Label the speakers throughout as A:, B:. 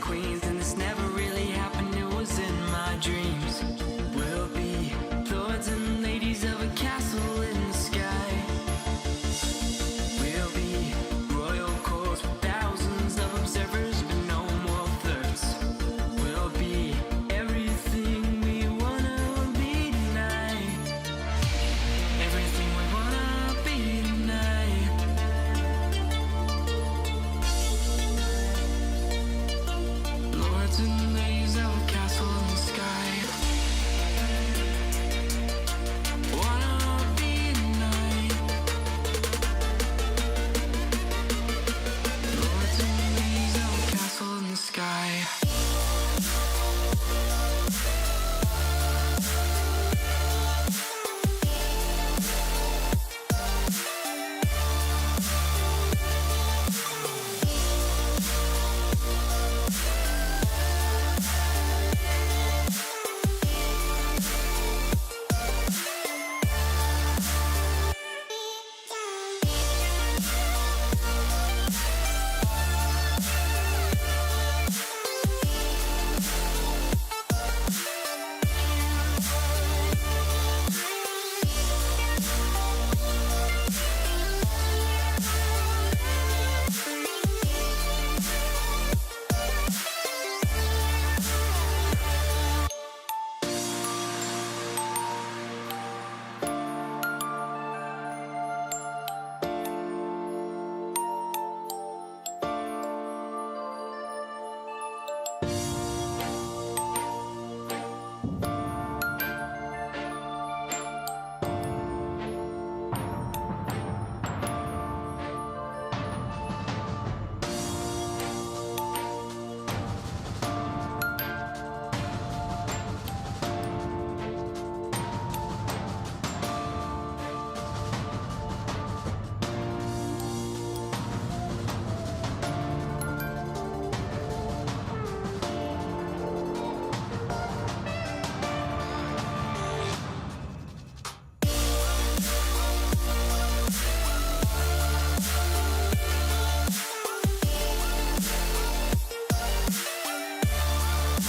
A: queens, and this never really happened, it was in my dreams. We'll be lords and ladies of a castle in the sky. We'll be royal courts with thousands of observers, but no more flirts. We'll be everything we wanna be tonight. Everything we wanna be tonight. Lords and ladies of a castle in the sky. Wanna be tonight. Lords and ladies of a castle in the sky.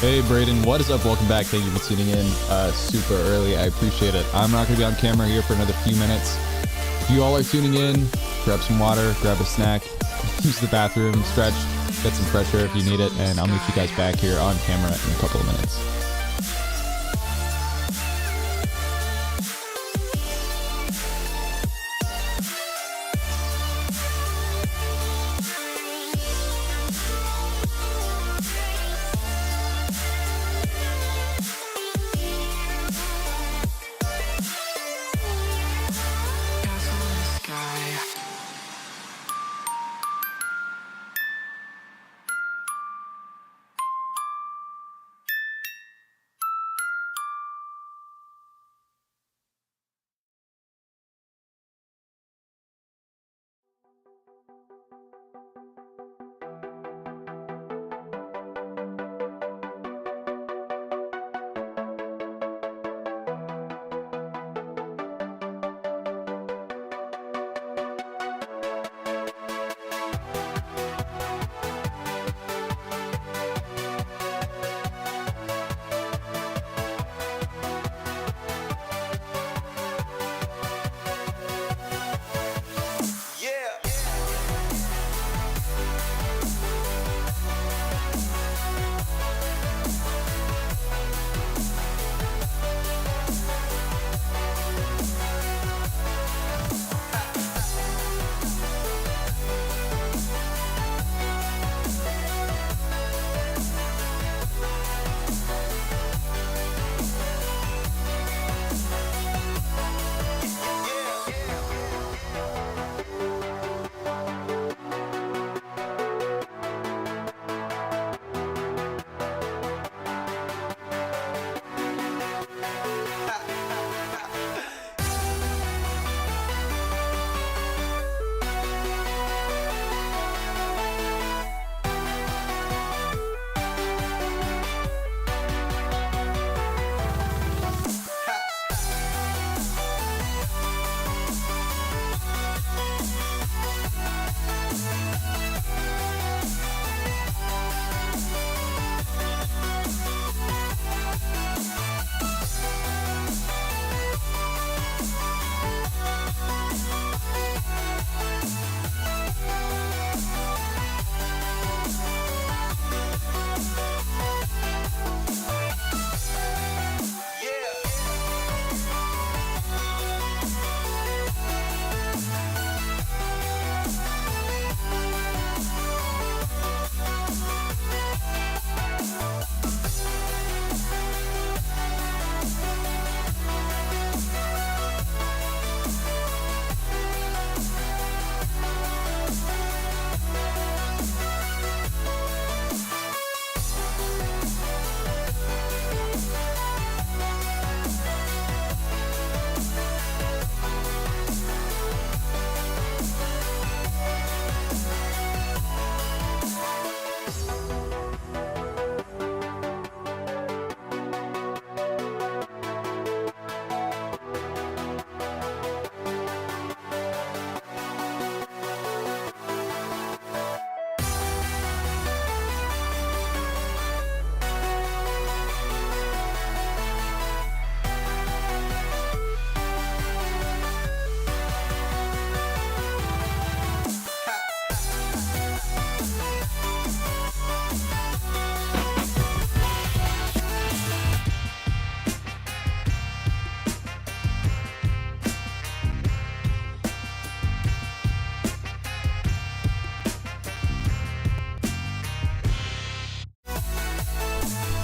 B: Hey Braden, what is up? Welcome back. Thank you for tuning in super early. I appreciate it. I'm not going to be on camera here for another few minutes. If you all are tuning in, grab some water, grab a snack, use the bathroom, stretch, get some fresh air if you need it, and I'll meet you guys back here on camera in a couple of minutes.
A: Castle in the sky.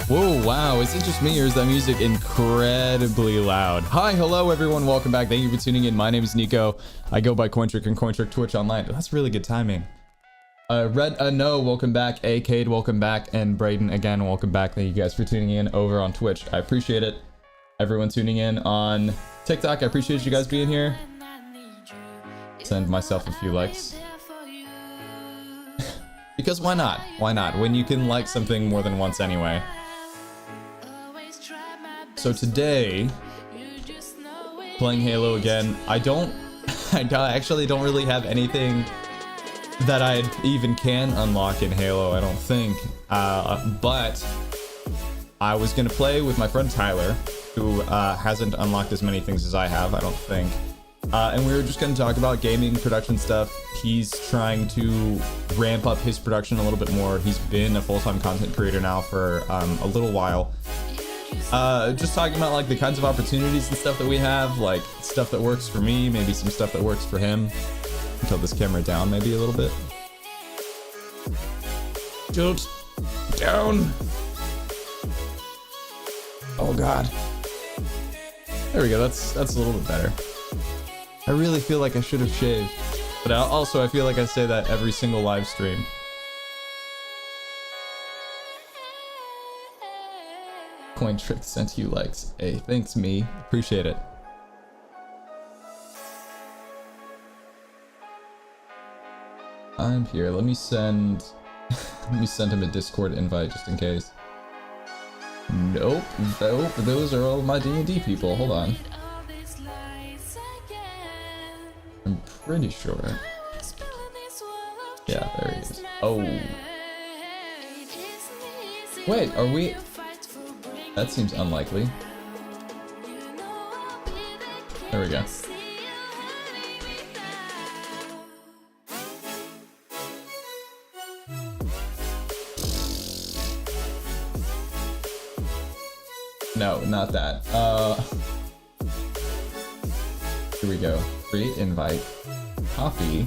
B: Whoa, wow, is it just me or is that music incredibly loud? Hi, hello everyone, welcome back. Thank you for tuning in. My name is Nico. I go by Cointrick and Cointrick Twitch Online. Oh, that's really good timing. No, welcome back. Acade, welcome back. And Braden, again, welcome back. Thank you guys for tuning in over on Twitch. I appreciate it. Everyone tuning in on TikTok, I appreciate you guys being here. Send myself a few likes. Because why not? Why not? When you can like something more than once anyway. So today, playing Halo again. I actually don't really have anything that I even can unlock in Halo, I don't think. But I was gonna play with my friend Tyler, who hasn't unlocked as many things as I have, I don't think. And we were just gonna talk about gaming production stuff. He's trying to ramp up his production a little bit more. He's been a full-time content creator now for a little while. Just talking about like the kinds of opportunities and stuff that we have, like stuff that works for me, maybe some stuff that works for him. Tilt this camera down maybe a little bit. Tilt down. Oh god. There we go. That's a little bit better. I really feel like I should have shaved, but also I feel like I say that every single live stream. Cointrick sent you likes. Hey, thanks me. Appreciate it. I'm here. Let me send him a Discord invite just in case. Nope. Nope. Those are all my D&D people. Hold on. I'm pretty sure. Yeah, there he is. Oh. Wait, are we... That seems unlikely. There we go. No, not that. Here we go. Create invite. Copy.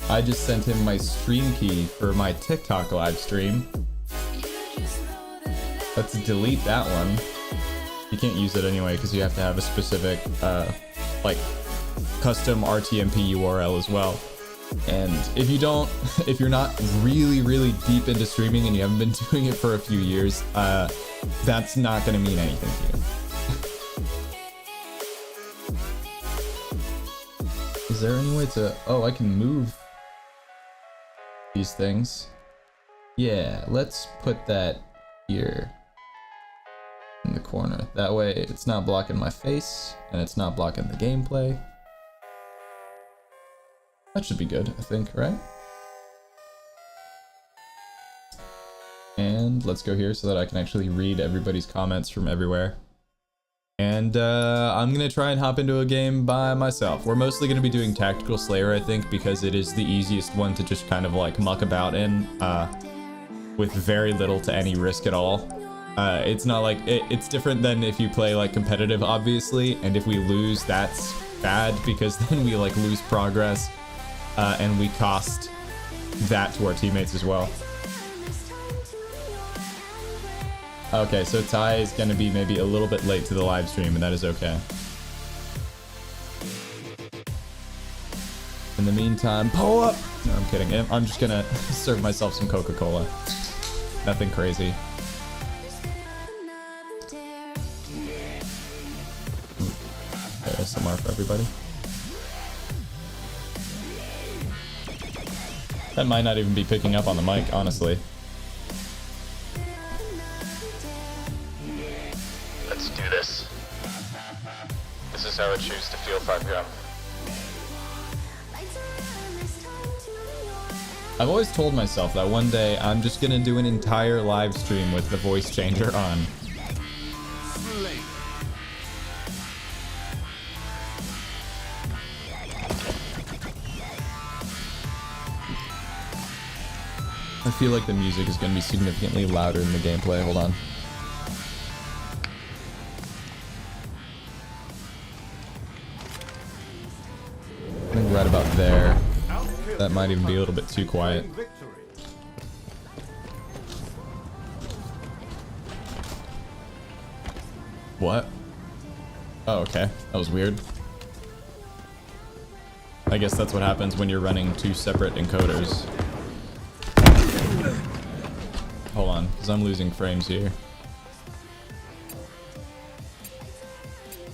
B: I just sent him my stream key for my TikTok live stream. Let's delete that one. You can't use it anyway because you have to have a specific, like, custom RTMP URL as well. And if you don't, if you're not really deep into streaming and you haven't been doing it for a few years, that's not going to mean anything to you. Is there any way to... Oh, I can move these things. Yeah, let's put that here in the corner. That way it's not blocking my face and it's not blocking the gameplay. That should be good, I think, right? And let's go here so that I can actually read everybody's comments from everywhere. And I'm gonna try and hop into a game by myself. We're mostly gonna be doing Tactical Slayer, I think, because it is the easiest one to just kind of like muck about in with very little to any risk at all. It's not like, it's different than if you play like competitive, obviously, and if we lose, that's bad because then we like lose progress and we cost that to our teammates as well. Okay, so Ty is going to be maybe a little bit late to the live stream, and that is okay. In the meantime, pull up! No, I'm kidding. I'm just going to serve myself some Coca-Cola. Nothing crazy. ASMR for everybody. That might not even be picking up on the mic, honestly.
C: Let's do this. This is how I choose to feel 5 gram.
B: I've always told myself that one day I'm just gonna do an entire live stream with the voice changer on. I feel like the music is gonna be significantly louder in the gameplay. Hold on. I think right about there. That might even be a little bit too quiet. What? Oh, okay. That was weird. I guess that's what happens when you're running two separate encoders. Hold on, because I'm losing frames here.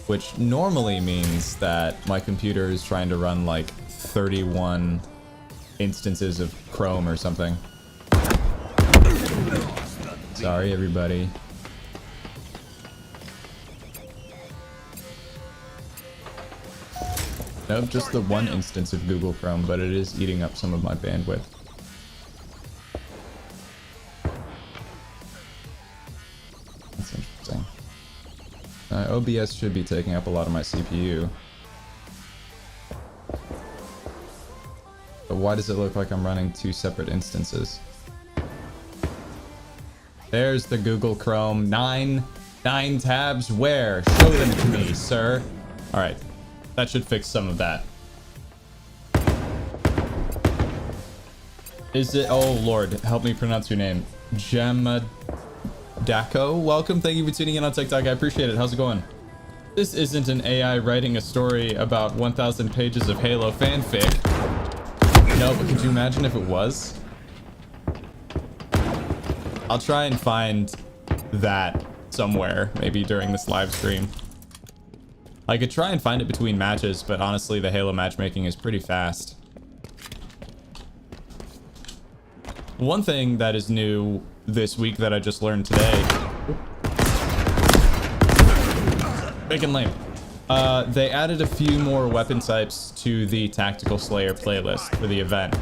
B: Which normally means that my computer is trying to run like 31 instances of Chrome or something. Sorry, everybody. Nope, just the one instance of Google Chrome, but it is eating up some of my bandwidth. That's interesting. OBS should be taking up a lot of my CPU. But why does it look like I'm running two separate instances? There's the Google Chrome. Nine tabs. Where? Show them to me, sir. All right. That should fix some of that. Is it? Oh, Lord. Help me pronounce your name. Gemma Daco. Welcome. Thank you for tuning in on TikTok. I appreciate it. How's it going? This isn't an AI writing a story about 1,000 pages of Halo fanfic. No, but could you imagine if it was? I'll try and find that somewhere, maybe during this live stream. I could try and find it between matches, but honestly, the Halo matchmaking is pretty fast. One thing that is new this week that I just learned today. Big and lame. They added a few more weapon types to the Tactical Slayer playlist for the event.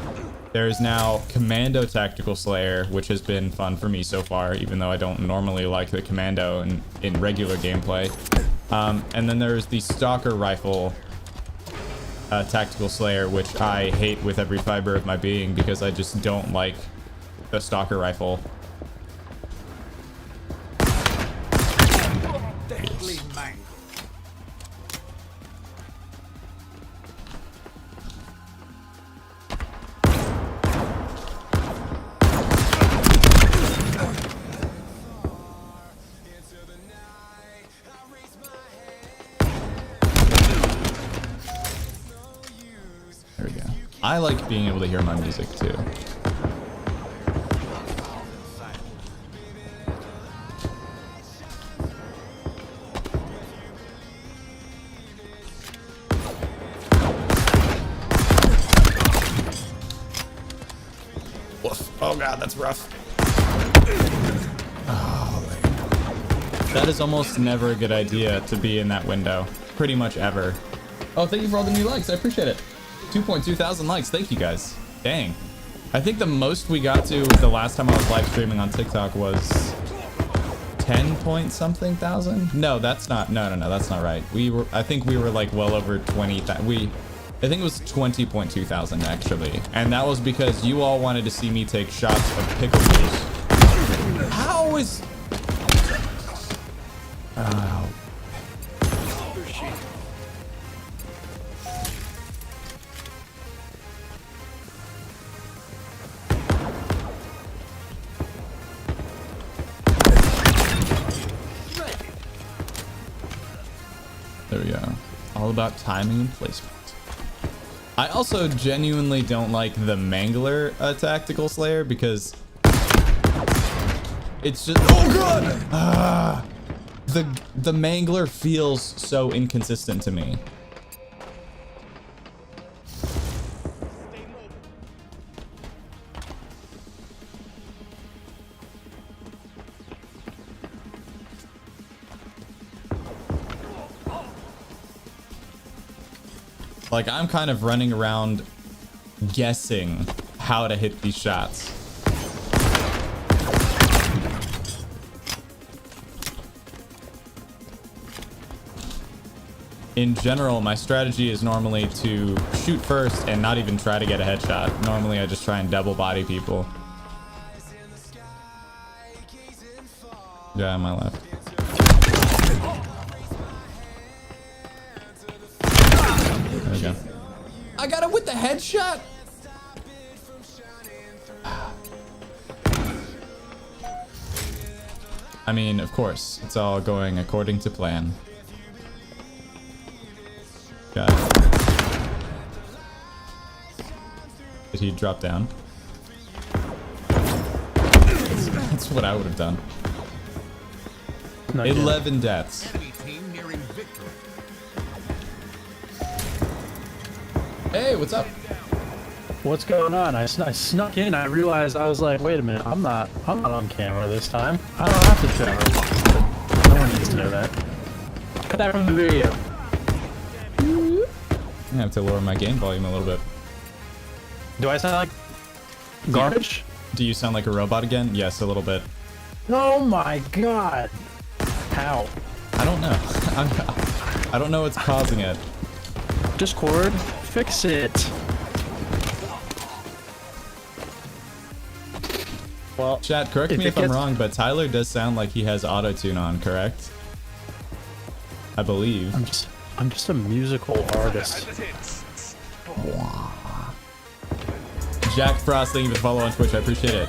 B: There is now Commando Tactical Slayer, which has been fun for me so far, even though I don't normally like the Commando in regular gameplay. And then there's the Stalker Rifle Tactical Slayer, which I hate with every fiber of my being because I just don't like the Stalker Rifle. There we go. I like being able to hear my music too. Woof. Oh god, that's rough. Oh, man. That is almost never a good idea to be in that window. Pretty much ever. Oh, thank you for all the new likes. I appreciate it. 2.2 thousand likes. Thank you guys. Dang. I think the most we got to the last time I was live streaming on TikTok was 10 point something thousand. No, that's not. No, that's not right. I think we were like well over 20. I think it was 20.2 thousand actually. And that was because you all wanted to see me take shots of pickle juice. How is... Oh. There we go. All about timing and placement. I also genuinely don't like the Mangler Tactical Slayer because it's just... Oh god! The Mangler feels so inconsistent to me. Like, I'm kind of running around guessing how to hit these shots. In general, my strategy is normally to shoot first and not even try to get a headshot. Normally, I just try and double body people. Yeah, on my left. There we go. I got it with the headshot. I mean, of course, it's all going according to plan. Got it. Did he drop down? That's what I would have done.
D: Not yet.
B: 11 deaths. Hey, what's up?
D: What's going on? I snuck in. I realized I was like, wait a minute. I'm not on camera this time. I don't have to shower. No one needs to know that. Cut that from the video.
B: I have to lower my gain volume a little bit.
D: Do I sound like garbage?
B: Do you sound like a robot again? Yes, a little bit.
D: Oh my god. How?
B: I don't know. I don't know what's causing it.
D: Discord, fix it. Well,
B: Chat, correct me
D: it
B: if I'm
D: gets-
B: wrong, but Tyler does sound like he has auto-tune on, correct? I believe.
D: I'm just a musical artist.
B: Jack Frost, thank you for the follow on Twitch. I appreciate it.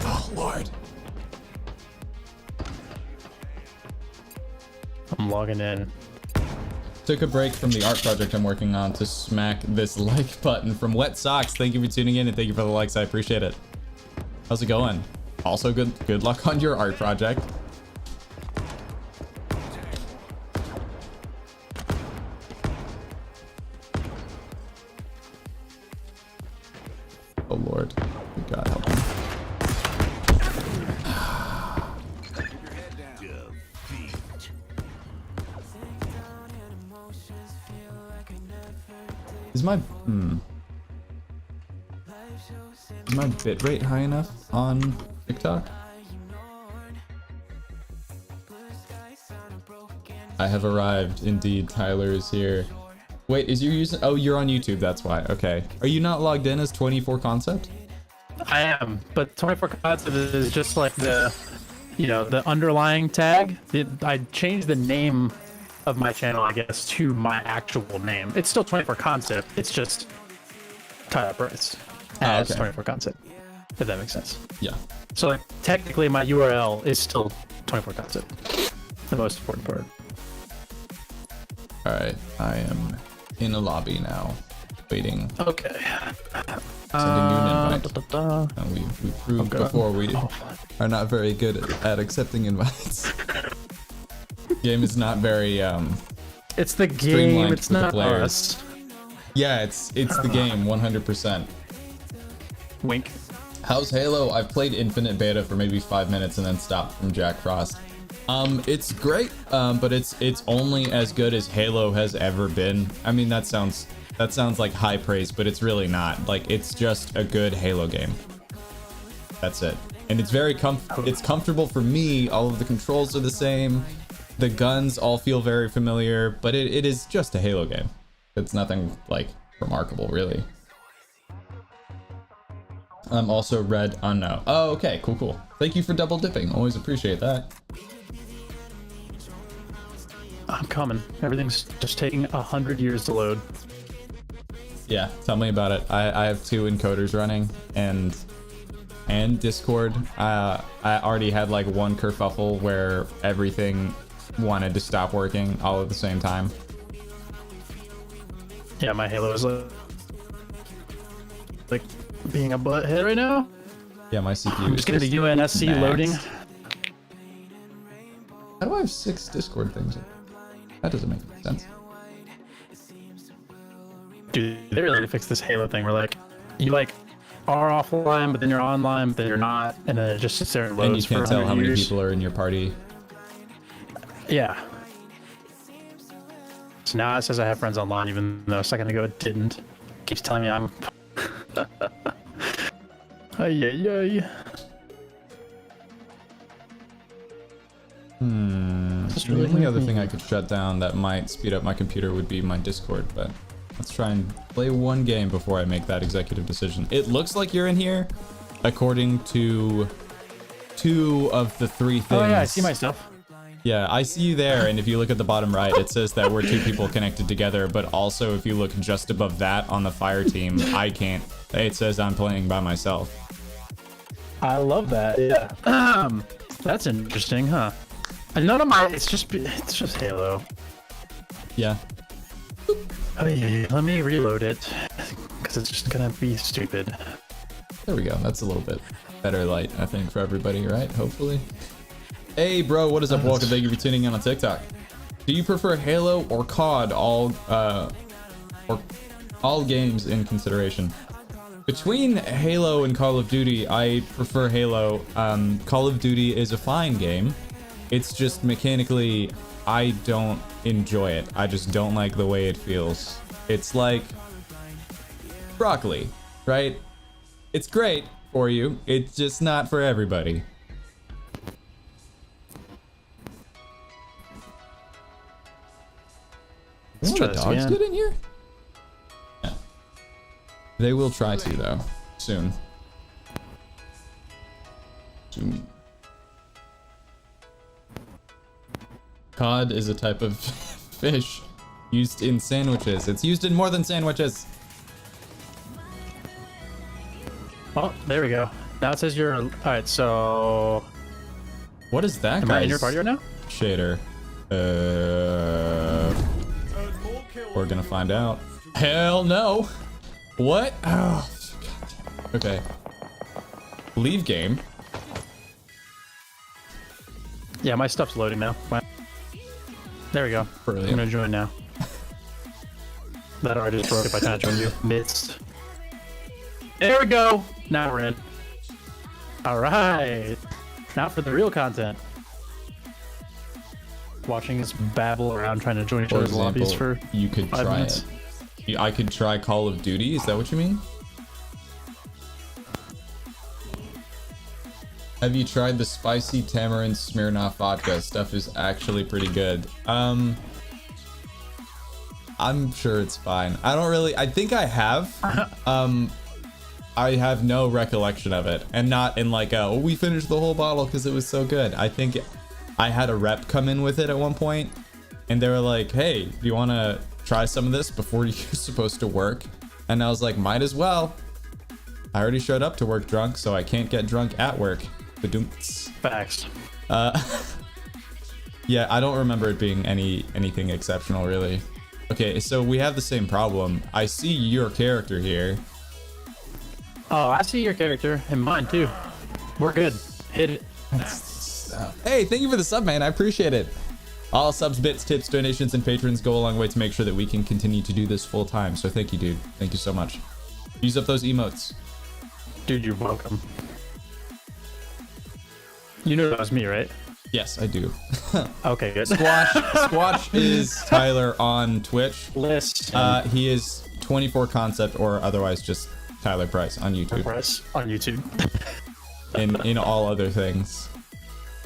B: Oh, Lord.
D: I'm logging in.
B: Took a break from the art project I'm working on to smack this like button from Wet Socks. Thank you for tuning in and thank you for the likes. I appreciate it. How's it going? Also, good luck on your art project. Oh Lord, good God help me. Is my bitrate high enough on TikTok? I have arrived. Indeed, Tyler is here. Wait, is you using? Oh, you're on YouTube. That's why. Okay. Are you not logged in as 24 Concept?
D: I am, but 24 Concept is just like the, the underlying tag. I changed the name of my channel, I guess, to my actual name. It's still 24 Concept. It's just Tyler Bryce as
B: okay.
D: 24 Concept, if that makes sense.
B: Yeah.
D: So like, technically my URL is still 24 Concept. The most important part.
B: All right. I am in a lobby now, waiting.
D: Okay.
B: Sending you an invite.
D: Da.
B: And we proved
D: Okay.
B: before we
D: Oh.
B: are not very good at accepting invites. Game is not very
D: It's the game,
B: Streamlined
D: it's
B: with the
D: not
B: players.
D: us.
B: yeah, it's the game 100%.
D: Wink.
B: How's Halo? I've played Infinite Beta for maybe 5 minutes and then stopped from Jack Frost. It's great, but it's only as good as Halo has ever been. I mean, that sounds like high praise, but it's really not. Like, it's just a good Halo game. That's it. And it's very it's comfortable for me. All of the controls are the same. The guns all feel very familiar, but it is just a Halo game. It's nothing like remarkable, really. I'm also red on no. Oh, okay, cool. Thank you for double dipping. Always appreciate that.
D: I'm coming. Everything's just taking 100 years to load.
B: Yeah, tell me about it. I have 2 encoders running and Discord. I already had like one kerfuffle where everything wanted to stop working all at the same time.
D: Yeah, my Halo is like being a butthead right now.
B: Yeah, my CPU
D: I'm
B: is
D: just getting the UNSC
B: maxed.
D: loading.
B: How do I have 6 Discord things? That doesn't make any sense.
D: Dude, they really need to fix this Halo thing. Where like, you like are offline, but then you're online, but then you're not, and then it just sits there and loads
B: And you can't
D: for
B: tell
D: 100
B: how many
D: years.
B: people are in your party.
D: Yeah. So now it says I have friends online, even though a second ago it didn't. Keeps telling me I'm. Ay, ay, ay. Just
B: The
D: really
B: only other
D: weird.
B: thing I could shut down that might speed up my computer would be my Discord, but let's try and play one game before I make that executive decision. It looks like you're in here, according to 2 of the 3 things.
D: Oh yeah, I see my stuff.
B: Yeah, I see you there, and if you look at the bottom right, it says that we're 2 people connected together, but also if you look just above that on the fire team, I can't. It says I'm playing by myself.
D: I love that. Yeah. That's interesting, huh? And none of my. It's just Halo.
B: Yeah.
D: Oh yeah. Let me reload it because it's just gonna be stupid.
B: There we go. That's a little bit better light, I think, for everybody, right? Hopefully. Hey, bro, what is up? Welcome. Thank you for tuning in on TikTok. Do you prefer Halo or COD? Or all games in consideration. Between Halo and Call of Duty, I prefer Halo. Call of Duty is a fine game. It's just mechanically, I don't enjoy it. I just don't like the way it feels. It's like broccoli, right? It's great for you. It's just not for everybody.
D: Let's
B: Oh,
D: try
B: the
D: this
B: dogs
D: again.
B: get in here? Yeah. They will try to, though. Soon. Soon. Cod is a type of fish used in sandwiches. It's used in more than sandwiches.
D: Oh, there we go. Now it says you're. All right, so
B: What is that
D: am I in
B: guy's
D: your party right now?
B: shader? We're gonna find out. Hell no. What? Oh, God damn it. Okay. Leave game.
D: Yeah, my stuff's loading now. Wow. There we go.
B: Brilliant.
D: I'm gonna join now. That already just broke if I try to join you. Midst. There we go. Now we're in. All right. Now for the real content. Watching us babble around trying to join each
B: For
D: other's lobbies
B: example,
D: for
B: you could
D: 5
B: try
D: minutes.
B: it. I could try Call of Duty. Is that what you mean? Have you tried the spicy tamarind Smirnoff vodka? Stuff is actually pretty good. I'm sure it's fine. I think I have. I have no recollection of it, and not in like oh, we finished the whole bottle because it was so good. I think I had a rep come in with it at one point, and they were like, hey, do you want to try some of this before you're supposed to work? And I was like, might as well. I already showed up to work drunk, so I can't get drunk at work. Ba-doomts.
D: Facts.
B: Yeah, I don't remember it being anything exceptional, really. Okay, so we have the same problem. I see your character here.
D: Oh, I see your character and mine too. We're good. Hit it.
B: Hey, thank you for the sub, man. I appreciate it. All subs, bits, tips, donations, and patrons go a long way to make sure that we can continue to do this full time. So thank you, dude. Thank you so much. Use up those emotes.
D: Dude, you're welcome. You know that was me, right?
B: Yes, I do.
D: Okay, good.
B: Squatch is Tyler on Twitch.
D: List
B: He is 24 Concept or otherwise just Tyler Price on YouTube.
D: press on YouTube.
B: And in all other things.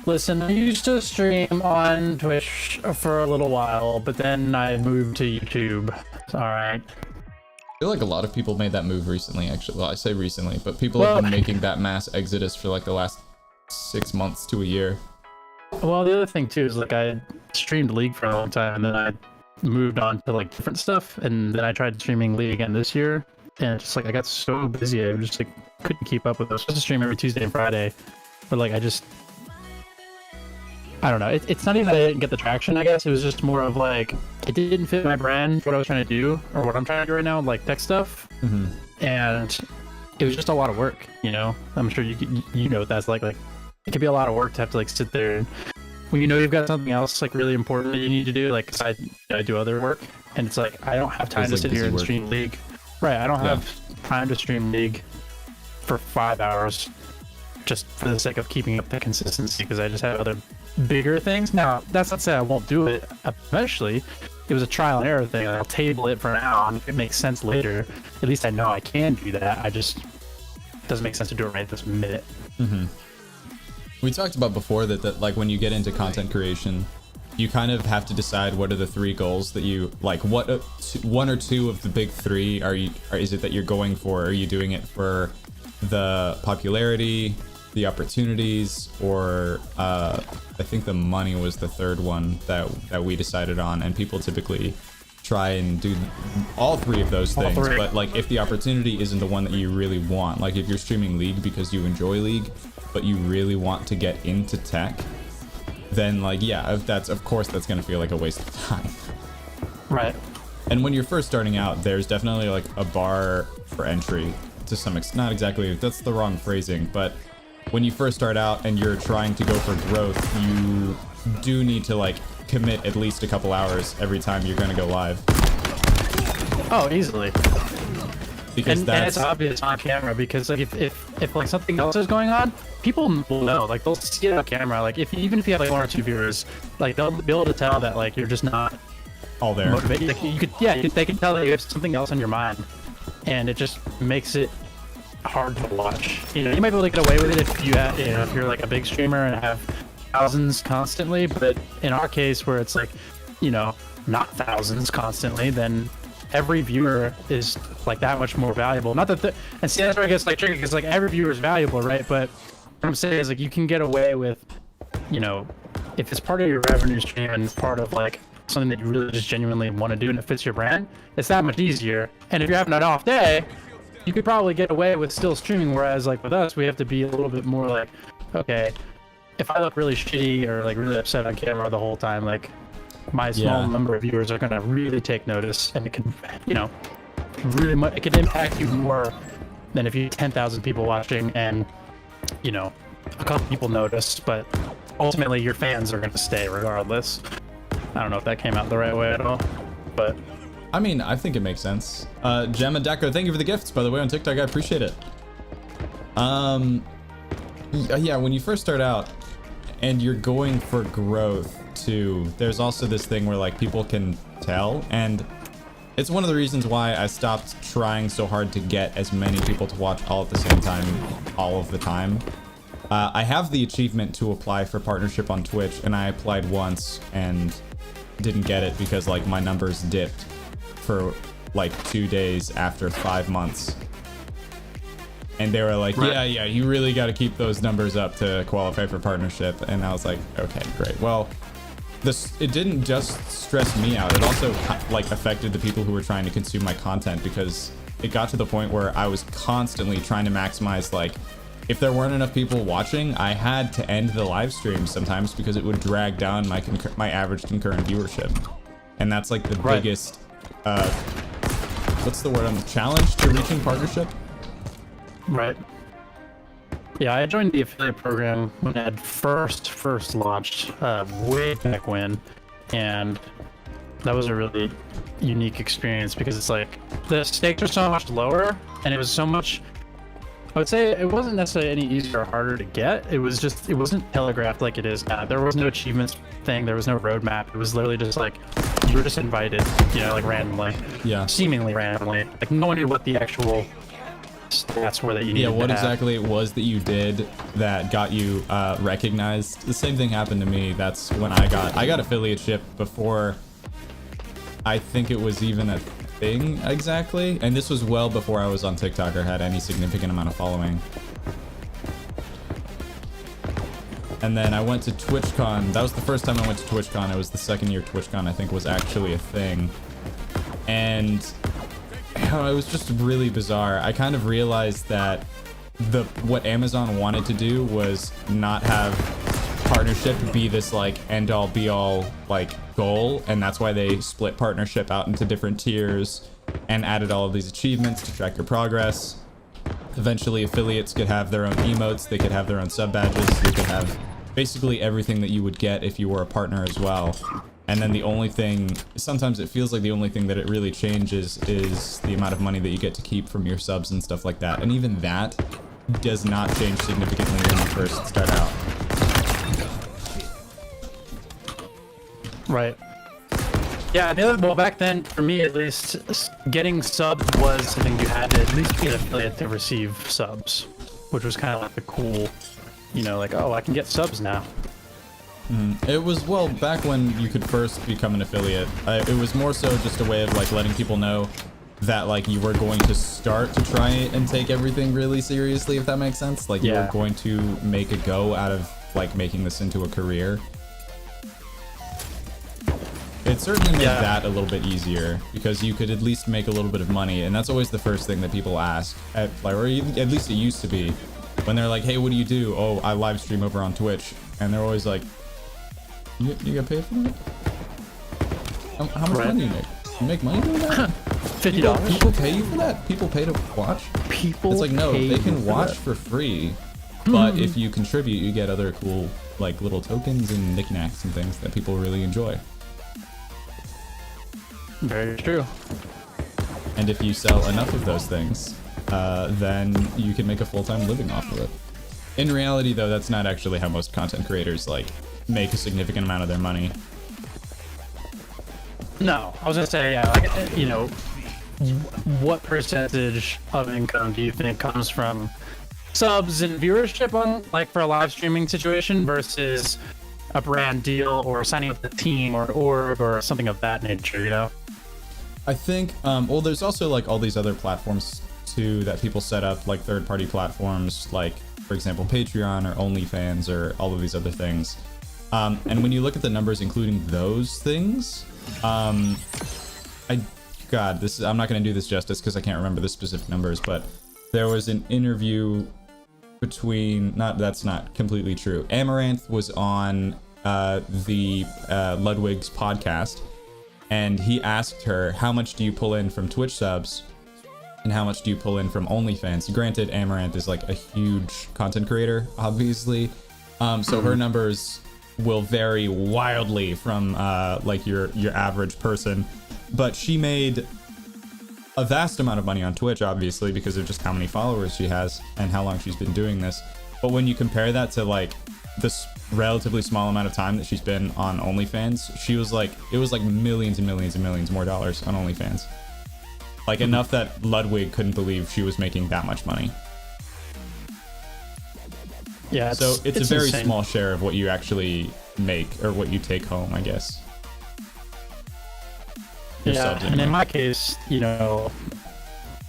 D: Listen, I used to stream on Twitch for a little while, but then I moved to YouTube. All right.
B: I feel like a lot of people made that move recently, actually. Well, I say recently, but people have been making that mass exodus for like the last 6 months to a year.
D: Well, the other thing too is like I streamed League for a long time, and then I moved on to like different stuff, and then I tried streaming League again this year, and it's just like I got so busy, I just like couldn't keep up with it. I was supposed to stream every Tuesday and Friday, but like I don't know. It's not even that I didn't get the traction, I guess. It was just more of like, it didn't fit my brand, what I was trying to do, or what I'm trying to do right now, like tech stuff. And it was just a lot of work, you know? I'm sure you know what that's like. Like, it could be a lot of work to have to like sit there and when you know you've got something else like really important that you need to do, like I do other work, and it's like, I don't have time
B: It's
D: to
B: like
D: sit here
B: busy
D: and
B: work.
D: stream League. Right, I don't have time to stream League for 5 hours just for the sake of keeping up the consistency, because I just have other bigger things. Now, that's not to say I won't do it eventually. It was a trial and error thing. I'll table it for now, and if it makes sense later, at least I know I can do that. I just, it doesn't make sense to do it right this minute.
B: We talked about before that like when you get into content creation, you kind of have to decide what are the 3 goals that you like. What 1 or 2 of the big 3 is it that you're going for? Are you doing it for the popularity, the opportunities, or I think the money was the third one that we decided on? And people typically try and do all three of those
D: All
B: things.
D: three.
B: But like, if the opportunity isn't the one that you really want, like if you're streaming League because you enjoy League, but you really want to get into tech, then like, yeah, that's of course that's gonna feel like a waste of time.
D: Right.
B: And when you're first starting out, there's definitely like a bar for entry to some extent. Not exactly, that's the wrong phrasing, but when you first start out and you're trying to go for growth, you do need to like commit at least a couple hours every time you're going to go live.
D: Oh, easily.
B: Because
D: And it's obvious on camera because like if like something else is going on, people will know. Like they'll see it on camera. Like even if you have like 1 or 2 viewers, like they'll be able to tell that like you're just not
B: all there.
D: motivated. Like they can tell that you have something else on your mind, and it just makes it hard to watch. You know, you might be able to get away with it if you have, if you're like a big streamer and have thousands constantly, but in our case where it's like, not thousands constantly, then every viewer is like that much more valuable. Not that and see, that's where I guess like tricky, because like every viewer is valuable, right? But what I'm saying is like you can get away with, if it's part of your revenue stream and part of like something that you really just genuinely want to do and it fits your brand, it's that much easier. And if you're having an off day, you could probably get away with still streaming, whereas like with us, we have to be a little bit more like, okay, if I look really shitty or like really upset on camera the whole time, like my small number of viewers are gonna really take notice, and it can, really much, it can impact you more than if you had 10,000 people watching and, a couple people notice, but ultimately your fans are gonna stay regardless. I don't know if that came out the right way at all, but
B: I mean, I think it makes sense. Gemma Deco, thank you for the gifts, by the way, on TikTok. I appreciate it. Yeah, when you first start out and you're going for growth too, there's also this thing where like people can tell, and it's one of the reasons why I stopped trying so hard to get as many people to watch all at the same time, all of the time. I have the achievement to apply for partnership on Twitch, and I applied once and didn't get it because like my numbers dipped for like 2 days after 5 months. And they were like, yeah, you really got to keep those numbers up to qualify for partnership. And I was like, okay, great. Well, it didn't just stress me out. It also like affected the people who were trying to consume my content, because it got to the point where I was constantly trying to maximize, like, if there weren't enough people watching, I had to end the live stream sometimes because it would drag down my average concurrent viewership. And that's like the biggest, what's the word, challenge to reaching partnership?
D: Right. Yeah, I joined the affiliate program when it had first launched, way back when, and that was a really unique experience because it's like the stakes are so much lower, and it was so much. I would say it wasn't necessarily any easier or harder to get. It wasn't telegraphed like it is now. There was no achievements thing. There was no roadmap. It was literally just like you were just invited, like randomly.
B: Yeah.
D: Seemingly randomly. Like no one knew what the actual stats were that you needed.
B: Yeah, what
D: to have.
B: exactly it was that you did that got you recognized. The same thing happened to me. That's when I got affiliateship before I think it was even a thing exactly, and this was well before I was on TikTok or had any significant amount of following. And then I went to TwitchCon. That was the first time I went to TwitchCon. It was the second year TwitchCon, I think, was actually a thing. And it was just really bizarre. I kind of realized that what Amazon wanted to do was not have partnership be this like end all be all like goal, and that's why they split partnership out into different tiers and added all of these achievements to track your progress. Eventually affiliates could have their own emotes, they could have their own sub badges, they could have basically everything that you would get if you were a partner as well. And then the only thing, sometimes it feels like the only thing that it really changes is the amount of money that you get to keep from your subs and stuff like that. And even that does not change significantly when you first start out.
D: Right. Yeah, well, back then, for me at least, getting subs was something you had to at least be an affiliate to receive subs, which was kind of like the cool, like, oh, I can get subs now.
B: It was, well, back when you could first become an affiliate, it was more so just a way of like letting people know that like you were going to start to try and take everything really seriously, if that makes sense. Like you were going to make a go out of like making this into a career. would certainly make
D: Yeah.
B: that a little bit easier because you could at least make a little bit of money, and that's always the first thing that people ask, or even, at least it used to be, when they're like, "Hey, what do you do?" "Oh, I live stream over on Twitch," and they're always like, "You get paid for that? How much
D: Right.
B: money do you make? You make money doing that?
D: $50.
B: People pay you for that? People pay to watch?"
D: People.
B: It's like, no,
D: pay
B: they can
D: you for
B: watch
D: that.
B: for free, but if you contribute, you get other cool, like, little tokens and knickknacks and things that people really enjoy.
D: Very true.
B: And if you sell enough of those things, then you can make a full-time living off of it. In reality, though, that's not actually how most content creators, like, make a significant amount of their money.
D: No, I was gonna say, yeah, like, you know, what percentage of income do you think comes from subs and viewership on, like, for a live streaming situation versus a brand deal or signing up with a team or org or something of that nature, you know?
B: I think, well, there's also, like, all these other platforms, too, that people set up, like, third-party platforms, like, for example, Patreon or OnlyFans or all of these other things. And when you look at the numbers, including those things, I'm not going to do this justice because I can't remember the specific numbers, but there was an interview between, that's not completely true. Amaranth was on the Ludwig's podcast, and he asked her, how much do you pull in from Twitch subs and how much do you pull in from OnlyFans? Granted, Amaranth is like a huge content creator, obviously, so her numbers will vary wildly from like your average person, but she made a vast amount of money on Twitch, obviously, because of just how many followers she has and how long she's been doing this. But when you compare that to like this relatively small amount of time that she's been on OnlyFans, she was like, it was like millions and millions and millions more dollars on OnlyFans. Like enough that Ludwig couldn't believe she was making that much money.
D: Yeah,
B: So it's a very
D: insane.
B: small share of what you actually make or what you take home, I guess. Your
D: Yeah,
B: subs
D: and
B: anyway.
D: in my case, you know,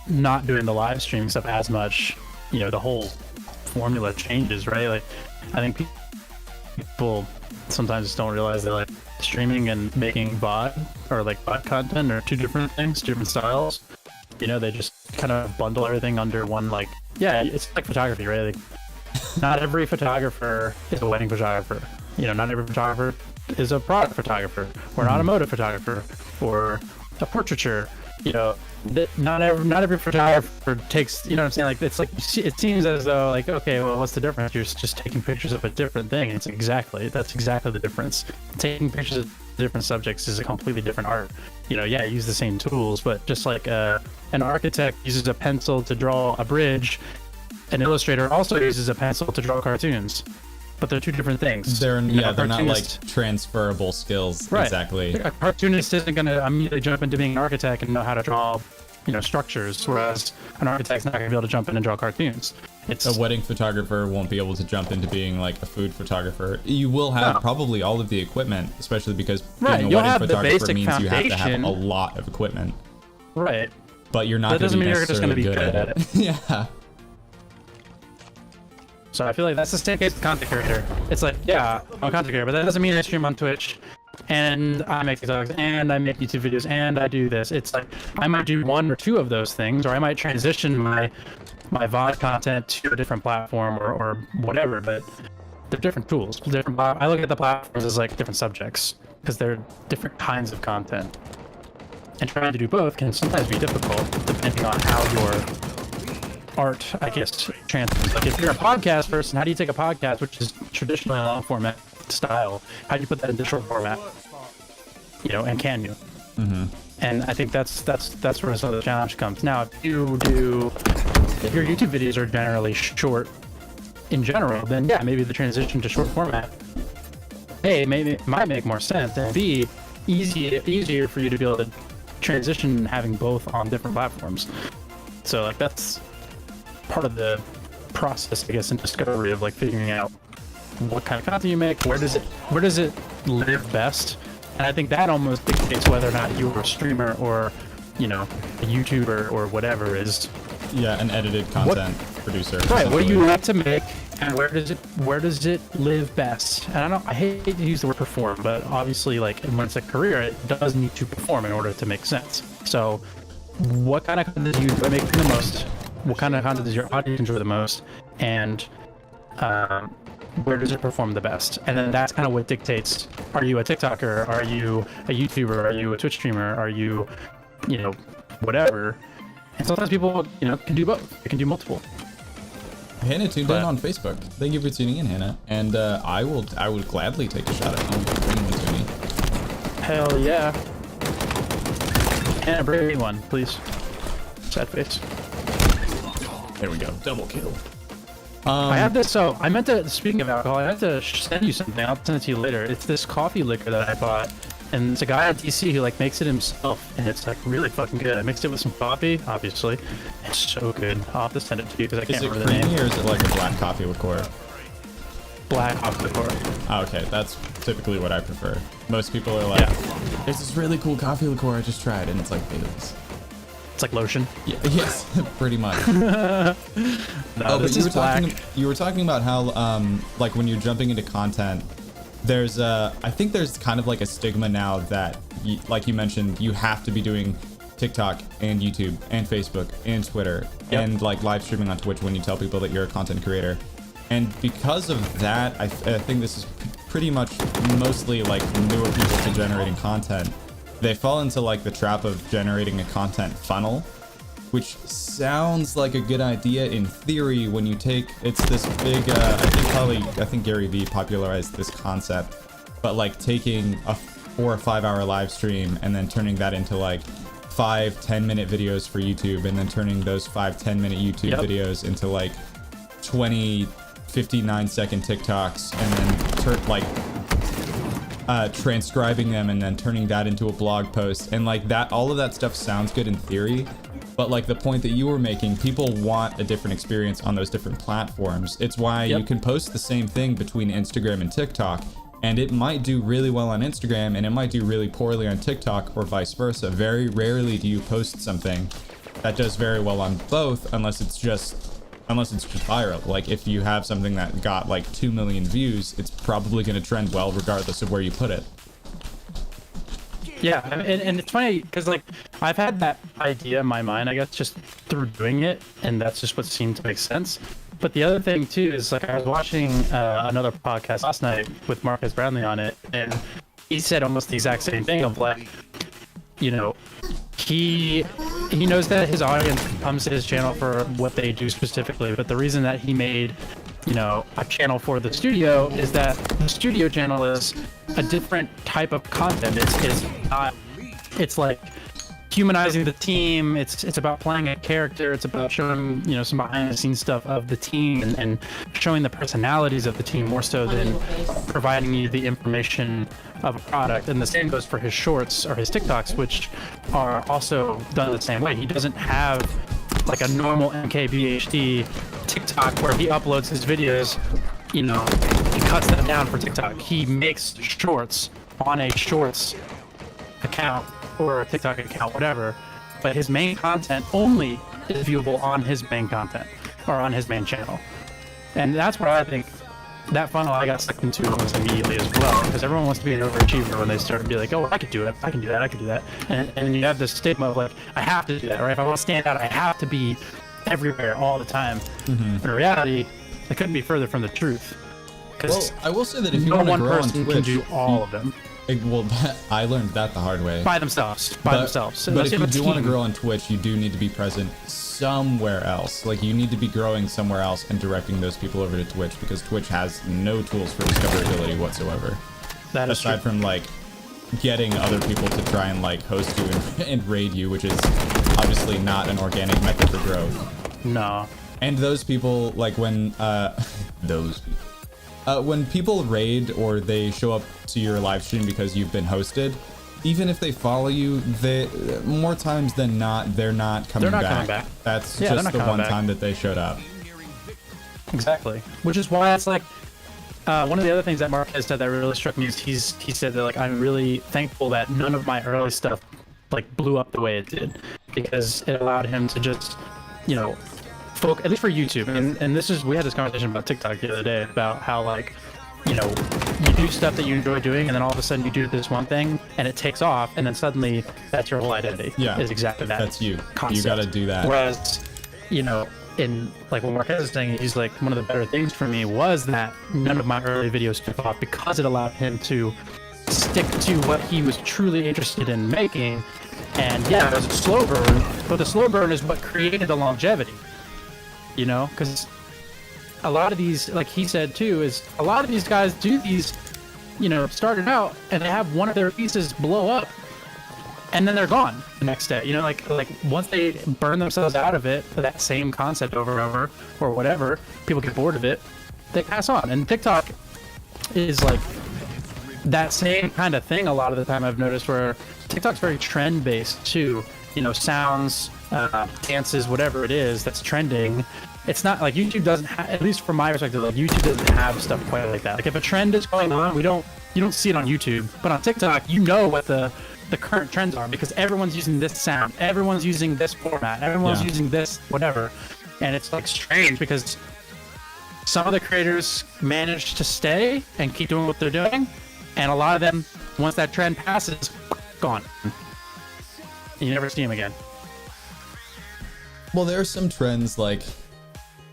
D: not doing the live stream stuff as much, you know, the whole formula changes, right? Like, I think people sometimes just don't realize that, like, streaming and making VOD or like VOD content are two different things, different styles. You know, they just kind of bundle everything under one, like, yeah, it's like photography, right? Like, not every photographer is a wedding photographer. You know, not every photographer is a product photographer or an automotive photographer or a portraiture. You know, not every photographer takes, you know what I'm saying? Like, it's like, it seems as though, like, okay, well, what's the difference? You're just taking pictures of a different thing. That's exactly the difference. Taking pictures of different subjects is a completely different art. You know, yeah, use the same tools, but just like an architect uses a pencil to draw a bridge, an illustrator also uses a pencil to draw cartoons, but they're two different things.
B: They're
D: You know,
B: yeah, they're not like
D: cartoonist-
B: transferable skills.
D: Right.
B: Exactly.
D: A cartoonist isn't going to immediately jump into being an architect and know how to draw, you know, structures, whereas an architect's not going to be able to jump in and draw cartoons. It's
B: A wedding photographer won't be able to jump into being like a food photographer. You will have
D: No.
B: probably all of the equipment, especially because
D: Right,
B: being a
D: you'll
B: wedding
D: have the
B: photographer
D: basic
B: means you have to have
D: foundation.
B: a lot of equipment.
D: right.
B: But you're not
D: That
B: going to
D: doesn't
B: be
D: mean you're just
B: necessarily
D: gonna be
B: good at it. Yeah.
D: So I feel like that's the same case with content creator. It's like, yeah, I'm a content creator, but that doesn't mean I stream on Twitch and I make TikToks and I make YouTube videos and I do this. It's like I might do one or two of those things, or I might transition my VOD content to a different platform or whatever, but they're different tools. I look at the platforms as like different subjects because they're different kinds of content. And trying to do both can sometimes be difficult depending on how your art, I guess, transfers. Like if you're a podcast person, how do you take a podcast, which is traditionally a long format style, how do you put that into short format? You know, and can you? And I think that's where some of the challenge comes. Now, if your YouTube videos are generally short in general, then yeah, maybe the transition to short format, A, maybe it might make more sense, and B, easier for you to be able to transition having both on different platforms. So like that's part of the process, I guess, and discovery of like figuring out what kind of content you make, where does it live best, and I think that almost dictates whether or not you're a streamer or, you know, a YouTuber or whatever is
B: Yeah, an edited content producer.
D: Right. What do you
B: essentially.
D: like to make, and where does it live best? And I hate to use the word perform, but obviously, like when it's a career, it does need to perform in order to make sense. So, what kind of content do you enjoy making the most? What kind of content does your audience enjoy the most? And where does it perform the best? And then that's kind of what dictates: are you a TikToker? Are you a YouTuber? Are you a Twitch streamer? Are you, whatever? And sometimes people, can do both. They can do multiple.
B: Hannah tuned in
D: But-
B: on Facebook. Thank you for tuning in, Hannah. And I would gladly take a shot at bringing one to me.
D: Hell yeah. And a brave one, please. Sad face.
B: There we go. Double kill.
D: I have this, so I meant to, speaking of alcohol, I meant to send you something. I'll send it to you later. It's this coffee liquor that I bought. And it's a guy on DC who makes it himself, and it's really fucking good. I mixed it with some coffee, obviously. It's so good. I'll have to send it to you because I
B: Is
D: can't
B: it
D: remember the
B: creamy
D: name.
B: or is it like a black coffee liqueur?
D: Black coffee liqueur.
B: Oh, okay, that's typically what I prefer. Most people are like,
D: Yeah.
B: there's this really cool coffee liqueur I just tried, and it's like Baileys.
D: It's like lotion.
B: Yeah, yes, pretty much.
D: No,
B: But
D: this is black.
B: you were talking about how like when you're jumping into content, there's I think there's kind of like a stigma now that like you mentioned, you have to be doing TikTok and YouTube and Facebook and Twitter and like live streaming on Twitch when you tell people that you're a content creator. And because of that, I think this is pretty much mostly like newer people to generating content. They fall into like the trap of generating a content funnel, which sounds like a good idea in theory when you take, it's this big, I think Gary Vee popularized this concept, but like taking a 4 or 5 hour live stream and then turning that into like 5-10 minute videos for YouTube, and then turning those 5-10 minute YouTube videos into like 20 59-second TikToks, and then transcribing them and then turning that into a blog post. And like that, all of that stuff sounds good in theory, but like the point that you were making, people want a different experience on those different platforms. It's why you can post the same thing between Instagram and TikTok, and it might do really well on Instagram and it might do really poorly on TikTok, or vice versa. Very rarely do you post something that does very well on both, unless it's just viral. Like if you have something that got like 2 million views, it's probably going to trend well regardless of where you put it.
D: Yeah, and it's funny because like I've had that idea in my mind, I guess, just through doing it, and that's just what seemed to make sense. But the other thing too is like I was watching another podcast last night with Marcus Brownlee on it, and he said almost the exact same thing of like, he knows that his audience comes to his channel for what they do specifically, but the reason that he made a channel for the studio is that the studio channel is a different type of content. It's like humanizing the team. It's about playing a character. It's about showing some behind the scenes stuff of the team, and showing the personalities of the team more so than providing you the information of a product. And the same goes for his shorts or his TikToks, which are also done the same way. He doesn't have like a normal MKBHD TikTok where he uploads his videos, he cuts them down for TikTok. He makes shorts on a shorts account or a TikTok account, whatever, but his main content only is viewable on his main content or on his main channel. And that's where I think that funnel I got sucked into almost immediately as well, because everyone wants to be an overachiever when they start to be like, oh, I could do it, I can do that, I can do that. And you have this stigma of like, I have to do that, or if I want to stand out, I have to be everywhere all the time. In reality, it couldn't be further from the truth.
B: Well, I will say that if you
D: no
B: want to
D: one
B: grow on
D: person
B: Twitch,
D: can do all of them
B: I learned that the hard way.
D: by themselves.
B: But
D: Unless
B: if
D: have
B: you
D: a
B: do want to
D: team.
B: grow on Twitch, you do need to be present somewhere else. Like you need to be growing somewhere else and directing those people over to Twitch, because Twitch has no tools for discoverability whatsoever.
D: That is true.
B: Aside from like getting other people to try and like host you and raid you, which is obviously not an organic method for growth.
D: No.
B: And those people, like when when people raid or they show up to your live stream because you've been hosted, even if they follow you, they more times than not, they're not coming
D: They're not
B: back.
D: coming back.
B: That's
D: Yeah, they're
B: just
D: not
B: the
D: coming
B: one
D: back.
B: time that they showed up.
D: Exactly. Which is why it's like one of the other things that Mark has said that really struck me is he said that like I'm really thankful that none of my early stuff like blew up the way it did, because it allowed him to just you know, at least for YouTube, and this is, we had this conversation about TikTok the other day about how, like, you know, you do stuff that you enjoy doing, and then all of a sudden you do this one thing and it takes off, and then suddenly that's your whole identity.
B: Yeah,
D: is exactly that.
B: That's you.
D: Concept.
B: You got to do that.
D: Whereas, you know, in like what Marquez is saying, he's like, one of the better things for me was that none of my early videos took off, because it allowed him to stick to what he was truly interested in making. And yeah, it was a slow burn, but the slow burn is what created the longevity. You know, because a lot of these, like he said too, is a lot of these guys do these, you know, started out and they have one of their pieces blow up and then they're gone the next day. You know, like once they burn themselves out of it, that same concept over and over or whatever, people get bored of it, they pass on. And TikTok is like that same kind of thing a lot of the time. I've noticed where TikTok's very trend based too, you know, sounds, dances, whatever it is that's trending. It's not like YouTube doesn't have, at least from my perspective, like YouTube doesn't have stuff quite like that. Like if a trend is going on, you don't see it on YouTube, but on TikTok, you know what the current trends are, because everyone's using this sound, everyone's using this format, everyone's using this whatever. And it's like strange because some of the creators manage to stay and keep doing what they're doing, and a lot of them, once that trend passes, gone. And you never see them again.
B: Well, there are some trends, like,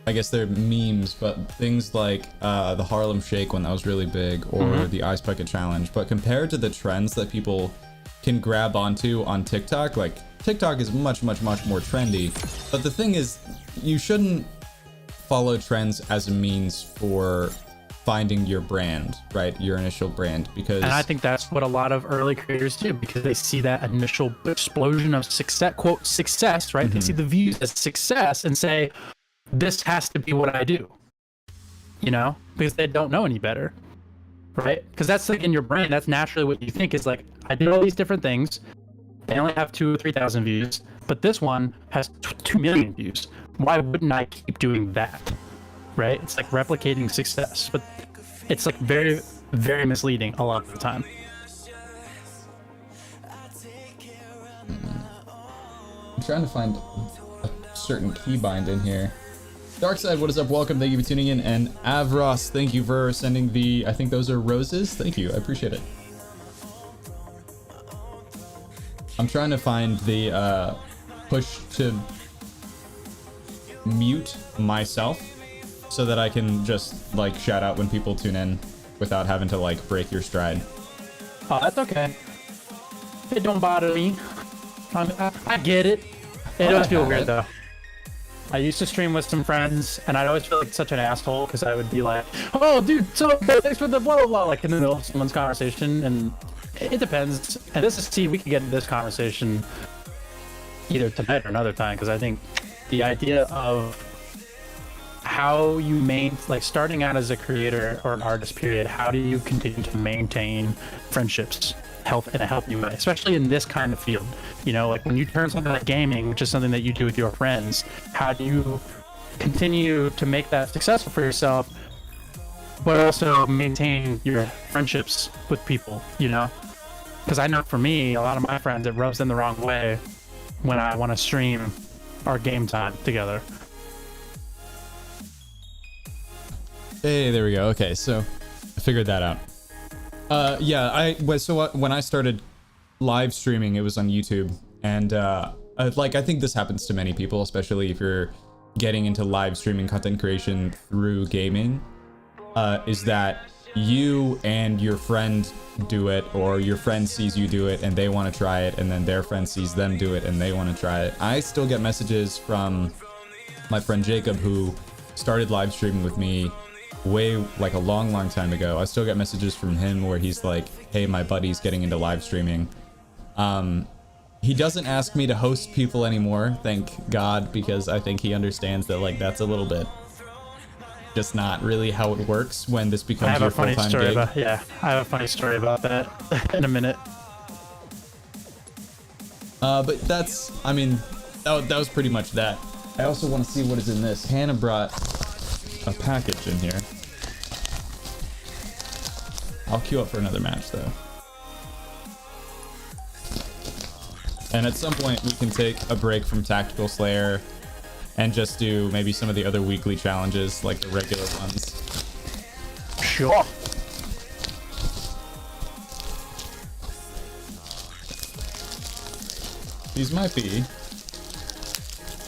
B: I guess they're memes, but things like the Harlem Shake when that was really big, or the Ice Bucket Challenge. But compared to the trends that people can grab onto on TikTok, like TikTok is much, much, much more trendy. But the thing is, you shouldn't follow trends as a means for finding your brand, right? Your initial brand, because...
D: And I think that's what a lot of early creators do, because they see that initial explosion of success, quote, success, right? They see the views as success and say, this has to be what I do, you know, because they don't know any better, right? Because that's like in your brain, that's naturally what you think is like, I did all these different things. They only have 2,000 or 3,000 views, but this one has 2 million views. Why wouldn't I keep doing that? Right? It's like replicating success, but it's like very, very misleading a lot of the time.
B: I'm trying to find a certain keybind in here. Darkside, what is up? Welcome. Thank you for tuning in. And Avros, thank you for sending the, I think those are roses. Thank you. I appreciate it. I'm trying to find the push to mute myself so that I can just like shout out when people tune in without having to like break your stride.
D: Oh, that's okay. It don't bother me. I get it. It does feel weird though. I used to stream with some friends, and I'd always feel like such an asshole because I would be like, "Oh, dude, so thanks for the blah blah blah," like in the middle of someone's conversation, and it depends. And this is, see, we can get into this conversation either tonight or another time, because I think the idea of how you like starting out as a creator or an artist, period, how do you continue to maintain friendships, health in a healthy way, especially in this kind of field? You know, like when you turn something like gaming, which is something that you do with your friends, how do you continue to make that successful for yourself, but also maintain your friendships with people, you know? Because I know for me, a lot of my friends, it rubs them the wrong way when I want to stream our game time together.
B: Hey, there we go. Okay, so I figured that out. Yeah, when I started live streaming, it was on YouTube, and like I think this happens to many people, especially if you're getting into live streaming content creation through gaming, is that you and your friend do it, or your friend sees you do it and they want to try it, and then their friend sees them do it and they want to try it. I still get messages from my friend Jacob, who started live streaming with me way like a long time ago. I still get messages from him where he's like, hey, my buddy's getting into live streaming. He doesn't ask me to host people anymore, thank God, because I think he understands that like that's a little bit just not really how it works when this becomes your full-time gig.
D: I have a funny story about that in a minute.
B: But that's, I mean, that was pretty much that. I also want to see what is in this. Hannah brought a package in here. I'll queue up for another match though. And at some point we can take a break from Tactical Slayer and just do maybe some of the other weekly challenges like the regular ones.
D: Sure.
B: These might be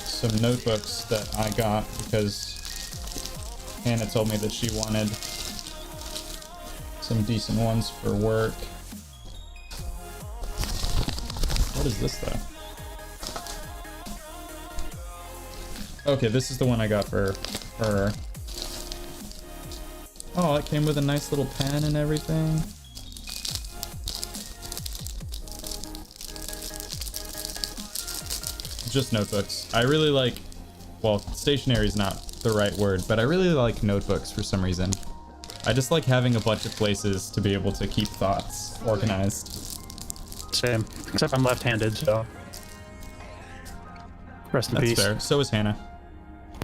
B: some notebooks that I got because Hannah told me that she wanted some decent ones for work. What is this though? Okay, this is the one I got for her. Oh, it came with a nice little pen and everything. Just notebooks. I really like, well, stationery is not the right word, but I really like notebooks for some reason. I just like having a bunch of places to be able to keep thoughts organized.
D: Same. Except I'm left-handed, so. Rest in
B: That's
D: peace.
B: fair. So is Hannah.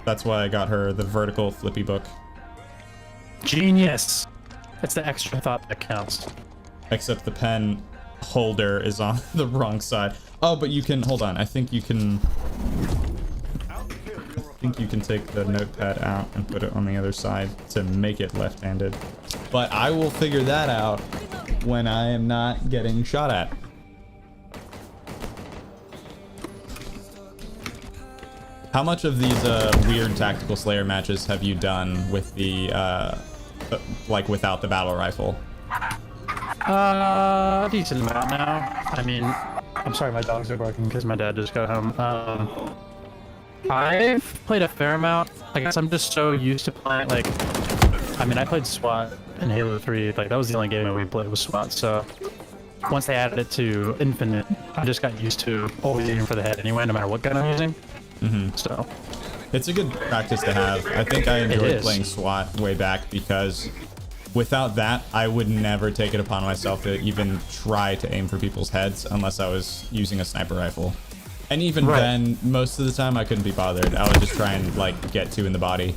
B: That's why I got her the vertical flippy book.
D: Genius. That's the extra thought that counts.
B: Except the pen holder is on the wrong side. Oh, but you can, hold on. I think you can take the notepad out and put it on the other side to make it left-handed. But I will figure that out when I am not getting shot at. How much of these weird tactical Slayer matches have you done with the like without the battle rifle?
D: A decent amount now. I mean, I'm sorry, my dogs are barking because my dad just got home. I've played a fair amount. I guess I'm just so used to playing, like, I mean, I played SWAT in Halo 3. Like, that was the only game that we played was SWAT. So once they added it to Infinite, I just got used to always aiming for the head anyway, no matter what gun I'm using. So
B: it's a good practice to have. I think I enjoyed
D: is.
B: playing SWAT way back because without that, I would never take it upon myself to even try to aim for people's heads unless I was using a sniper rifle. And even
D: Right.
B: then, most of the time I couldn't be bothered. I would just try and like get two in the body.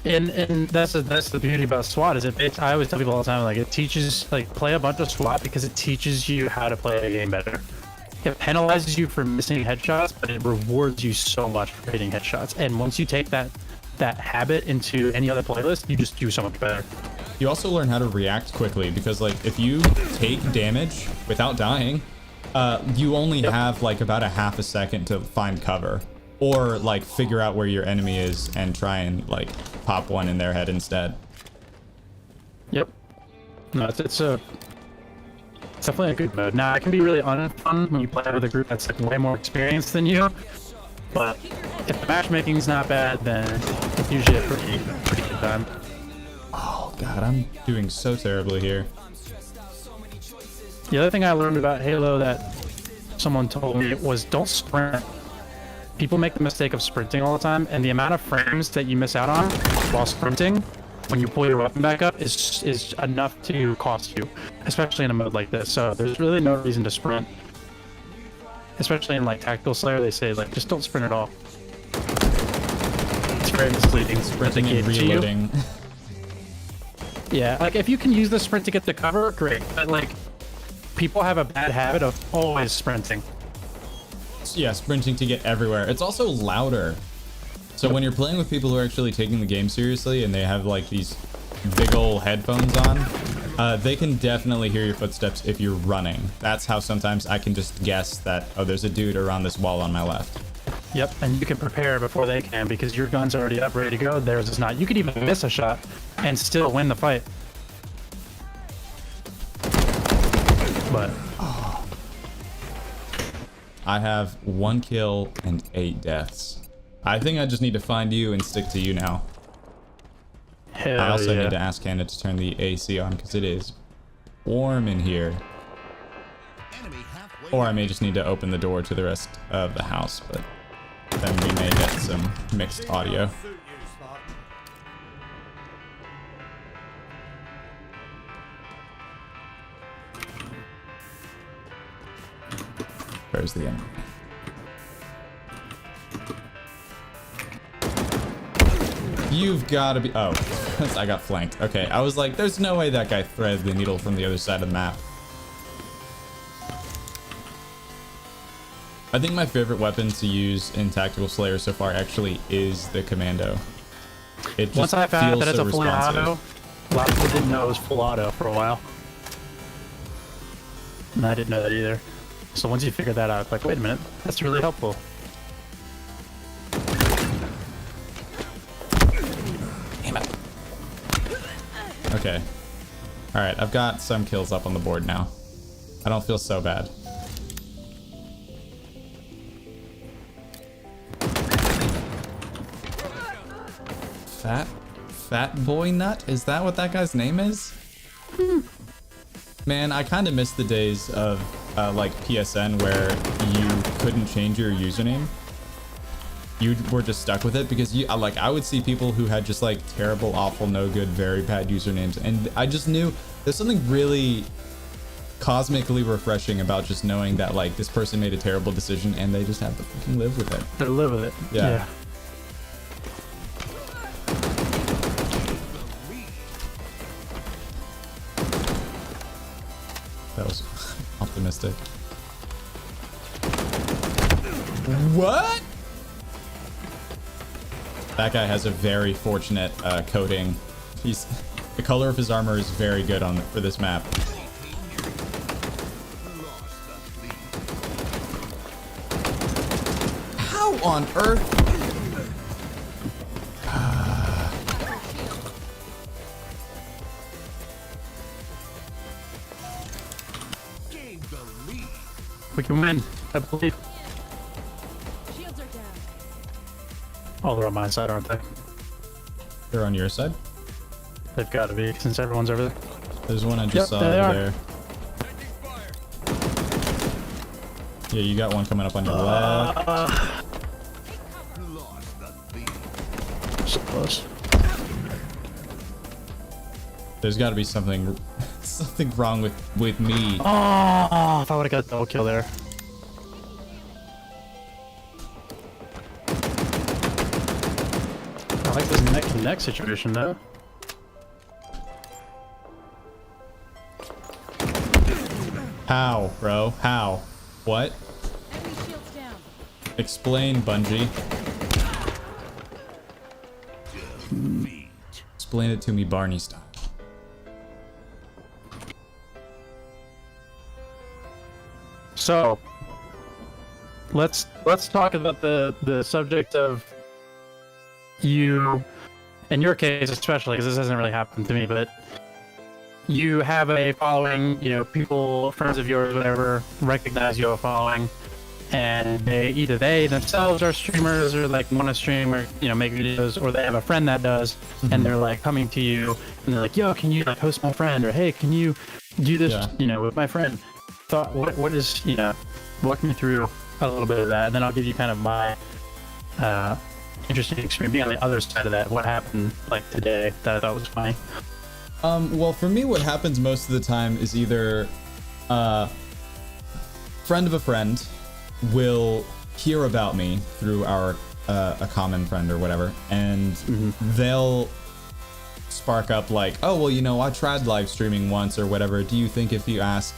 D: And that's the beauty about SWAT is I always tell people all the time, like, it teaches, like, play a bunch of SWAT because it teaches you how to play the game better. It penalizes you for missing headshots, but it rewards you so much for hitting headshots. And once you take that habit into any other playlist, you just do so much better.
B: You also learn how to react quickly because like if you take damage without dying, you only have like about a half a second to find cover or like figure out where your enemy is and try and like pop one in their head instead.
D: Yep. No, it's definitely a good mode. Now, it can be really unfun when you play with a group that's like way more experienced than you. But if the matchmaking's not bad, then it's usually a pretty good time.
B: Oh god, I'm doing so terribly here.
D: The other thing I learned about Halo that someone told me was don't sprint. People make the mistake of sprinting all the time, and the amount of frames that you miss out on while sprinting when you pull your weapon back up is enough to cost you, especially in a mode like this. So there's really no reason to sprint. Especially in like Tactical Slayer, they say like just don't sprint at all. It's very misleading.
B: Sprinting and
D: to you.
B: reloading.
D: Yeah, like if you can use the sprint to get the cover, great. But like people have a bad habit of always sprinting.
B: Yeah, sprinting to get everywhere. It's also louder. So when you're playing with people who are actually taking the game seriously and they have like these big ol' headphones on, they can definitely hear your footsteps if you're running. That's how sometimes I can just guess that, oh, there's a dude around this wall on my left.
D: Yep, and you can prepare before they can because your gun's already up, ready to go. Theirs is not. You could even miss a shot and still win the fight. But
B: I have 1 kill and 8 deaths. I think I just need to find you and stick to you now.
D: hell
B: I also
D: yeah.
B: need to ask Hannah to turn the AC on because it is warm in here. Or I may just need to open the door to the rest of the house, but then we may get some mixed audio. Where's the enemy? You've got to be... Oh, I got flanked. Okay, I was like, there's no way that guy threaded the needle from the other side of the map. I think my favorite weapon to use in Tactical Slayer so far actually is the Commando. It just
D: Once I found
B: feels
D: that it's
B: so
D: a fully
B: responsive.
D: auto, a lot of people didn't know it was full auto for a while. And I didn't know that either. So once you figure that out, it's like, wait a minute, that's really helpful.
B: Okay. Alright, I've got some kills up on the board now. I don't feel so bad. Fat Boy Nut? Is that what that guy's name is? Man, I kind of miss the days of like PSN where you couldn't change your username. You were just stuck with it because I would see people who had just like terrible, awful, no good, very bad usernames, and I just knew there's something really cosmically refreshing about just knowing that like this person made a terrible decision and they just have to fucking live with it.
D: To live with it.
B: Yeah. That was optimistic. What? That guy has a very fortunate coating. The color of his armor is very good for this map. How on earth?
D: We can win, I believe.
E: Shields are down.
D: Oh, they're on my side, aren't they?
B: They're on your side.
D: They've got to be, since everyone's over there.
B: There's one I just
D: Yep,
B: saw
D: there they
B: over
D: are.
B: there. Yeah, you got one coming up on your left.
D: So close.
B: There's got to be something wrong with me.
D: Oh, if I would have got a double kill there. I like this neck to neck situation though.
B: How, bro? How? What?
E: Enemy shields down.
B: Explain, Bungie. Explain it to me, Barney style.
D: So let's talk about the subject of you, in your case especially, because this hasn't really happened to me, but you have a following, you know, people, friends of yours, whatever, recognize you have a following, and they themselves are streamers or like want to stream or, you know, make videos, or they have a friend that does, and they're like coming to you and they're like, yo, can you like host my friend, or hey, can you do this,
B: Yeah.
D: you know, with my friend. Thought, what is, you know, walk me through a little bit of that, and then I'll give you kind of my interesting experience being on the other side of that. What happened like today that I thought was funny.
B: Well, for me, what happens most of the time is either friend of a friend will hear about me through our a common friend or whatever, and they'll spark up like, oh, well, you know, I tried live streaming once or whatever. Do you think if you asked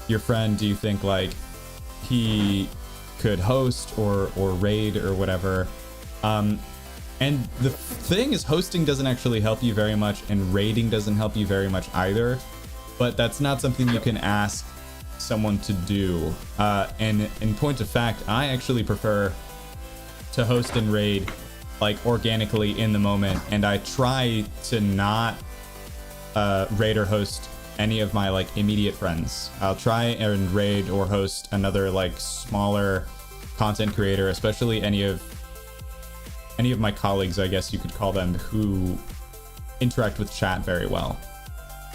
B: your friend, do you think like he could host or raid or whatever? And the thing is, hosting doesn't actually help you very much, and raiding doesn't help you very much either. But that's not something you can ask someone to do. And in point of fact, I actually prefer to host and raid like organically in the moment, and I try to not raid or host any of my like immediate friends. I'll try and raid or host another like smaller content creator, especially any of my colleagues, I guess you could call them, who interact with chat very well.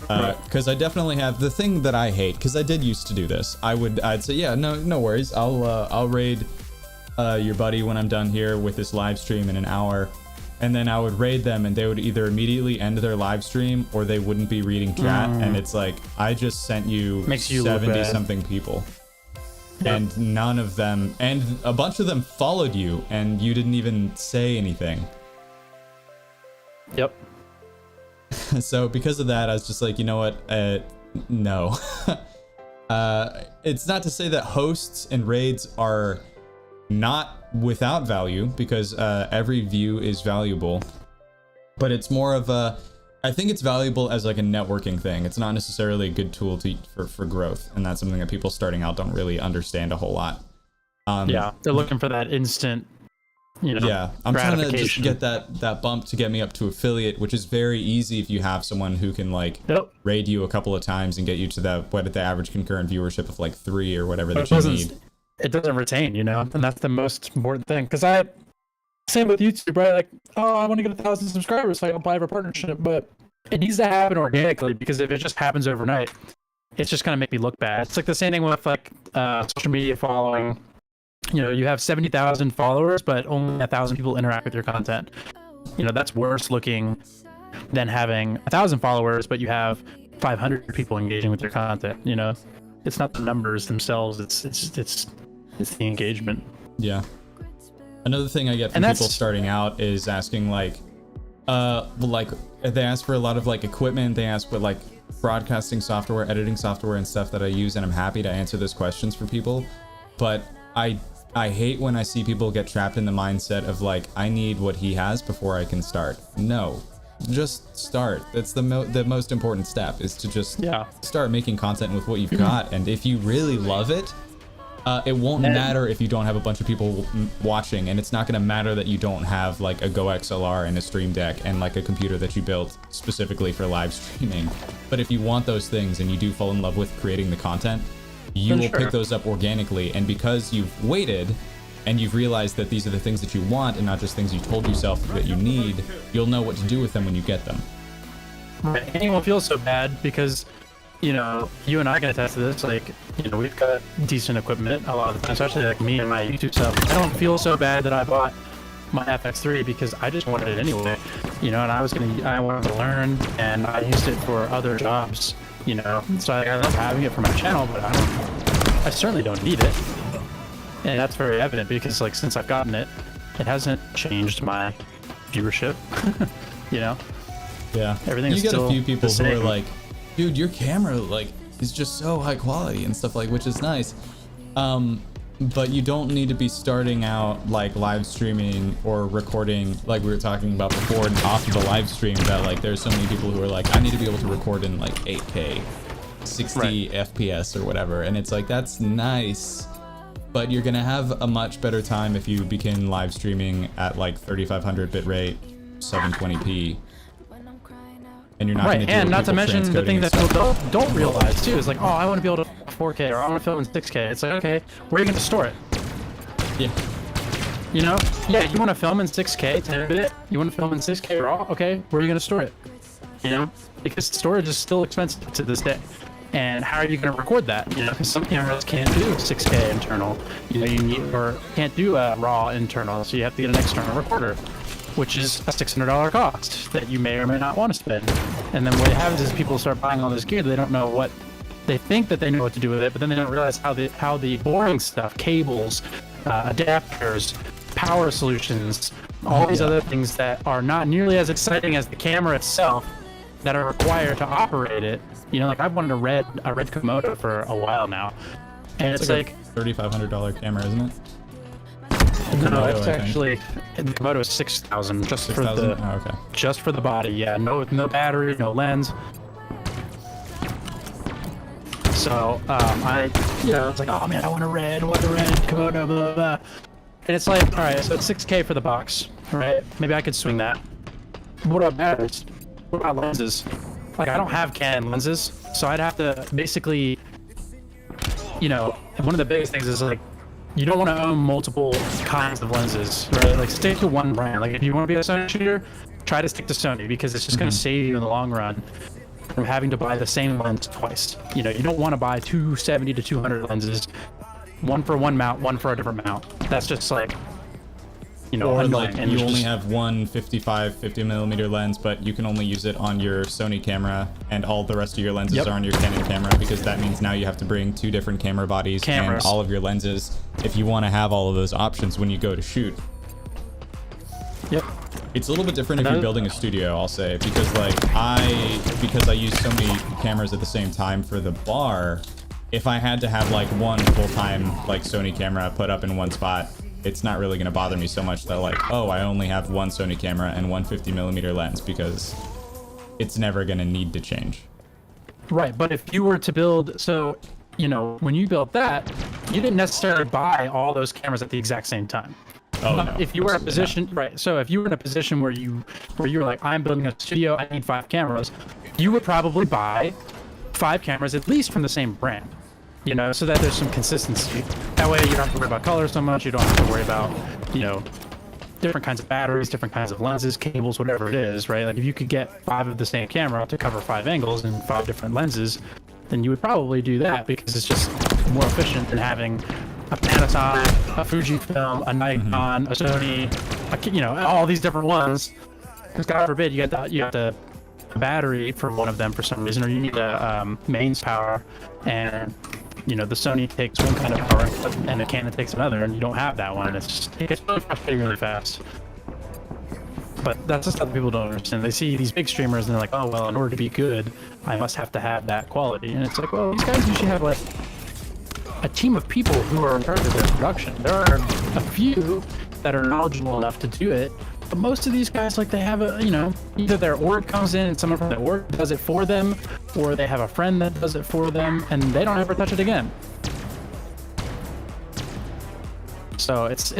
B: Because I definitely have the thing that I hate, because I did used to do this. I'd say, yeah, no worries. I'll raid your buddy when I'm done here with this live stream in an hour, and then I would raid them, and they would either immediately end their live stream or they wouldn't be reading chat, and it's like, I just sent you,
D: Makes you look
B: 70
D: bad.
B: something people. And none of them, and a bunch of them followed you, and you didn't even say anything.
D: Yep.
B: So because of that, I was just like, you know what? No. It's not to say that hosts and raids are not without value, because every view is valuable, but it's more of a, I think it's valuable as like a networking thing. It's not necessarily a good tool for growth, and that's something that people starting out don't really understand a whole lot.
D: Yeah, they're looking for that instant, you know.
B: Yeah, I'm trying to just
D: gratification.
B: get that bump to get me up to affiliate, which is very easy if you have someone who can like
D: Yep.
B: raid you a couple of times and get you to the average concurrent viewership of like 3 or whatever
D: But
B: that you need.
D: it doesn't retain, you know, and that's the most important thing. Because same with YouTube, right? Like, oh, I want to get 1,000 subscribers so I can apply for a partnership, but it needs to happen organically, because if it just happens overnight, it's just gonna make me look bad. It's like the same thing with like social media following. You know, you have 70,000 followers, but only 1,000 people interact with your content. You know, that's worse looking than having 1,000 followers, but you have 500 people engaging with your content. You know, it's not the numbers themselves; it's the engagement.
B: Yeah. Another thing I get from
D: And that's-
B: people starting out is asking like they ask for a lot of like equipment. They ask what like broadcasting software, editing software, and stuff that I use, and I'm happy to answer those questions for people. But I hate when I see people get trapped in the mindset of like, I need what he has before I can start. No, just start. That's the most important step, is to just start making content with what you've got. And if you really love it, it won't matter if you don't have a bunch of people watching, and it's not going to matter that you don't have like a Go XLR and a Stream Deck and like a computer that you built specifically for live streaming. But if you want those things and you do fall in love with creating the content, you will pick those up organically. And because you've waited and you've realized that these are the things that you want and not just things you told yourself that you need, you'll know what to do with them when you get them.
D: Right. And you won't feel so bad because, you know, you and I can attest to this. Like, you know, we've got decent equipment a lot of the time, especially like me and my YouTube stuff. I don't feel so bad that I bought my FX3 because I just wanted it anyway, you know, and I wanted to learn, and I used it for other jobs, you know. So I love having it for my channel, but I certainly don't need it. And that's very evident because like since I've gotten it, it hasn't changed my viewership, you know.
B: Yeah,
D: everything's
B: you get
D: still
B: a few people
D: the
B: who are
D: same.
B: like, dude, your camera like is just so high quality and stuff, like, which is nice. But you don't need to be starting out like live streaming or recording, like we were talking about before and off of the live stream, that like there's so many people who are like, I need to be able to record in like 8K 60 FPS or whatever, and it's like, that's nice, but you're gonna have a much better time if you begin live streaming at like 3500 bitrate 720p, and you're not
D: Right,
B: gonna
D: and
B: deal
D: not
B: with
D: to
B: people
D: mention the
B: transcoding
D: thing
B: and
D: that
B: stuff.
D: people don't realize too is like, oh, I want to be able to 4K, or I want to film in 6K. It's like, okay, where are you going to store it?
B: Yeah.
D: You know? Yeah, you want to film in 6K 10-bit? You want to film in 6K RAW? Okay, where are you going to store it? You know? Because storage is still expensive to this day. And how are you going to record that? You know, because some cameras can't do 6K internal. You know, you need, or can't do a RAW internal, so you have to get an external recorder, which is a $600 cost that you may or may not want to spend. And then what happens is people start buying all this gear, they don't know what, they think that they know what to do with it, but then they don't realize how the boring stuff, cables, adapters, power solutions, all these other things that are not nearly as exciting as the camera itself that are required to operate it. You know, like I've wanted a red Komodo for a while now, and it's like
B: a $3,500 camera, isn't it?
D: no,
B: Komodo,
D: it's
B: I think.
D: actually the Komodo is 6,000 just for
B: 6,000?
D: the
B: Oh, okay.
D: just for the body. Yeah, no battery, no lens. So I was like, oh man, I want a red Komodo, blah blah blah. And it's like, all right, so it's 6K for the box, right? Maybe I could swing that. What about batteries? What about lenses? Like, I don't have Canon lenses, so I'd have to basically, you know, one of the biggest things is like, you don't want to own multiple kinds of lenses, right? Like, stick to one brand. Like, if you want to be a Sony shooter, try to stick to Sony because it's just going to save you in the long run from having to buy the same lens twice. You know, you don't want to buy two 70 to 200 lenses, one for one mount, one for a different mount. That's just like, you know,
B: Or
D: annoying.
B: like
D: And
B: you
D: it's
B: only
D: just-
B: have one 50mm lens, but you can only use it on your Sony camera, and all the rest of your lenses
D: Yep.
B: are on your Canon camera, because that means now you have to bring two different camera bodies
D: Cameras.
B: and all of your lenses if you want to have all of those options when you go to shoot.
D: Yep.
B: It's a little bit different if
D: Another-
B: you're building a studio, I'll say, because like because I use so many cameras at the same time for the bar, if I had to have like one full-time like Sony camera put up in one spot, it's not really going to bother me so much that like, oh, I only have one Sony camera and one 50mm lens, because it's never going to need to change.
D: Right, but if you were to build, so, you know, when you built that, you didn't necessarily buy all those cameras at the exact same time.
B: Oh, no.
D: If you were in a
B: Absolutely
D: position, right, so if you were in a position where you were like, I'm building a studio, I need 5 cameras, you would probably buy 5 cameras at least from the same brand, you know, so that there's some consistency. That way you don't have to worry about color so much, you don't have to worry about, you know, different kinds of batteries, different kinds of lenses, cables, whatever it is, right? Like if you could get 5 of the same camera to cover 5 angles and 5 different lenses, then you would probably do that, because it's just more efficient than having a Panasonic, a Fujifilm, a Nikon, a Sony, you know, all these different ones. Because God forbid you have the battery for one of them for some reason, or you need a mains power, and you know the Sony takes one kind of power and the Canon takes another, and you don't have that one. And it gets really frustrating really fast. But that's the stuff that people don't understand. They see these big streamers and they're like, oh well, in order to be good, I must have to have that quality. And it's like, well, these guys usually have like a team of people who are in charge of their production. There are a few that are knowledgeable enough to do it, but most of these guys, like, they have a, you know, either their org comes in and someone from their org does it for them, or they have a friend that does it for them, and they don't ever touch it again. So it's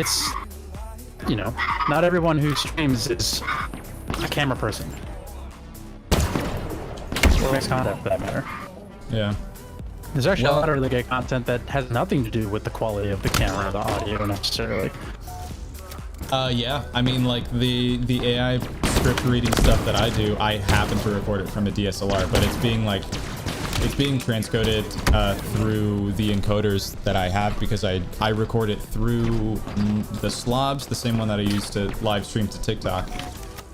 D: you know, not everyone who streams is a camera person, or makes content for that matter.
B: Yeah.
D: There's actually a lot of really good content that has nothing to do with the quality of the camera or the audio necessarily.
B: Yeah, I mean, like the AI script reading stuff that I do, I happen to record it from a DSLR, but it's being transcoded through the encoders that I have, because I record it through the slobs, the same one that I use to live stream to TikTok.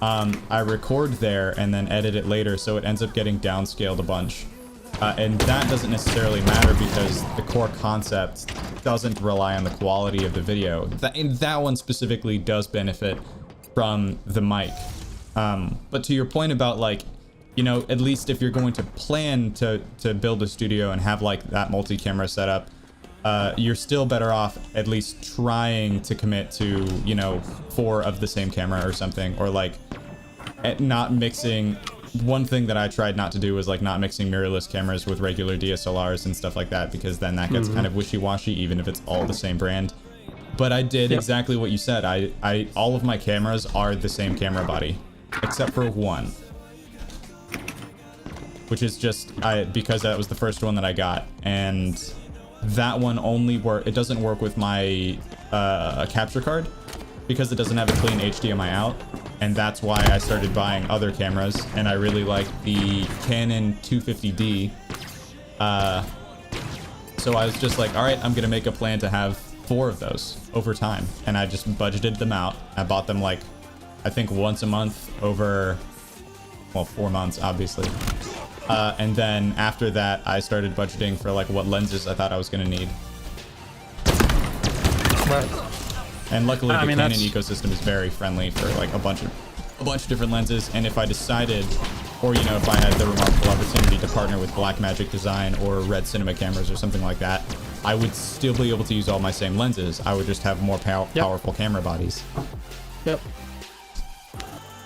B: I record there and then edit it later, so it ends up getting downscaled a bunch. And that doesn't necessarily matter, because the core concept doesn't rely on the quality of the video. That one specifically does benefit from the mic. But to your point about, like, you know, at least if you're going to plan to build a studio and have like that multi-camera setup, you're still better off at least trying to commit to, you know, 4 of the same camera or something, or like not mixing. One thing that I tried not to do was like not mixing mirrorless cameras with regular DSLRs and stuff like that, because then that gets kind of wishy-washy, even if it's all the same brand. But I did exactly what you said. I all of my cameras are the same camera body, except for one, which is just because that was the first one that I got, and that one it doesn't work with my capture card, because it doesn't have a clean HDMI out. And that's why I started buying other cameras, and I really like the Canon 250D. So I was just like, all right, I'm gonna make a plan to have 4 of those over time, and I just budgeted them out. I bought them like, I think once a month over, well, 4 months, obviously. And then after that, I started budgeting for like what lenses I thought I was gonna need.
D: Right.
B: And luckily, the Canon ecosystem is very friendly for like a bunch of different lenses. And if I decided, or you know, if I had the remarkable opportunity to partner with Blackmagic Design or Red Cinema cameras or something like that, I would still be able to use all my same lenses. I would just have more powerful camera bodies.
D: Yep.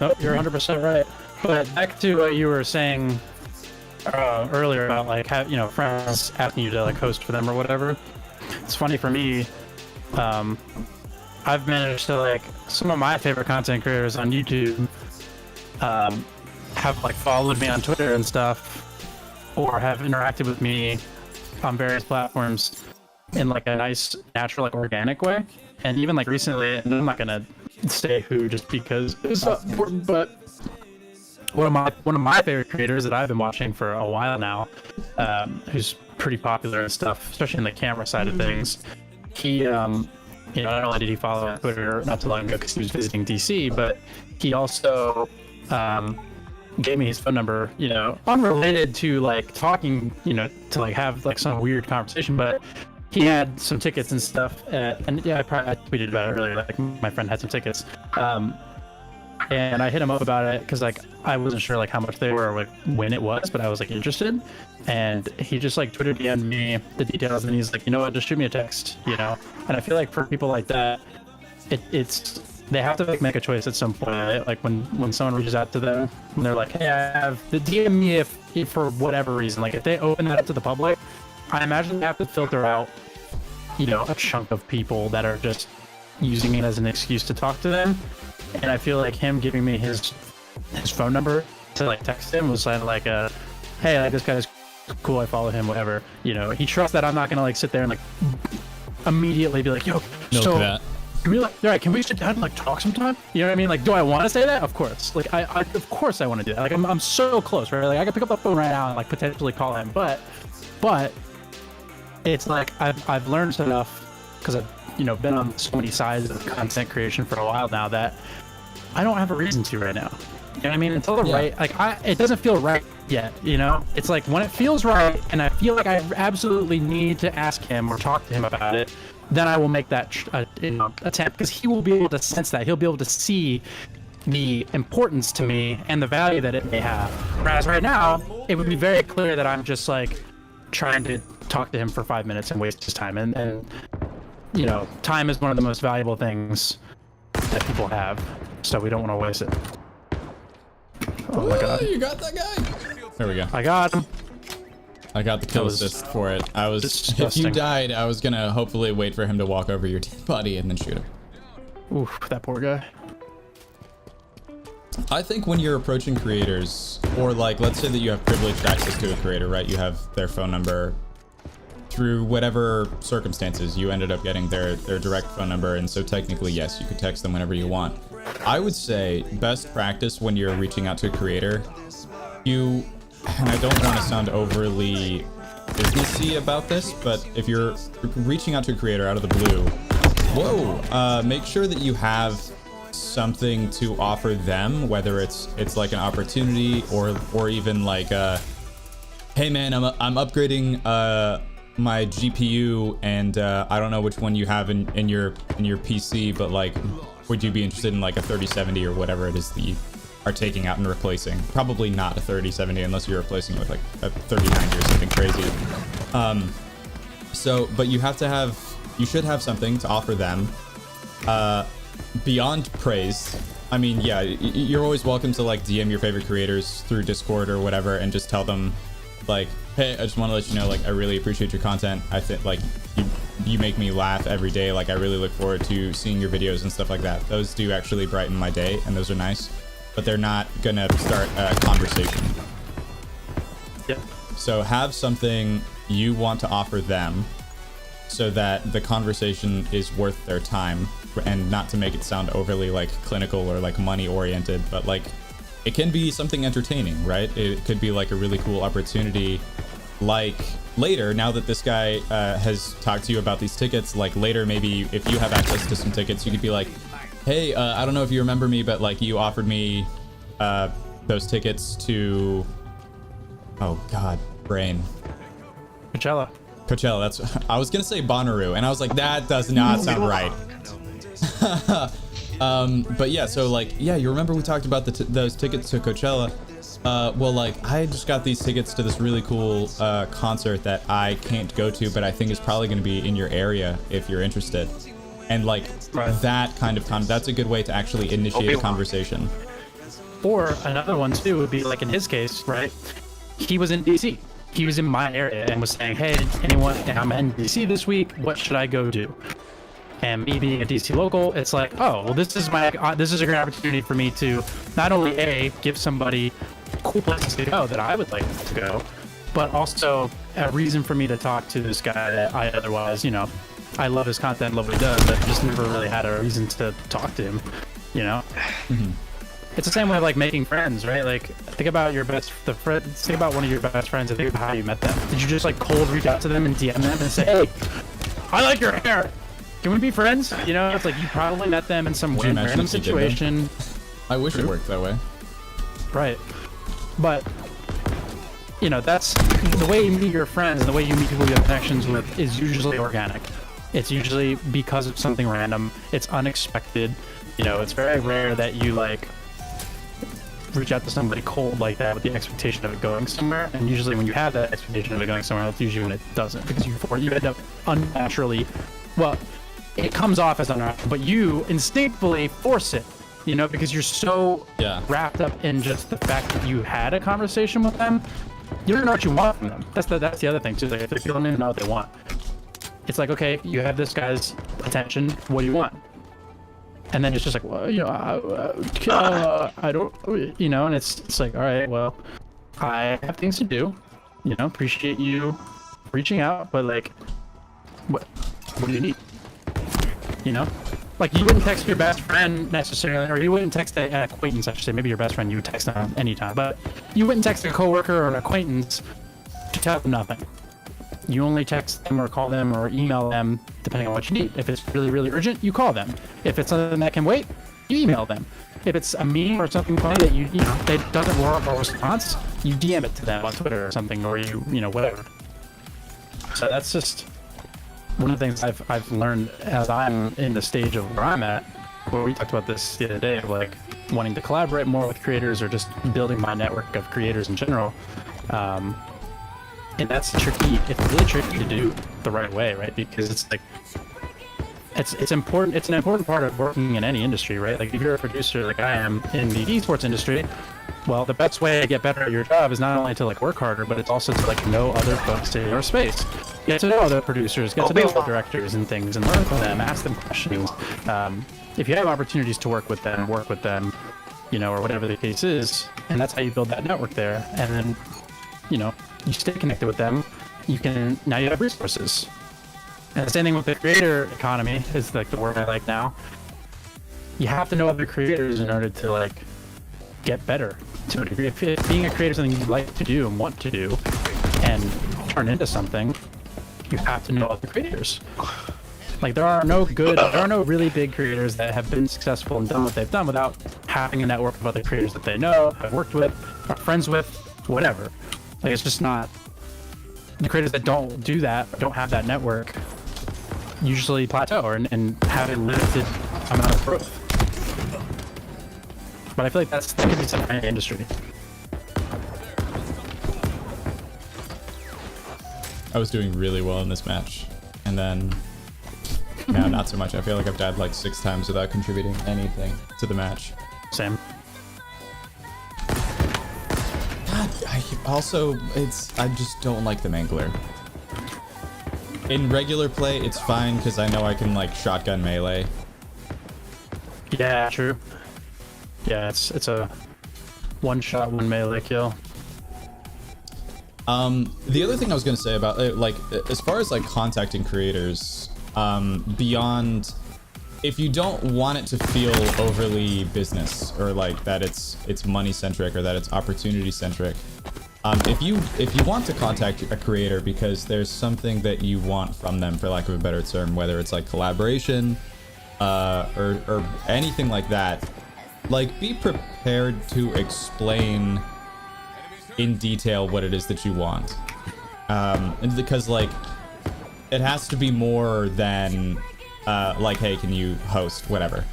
D: Nope, you're 100% right. But back to what you were saying earlier about like, you know, friends asking you to like host for them or whatever. It's funny for me. I've managed to, like, some of my favorite content creators on YouTube have like followed me on Twitter and stuff, or have interacted with me on various platforms in like a nice, natural, like organic way. And even like recently, and I'm not gonna say who just because it's not important, but one of my favorite creators that I've been watching for a while now, who's pretty popular and stuff, especially in the camera side of things. He you know, not only did he follow on Twitter not too long ago because he was visiting DC, but he also gave me his phone number, you know, unrelated to like talking, you know, to like have like some weird conversation, but he had some tickets and stuff. And yeah, I tweeted about it earlier, like my friend had some tickets. and I hit him up about it because like I wasn't sure like how much they were or like when it was, but I was like interested, and he just like Twitter DM'd me the details, and he's like, you know what, just shoot me a text, you know. And I feel like for people like that, it's they have to make a choice at some point, right? Like when someone reaches out to them and they're like, hey, I have the DM me if for whatever reason, like if they open that up to the public, I imagine they have to filter out, you know, a chunk of people that are just using it as an excuse to talk to them. And I feel like him giving me his phone number to like text him was like a, hey, like this guy's cool, I follow him, whatever. You know, he trusts that I'm not gonna like sit there and like immediately be like, yo,
B: Milk
D: so
B: that.
D: can we like, all right, can we sit down and like talk sometime? You know what I mean? Like, do I want to say that? Of course. Like, I of course I want to do that. Like, I'm so close, right? Like, I can pick up the phone right now and like potentially call him, but it's like I've learned enough because I've, you know, been on so many sides of content creation for a while now that I don't have a reason to right now. You know what I mean? Until the right, like it doesn't feel right yet, you know? It's like when it feels right and I feel like I absolutely need to ask him or talk to him about it, then I will make that you know, attempt, because he will be able to sense that. He'll be able to see the importance to me and the value that it may have. Whereas right now, it would be very clear that I'm just like trying to talk to him for 5 minutes and waste his time. And you know, time is one of the most valuable things that people have, so we don't want to waste it. Oh my god.
B: You got that guy? There we go.
D: I got him.
B: I got the kill
D: was
B: assist for it. I was, if
D: disgusting.
B: you died, I was gonna hopefully wait for him to walk over your dead body and then shoot him.
D: Oof, that poor guy.
B: I think when you're approaching creators, or like, let's say that you have privileged access to a creator, right? You have their phone number through whatever circumstances, you ended up getting their direct phone number, and so technically, yes, you could text them whenever you want. I would say best practice when you're reaching out to a creator, and I don't want to sound overly businessy about this, but if you're reaching out to a creator out of the blue, make sure that you have something to offer them, whether it's like an opportunity or even like hey man, I'm upgrading my GPU, and I don't know which one you have in your PC, but like, would you be interested in like a 3070 or whatever it is that you are taking out and replacing? Probably not a 3070 unless you're replacing it with like a 3090 or something crazy. But you should have something to offer them beyond praise. I mean, yeah, you're always welcome to like DM your favorite creators through Discord or whatever and just tell them like, hey, I just want to let you know, like, I really appreciate your content. I think like you make me laugh every day. Like, I really look forward to seeing your videos and stuff like that. Those do actually brighten my day, and those are nice, but they're not gonna start a conversation.
D: Yep.
B: So have something you want to offer them so that the conversation is worth their time, and not to make it sound overly like clinical or like money oriented, but like it can be something entertaining, right? It could be like a really cool opportunity. Like later, now that this guy has talked to you about these tickets, like later, maybe if you have access to some tickets, you could be like, hey, I don't know if you remember me, but like you offered me those tickets to, oh God, brain.
D: Coachella.
B: That's, I was gonna say Bonnaroo, and I was like, that does not sound right. But yeah, so like, yeah, you remember we talked about those tickets to Coachella. Well, like, I just got these tickets to this really cool concert that I can't go to, but I think is probably going to be in your area if you're interested. And like, that kind of that's a good way to actually initiate a conversation.
D: Or another one too would be like in his case, right? He was in DC. He was in my area and was saying, hey, anyone, I'm in DC this week. What should I go do? And me being a DC local, it's like, oh, well, this is a great opportunity for me to not only give somebody cool places to go that I would like to go, but also a reason for me to talk to this guy that I otherwise, you know, I love his content, love what he does, but just never really had a reason to talk to him, you know? Mm-hmm. It's the same way of like making friends, right? Like, think about think about one of your best friends and think about how you met them. Did you just like cold reach out to them and DM them and say, hey, I like your hair, can we be friends? You know, it's like you probably met them in some random situation.
B: I wish it worked that way.
D: Right. But, you know, that's the way you meet your friends and the way you meet people you have connections with is usually organic. It's usually because of something random. It's unexpected. You know, it's very rare that you like reach out to somebody cold like that with the expectation of it going somewhere. And usually when you have that expectation of it going somewhere, that's usually when it doesn't, because you end up unnaturally, well, it comes off as unnatural, but you instinctively force it, you know, because you're so wrapped up in just the fact that you had a conversation with them. You don't know what you want from them. That's the other thing too. Like, if people don't even know what they want, it's like, okay, you have this guy's attention. What do you want? And then it's just like, well, you know, I don't, you know, and it's like, all right, well, I have things to do, you know, appreciate you reaching out, but like, what do you need? You know, like you wouldn't text your best friend necessarily, or you wouldn't text an acquaintance, I should say, maybe your best friend, you would text them anytime, but you wouldn't text a coworker or an acquaintance to tell them nothing. You only text them or call them or email them depending on what you need. If it's really, really urgent, you call them. If it's something that can wait, you email them. If it's a meme or something funny that you know, that doesn't warrant a response, you DM it to them on Twitter or something, or you know, whatever. So that's just one of the things I've learned as I'm in the stage of where I'm at, where we talked about this the other day, of like wanting to collaborate more with creators or just building my network of creators in general. And that's tricky. It's really tricky to do the right way, right? Because it's like, it's important. It's an important part of working in any industry, right? Like if you're a producer like I am in the esports industry, well, the best way to get better at your job is not only to like work harder, but it's also to like know other folks in your space. Get to know other producers, get to know other directors and things, and learn from them, ask them questions. If you have opportunities to work with them, you know, or whatever the case is, and that's how you build that network there. And then, you know, you stay connected with them, now you have resources. And the same thing with the creator economy is like the word I like now. You have to know other creators in order to like get better to a degree. If being a creator is something you like to do and want to do and turn into something, you have to know other creators. Like there are no really big creators that have been successful and done what they've done without having a network of other creators that they know, have worked with, are friends with, whatever. Like it's just not, the creators that don't do that, don't have that network, usually plateau and have a limited amount of growth. But I feel like that could be something in the industry.
B: I was doing really well in this match, and then now not so much. I feel like I've died like 6 times without contributing anything to the match.
D: Same.
B: God, I just don't like the Mangler. In regular play, it's fine because I know I can like shotgun melee.
D: Yeah, true. Yeah, it's a one shot, one melee kill.
B: The other thing I was gonna say about like as far as like contacting creators, beyond, if you don't want it to feel overly business or like that it's money centric or that it's opportunity centric, if you want to contact a creator because there's something that you want from them, for lack of a better term, whether it's like collaboration or anything like that, like be prepared to explain in detail what it is that you want, and because like it has to be more than like, hey, can you host whatever.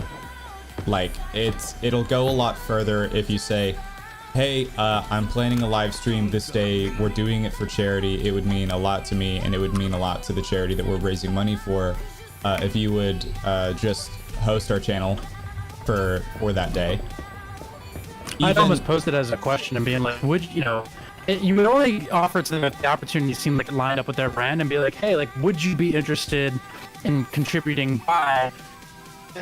B: Like it'll go a lot further if you say, hey, I'm planning a live stream this day, we're doing it for charity, it would mean a lot to me and it would mean a lot to the charity that we're raising money for, if you would just host our channel for that day.
D: I'd almost pose it as a question and being like, would you know, you would only offer to them if the opportunity seemed like it lined up with their brand, and be like, hey, like, would you be interested in contributing by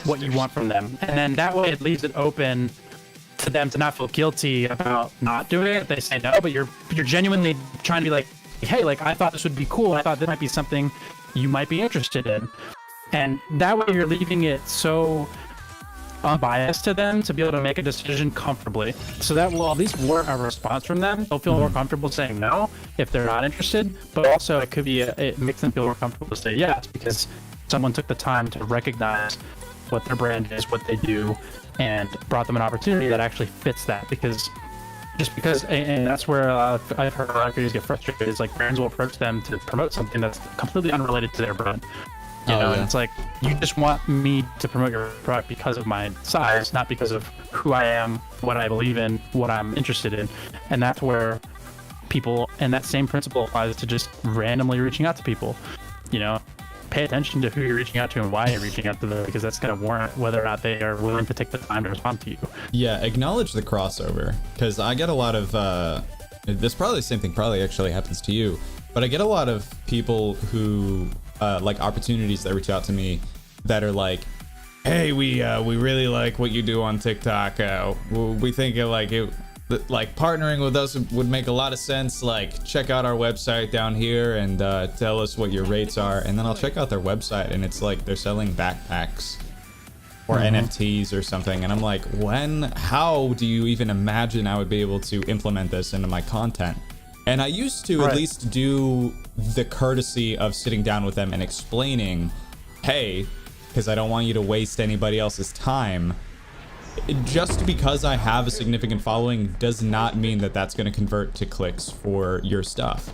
D: what you want from them? And then that way it leaves it open to them to not feel guilty about not doing it. They say no, but you're genuinely trying to be like, hey, like, I thought this would be cool. I thought this might be something you might be interested in. And that way you're leaving it so unbiased to them to be able to make a decision comfortably, so that will at least warrant a response from them. They'll feel more comfortable saying no if they're not interested, but also it could be it makes them feel more comfortable to say yes because someone took the time to recognize what their brand is, what they do, and brought them an opportunity that actually fits that. Because and that's where I've heard a lot of creators get frustrated, is like brands will approach them to promote something that's completely unrelated to their brand. You know,
B: yeah.
D: and it's like you just want me to promote your product because of my size, not because of who I am, what I believe in, what I'm interested in. And that's where people, and that same principle applies to just randomly reaching out to people. You know, pay attention to who you're reaching out to and why you're reaching out to them, because that's going to warrant whether or not they are willing to take the time to respond to you.
B: Yeah, acknowledge the crossover, because I get a lot of this, probably the same thing probably actually happens to you, but I get a lot of people who like opportunities that reach out to me that are like, hey, we really like what you do on TikTok, we think like partnering with us would make a lot of sense. Like, check out our website down here and tell us what your rates are. And then I'll check out their website and it's like they're selling backpacks or NFTs or something. And I'm like, how do you even imagine I would be able to implement this into my content? And I used to at least do the courtesy of sitting down with them and explaining, hey, because I don't want you to waste anybody else's time. Just because I have a significant following does not mean that that's going to convert to clicks for your stuff,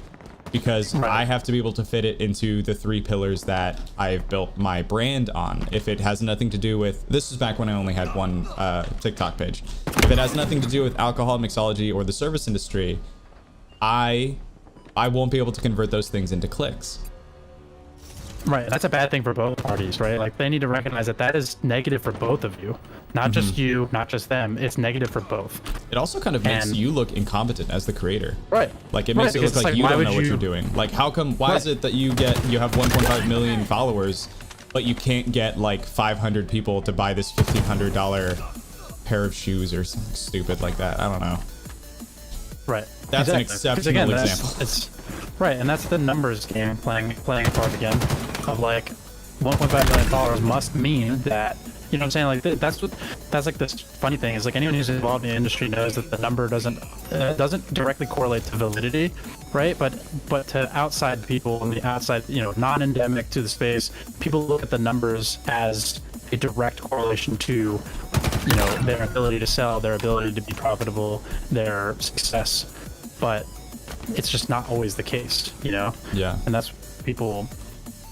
B: because I have to be able to fit it into the 3 pillars that I've built my brand on. If it has nothing to do with, this is back when I only had one TikTok page. If it has nothing to do with alcohol mixology or the service industry, I won't be able to convert those things into clicks.
D: Right, that's a bad thing for both parties, right? Like, they need to recognize that that is negative for both of you, not just you, not just them. It's negative for both.
B: It also kind of makes
D: And-
B: you look incompetent as the creator.
D: Right.
B: Like, it makes it
D: because
B: look
D: it's
B: like you
D: why
B: don't
D: would
B: know what you're doing. Like, how come, why is it that you have 1.5 million followers, but you can't get like 500 people to buy this $1,500 pair of shoes or something stupid like that? I don't know.
D: Right.
B: That's an
D: Exactly. 'Cause
B: exceptional
D: again,
B: example.
D: It's right, and that's the numbers game playing a part again of like 1.5 million followers must mean that, you know what I'm saying? Like that's like this funny thing is, like, anyone who's involved in the industry knows that the number doesn't directly correlate to validity, right? But to outside people and the outside, you know, non-endemic to the space, people look at the numbers as a direct correlation to, you know, their ability to sell, their ability to be profitable, their success. But it's just not always the case, you know?
B: Yeah.
D: And that's people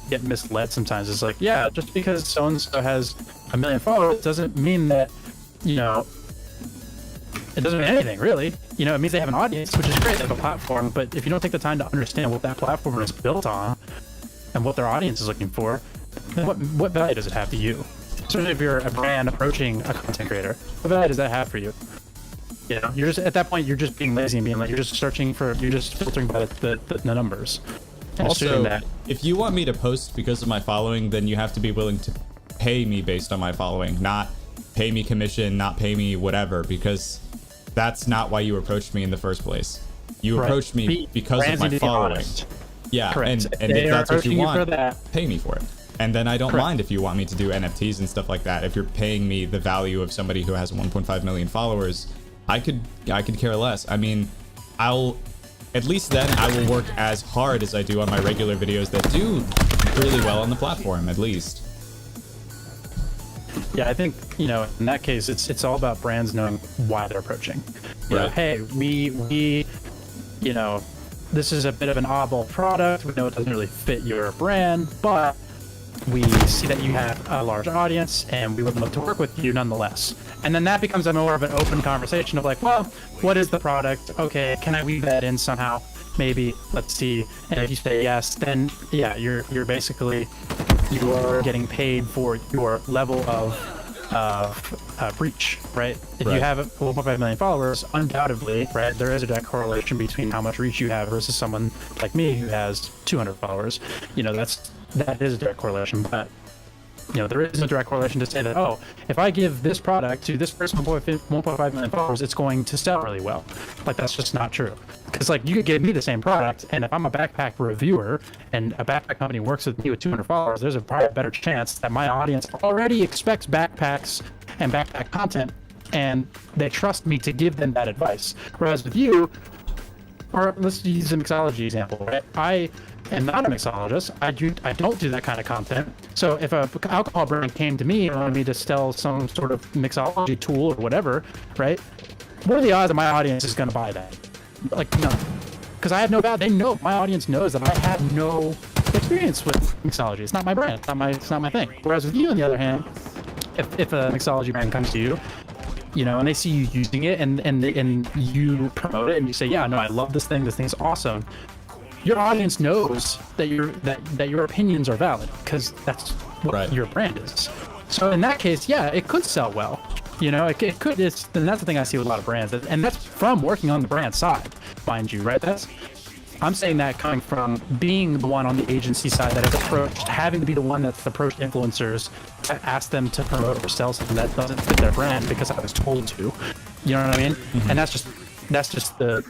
D: get misled sometimes. It's like, yeah, just because so-and-so has 1 million followers doesn't mean that, you know, it doesn't mean anything, really. You know, it means they have an audience, which is great, they have a platform, but if you don't take the time to understand what that platform is built on and what their audience is looking for, then what value does it have to you? Certainly if you're a brand approaching a content creator, what value does that have for you? You know, you're just, at that point, you're just being lazy and being like, you're just filtering by the numbers. And assuming
B: Also,
D: that,
B: if you want me to post because of my following, then you have to be willing to pay me based on my following, not pay me commission, not pay me whatever, because that's not why you approached me in the first place. You
D: Right.
B: approached me because of
D: brands
B: my
D: need to be
B: following.
D: honest.
B: Yeah,
D: Correct.
B: and
D: They
B: if
D: are
B: that's what
D: approaching
B: you
D: you
B: want,
D: for that.
B: pay me for it. And then I don't
D: Correct.
B: mind if you want me to do NFTs and stuff like that. If you're paying me the value of somebody who has 1.5 million followers, I could care less. I mean, at least then I will work as hard as I do on my regular videos that do really well on the platform, at least.
D: Yeah, I think, you know, in that case, it's all about brands knowing why they're approaching. You know,
B: Right.
D: hey, we, you know, this is a bit of an oddball product. We know it doesn't really fit your brand, but we see that you have a large audience and we would love to work with you nonetheless. And then that becomes a more of an open conversation of like, well, what is the product? Okay, can I weave that in somehow? Maybe, let's see. And if you say yes, then yeah, you're basically, you are getting paid for your level of reach, right? If you
B: Right.
D: have 1.5 million followers, undoubtedly, right, there is a direct correlation between how much reach you have versus someone like me who has 200 followers. You know, that is a direct correlation, but you know, there is no direct correlation to say that, oh, if I give this product to this person with 1.5 million followers, it's going to sell really well. Like, that's just not true. Because, like, you could give me the same product, and if I'm a backpack reviewer and a backpack company works with me with 200 followers, there's probably a better chance that my audience already expects backpacks and backpack content, and they trust me to give them that advice. Whereas with you, or let's use a mixology example, right? I am not a mixologist. I don't do that kind of content. So if a alcohol brand came to me and wanted me to sell some sort of mixology tool or whatever, right? What are the odds that my audience is going to buy that? Like, none. Because I have no doubt. They know, my audience knows that I have no experience with mixology. It's not my brand. It's not my thing. Whereas with you, on the other hand, if a mixology brand comes to you, you know, and they see you using it and you promote it and you say, yeah, no, I love this thing. This thing's awesome. Your audience knows that your opinions are valid because that's what your brand is. So in that case, yeah, it could sell well. You know, it could. And that's the thing I see with a lot of brands, and that's from working on the brand side, mind you, right? I'm saying that coming from being the one on the agency side that is approached, having to be the one that's approached influencers, asked them to promote or sell something that doesn't fit their brand because I was told to. You know what I mean? Mm-hmm. And that's just the,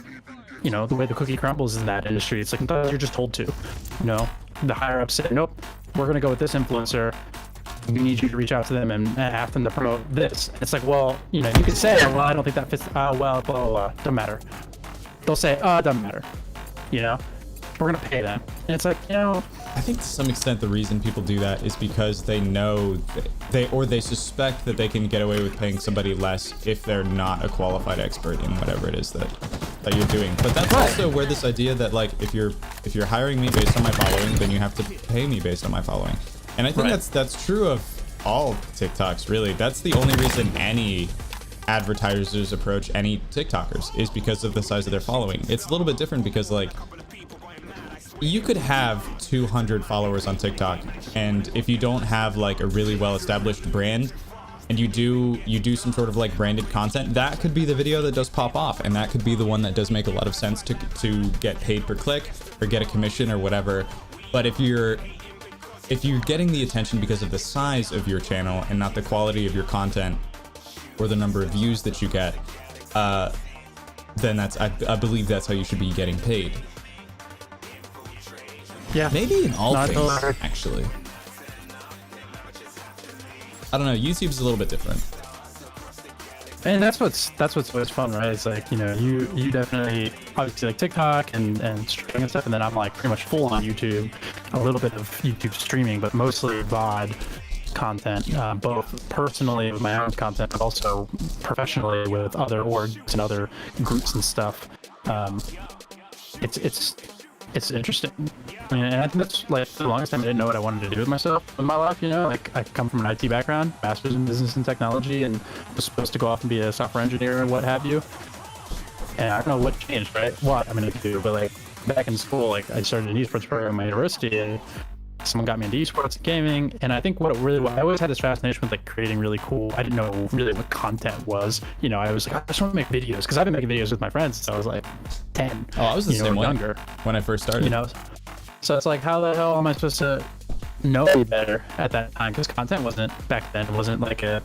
D: you know, the way the cookie crumbles in that industry. It's like you're just told to. You know, the higher ups say, nope, we're gonna go with this influencer. We need you to reach out to them and ask them to promote this. It's like, well, you know, you could say, well, I don't think that fits. Well, blah, blah, blah. Doesn't matter. They'll say, it doesn't matter. You know, we're gonna pay them. And it's like, you know,
B: I think to some extent the reason people do that is because they know they suspect that they can get away with paying somebody less if they're not a qualified expert in whatever it is that you're doing. But that's also where this idea that like if you're hiring me based on my following, then you have to pay me based on my following. And I think that's true of all TikToks, really. That's the only reason any advertisers approach any TikTokers is because of the size of their following. It's a little bit different because like you could have 200 followers on TikTok, and if you don't have like a really well-established brand and you do some sort of like branded content, that could be the video that does pop off, and that could be the one that does make a lot of sense to get paid per click or get a commission or whatever. But if you're getting the attention because of the size of your channel and not the quality of your content or the number of views that you get, then I believe that's how you should be getting paid.
D: Yeah.
B: Maybe in all things, actually. I don't know. YouTube's a little bit different.
D: And that's what's always fun, right? It's like, you know, you definitely obviously like TikTok and streaming and stuff, and then I'm like pretty much full on YouTube, a little bit of YouTube streaming, but mostly VOD content, both personally with my own content, but also professionally with other orgs and other groups and stuff. It's interesting. I mean, and I think that's like for the longest time I didn't know what I wanted to do with myself in my life. You know, like I come from an IT background, master's in business and technology, and was supposed to go off and be a software engineer and what have you. And I don't know what changed, right? What I'm gonna do, but like back in school, like I started an esports program at my university, and someone got me into esports and gaming. And I think what I always had this fascination with like creating really cool. I didn't know really what content was. You know, I was like, I just want to make videos because I've been making videos with my friends since I was like 10.
B: Oh, I was the same way
D: younger
B: when I first started.
D: You know, so it's like, how the hell am I supposed to know any better at that time? Because content wasn't like a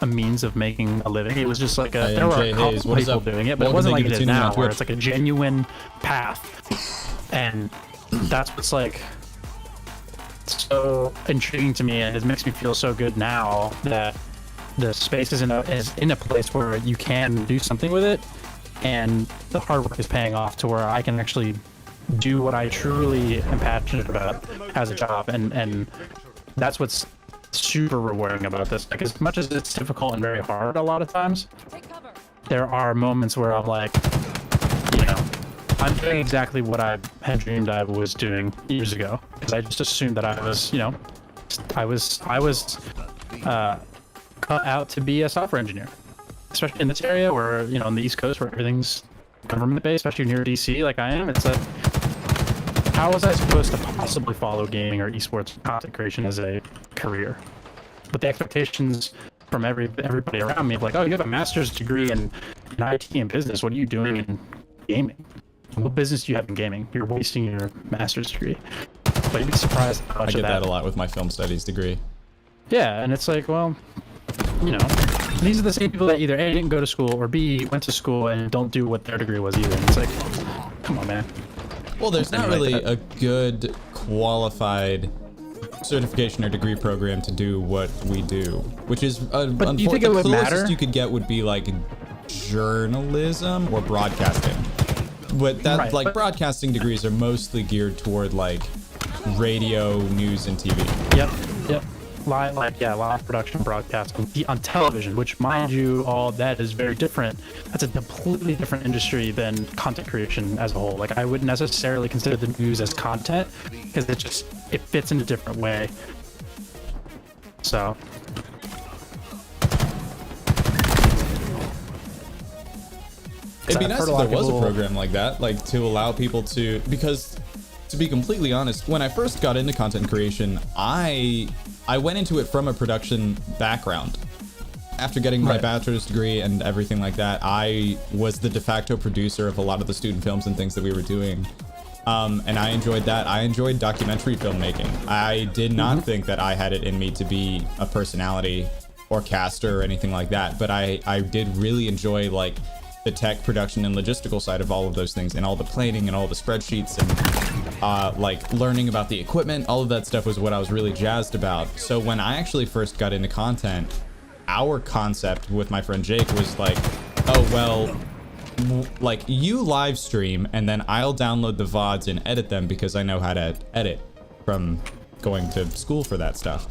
D: means of making a living. It was just like there were a couple people doing it, but it wasn't like it is now, where it's like a genuine path. And that's what's like so intriguing to me, and it makes me feel so good now that the space is in a place where you can do something with it, and the hard work is paying off to where I can actually do what I truly am passionate about as a job, and that's what's super rewarding about this. Like, as much as it's difficult and very hard a lot of times, there are moments where I'm like, you know, I'm doing exactly what I had dreamed I was doing years ago, because I just assumed that I was, you know, I was cut out to be a software engineer, especially in this area where, you know, on the East Coast where everything's government-based, especially near DC like I am. It's like, how was I supposed to possibly follow gaming or esports content creation as a career? But the expectations from everybody around me of like, oh, you have a master's degree in IT and business. What are you doing in gaming? What business do you have in gaming? You're wasting your master's degree. But you'd be surprised how much
B: I get
D: of
B: that a lot with my film studies degree.
D: Yeah, and it's like, well, you know, these are the same people that either A, didn't go to school, or B, went to school and don't do what their degree was either. And it's like, come on, man.
B: Well, there's not really a good qualified certification or degree program to do what we do, which is
D: but do you think it would matter?
B: The closest you could get would be like journalism or broadcasting. But that
D: Right,
B: like
D: but-
B: broadcasting degrees are mostly geared toward like radio, news, and TV.
D: Yep. Live production broadcasting on television, which, mind you, all that is very different. That's a completely different industry than content creation as a whole. Like, I wouldn't necessarily consider the news as content, because it fits in a different way. So
B: It'd be
D: I've
B: nice
D: heard
B: if
D: a lot
B: there
D: of
B: was a
D: people-
B: program like that, like to allow people to, because to be completely honest, when I first got into content creation, I went into it from a production background. After getting my
D: Right.
B: bachelor's degree and everything like that, I was the de facto producer of a lot of the student films and things that we were doing. And I enjoyed that. I enjoyed documentary filmmaking. I did not think that I had it in me to be a personality or caster or anything like that, but I did really enjoy like the tech production and logistical side of all of those things, and all the planning and all the spreadsheets and like learning about the equipment. All of that stuff was what I was really jazzed about. So when I actually first got into content, our concept with my friend Jake was like, oh well, like you live stream and then I'll download the VODs and edit them because I know how to edit from going to school for that stuff.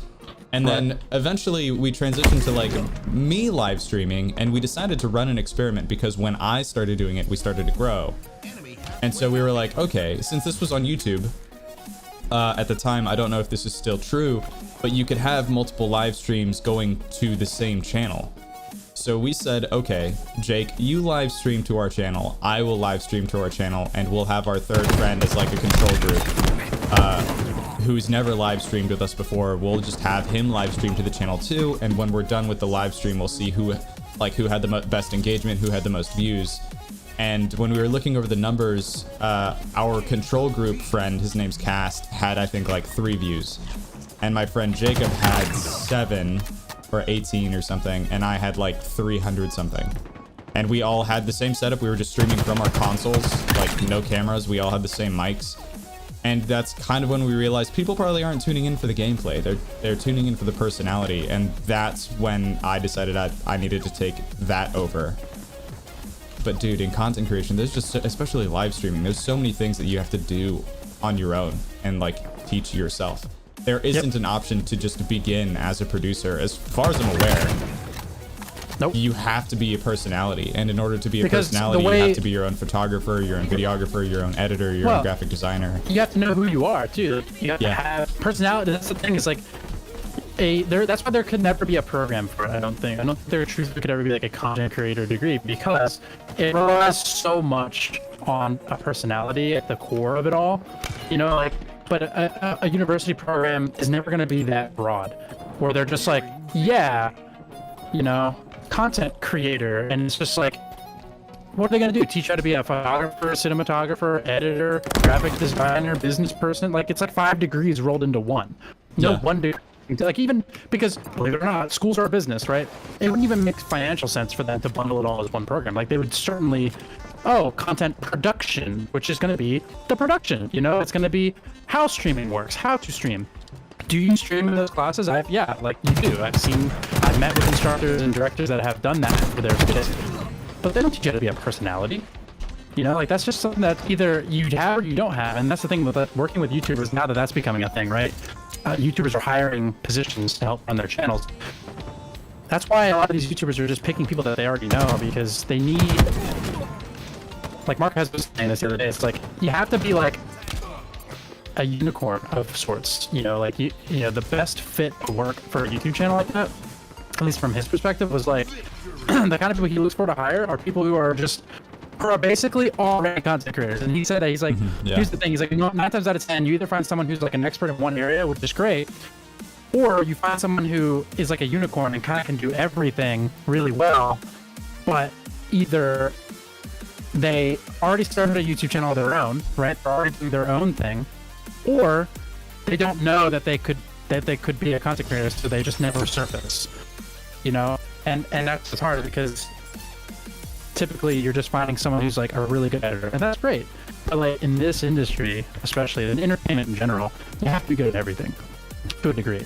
B: And then eventually we transitioned to like me live streaming, and we decided to run an experiment because when I started doing it, we started to grow. And so we were like, okay, since this was on YouTube, at the time, I don't know if this is still true, but you could have multiple live streams going to the same channel. So we said, okay, Jake, you live stream to our channel, I will live stream to our channel, and we'll have our third friend as like a control group, who's never live streamed with us before. We'll just have him live stream to the channel too, and when we're done with the live stream, we'll see who had the best engagement, who had the most views. And when we were looking over the numbers, our control group friend, his name's Cast, had I think like 3 views, and my friend Jacob had 7 or 18 or something, and I had like 300 something. And we all had the same setup. We were just streaming from our consoles, like no cameras. We all had the same mics. And that's kind of when we realized people probably aren't tuning in for the gameplay. They're tuning in for the personality. And that's when I decided I needed to take that over. But dude, in content creation, there's just, especially live streaming, there's so many things that you have to do on your own and like teach yourself. There isn't an option to just begin as a producer. As far as I'm aware,
D: Nope.
B: you have to be a personality. And in order to be a
D: Because the
B: personality, you
D: way-
B: have to be your own photographer, your own videographer, your own editor, your own
D: Well,
B: graphic designer.
D: You have to know who you are too. You have to
B: Yeah.
D: have personality. That's the thing. Is like that's why there could never be a program for it. I don't think there truthfully could ever be like a content creator degree, because it relies so much on a personality at the core of it all. You know, like, but a university program is never going to be that broad, where they're just like, yeah, you know, content creator, and it's just like, what are they going to do? Teach you how to be a photographer, cinematographer, editor, graphic designer, business person? Like, it's like 5 degrees rolled into one. No
B: Yeah.
D: one degree. Like, even because, believe it or not, schools are a business, right? It wouldn't even make financial sense for them to bundle it all as one program. Like, they would certainly, content production, which is going to be the production. You know, it's going to be how streaming works, how to stream. Do you stream in those classes? Yeah, like you do. I've met with instructors and directors that have done that for their students, but they don't teach you how to be a personality. You know, like that's just something that either you have or you don't have. And that's the thing with working with YouTubers now that that's becoming a thing, right? YouTubers are hiring positions to help run their channels. That's why a lot of these YouTubers are just picking people that they already know, because they need, like Mark has was saying this the other day, it's like you have to be like a unicorn of sorts. You know, like you know, the best fit to work for a YouTube channel like that, at least from his perspective, was like the kind of people he looks for to hire are people who are basically already content creators. And he said that he's like,
B: yeah.
D: here's the thing, he's like, you know, 9 times out of 10, you either find someone who's like an expert in one area, which is great, or you find someone who is like a unicorn and kind of can do everything really well, but either they already started a YouTube channel of their own, right? They're already doing their own thing, or they don't know that they could be a content creator, so they just never surface, you know? And that's just hard, because typically you're just finding someone who's like a really good editor, and that's great. But like in this industry, especially in entertainment in general, you have to be good at everything to a degree.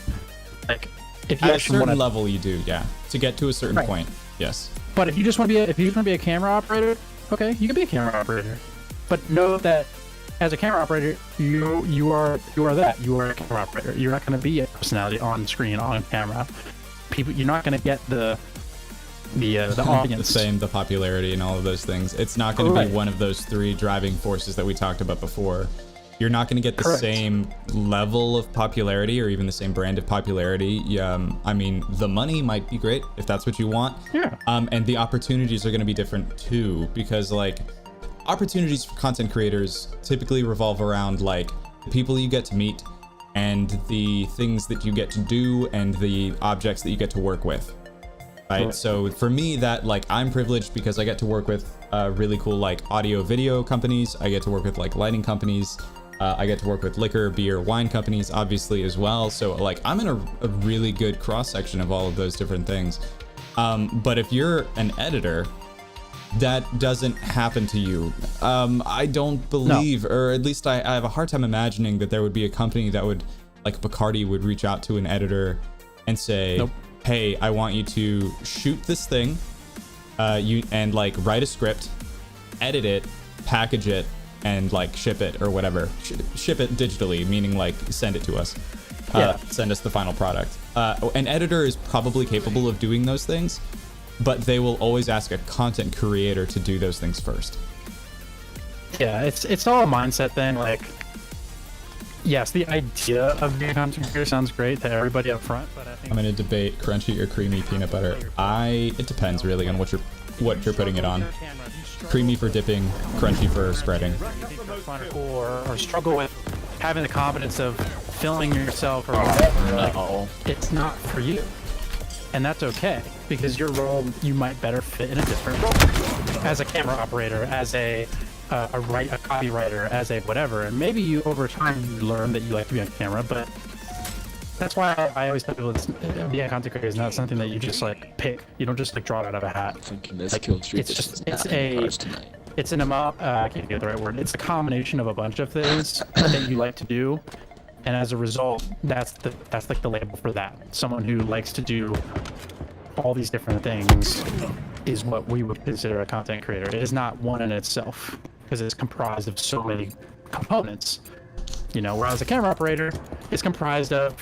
D: Like if you
B: At a
D: actually
B: certain
D: want to,
B: level, you do, yeah. To get to a certain
D: Right.
B: point, yes.
D: but if you just want to be a camera operator, okay, you can be a camera operator. But know that as a camera operator, you are that. You are a camera operator. You're not going to be a personality on screen, on camera. You're not going to get the audience.
B: The fame, the popularity, and all of those things. It's not going to
D: Right.
B: be one of those 3 driving forces that we talked about before. you're not going to get the
D: Correct.
B: same level of popularity or even the same brand of popularity. I mean, the money might be great if that's what you want.
D: Yeah.
B: And the opportunities are going to be different too, because like opportunities for content creators typically revolve around like the people you get to meet and the things that you get to do and the objects that you get to work with. Right.
D: Cool.
B: So for me, that like I'm privileged because I get to work with really cool like audio video companies. I get to work with like lighting companies. I get to work with liquor, beer, wine companies, obviously as well. So like I'm in a really good cross section of all of those different things. But if you're an editor, that doesn't happen to you. I don't believe, or at least I have a hard time imagining that there would be a company that would, like Bacardi, would reach out to an editor and say,
D: Nope.
B: hey, I want you to shoot this thing, and like write a script, edit it, package it, and like ship it or whatever. Ship it digitally, meaning like send it to us. Send us the final product. An editor is probably capable of doing those things, but they will always ask a content creator to do those things first.
D: Yeah, it's all a mindset thing. Like, yes, the idea of being a content creator sounds great to everybody up front, but I think
B: I'm gonna debate crunchy or creamy peanut butter. It depends really on what you're putting it on. Creamy for dipping, crunchy for spreading.
D: fun or cool or struggle with having the confidence of filming yourself or whatever, like, it's not for you. And that's okay, because your role, you might better fit in a different role. As a camera operator, as a copywriter, as a whatever. And maybe you, over time, you learn that you like to be on camera, but that's why I always tell people being a content creator is not something that you just like pick. You don't just like draw it out of a hat.
F: Thinking there's kill streak.
D: It's an amount, I can't get the right word. It's a combination of a bunch of things that you like to do. And as a result, that's like the label for that. Someone who likes to do all these different things is what we would consider a content creator. It is not one in itself, because it's comprised of so many components. You know, whereas a camera operator is comprised of,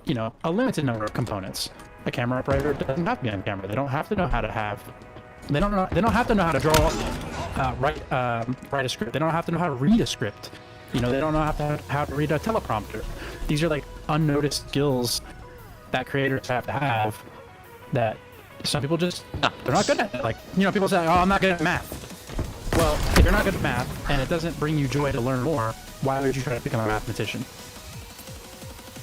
D: you know, a limited number of components. A camera operator doesn't have to be on camera. They don't have to know how to have. They don't have to know how to draw, write a script. They don't have to know how to read a script. You know, they don't know how to read a teleprompter. These are like unnoticed skills that creators have to have that some people just, they're not good at it. Like, you know, people say, oh, I'm not good at math. Well, if you're not good at math and it doesn't bring you joy to learn more, why would you try to become a mathematician?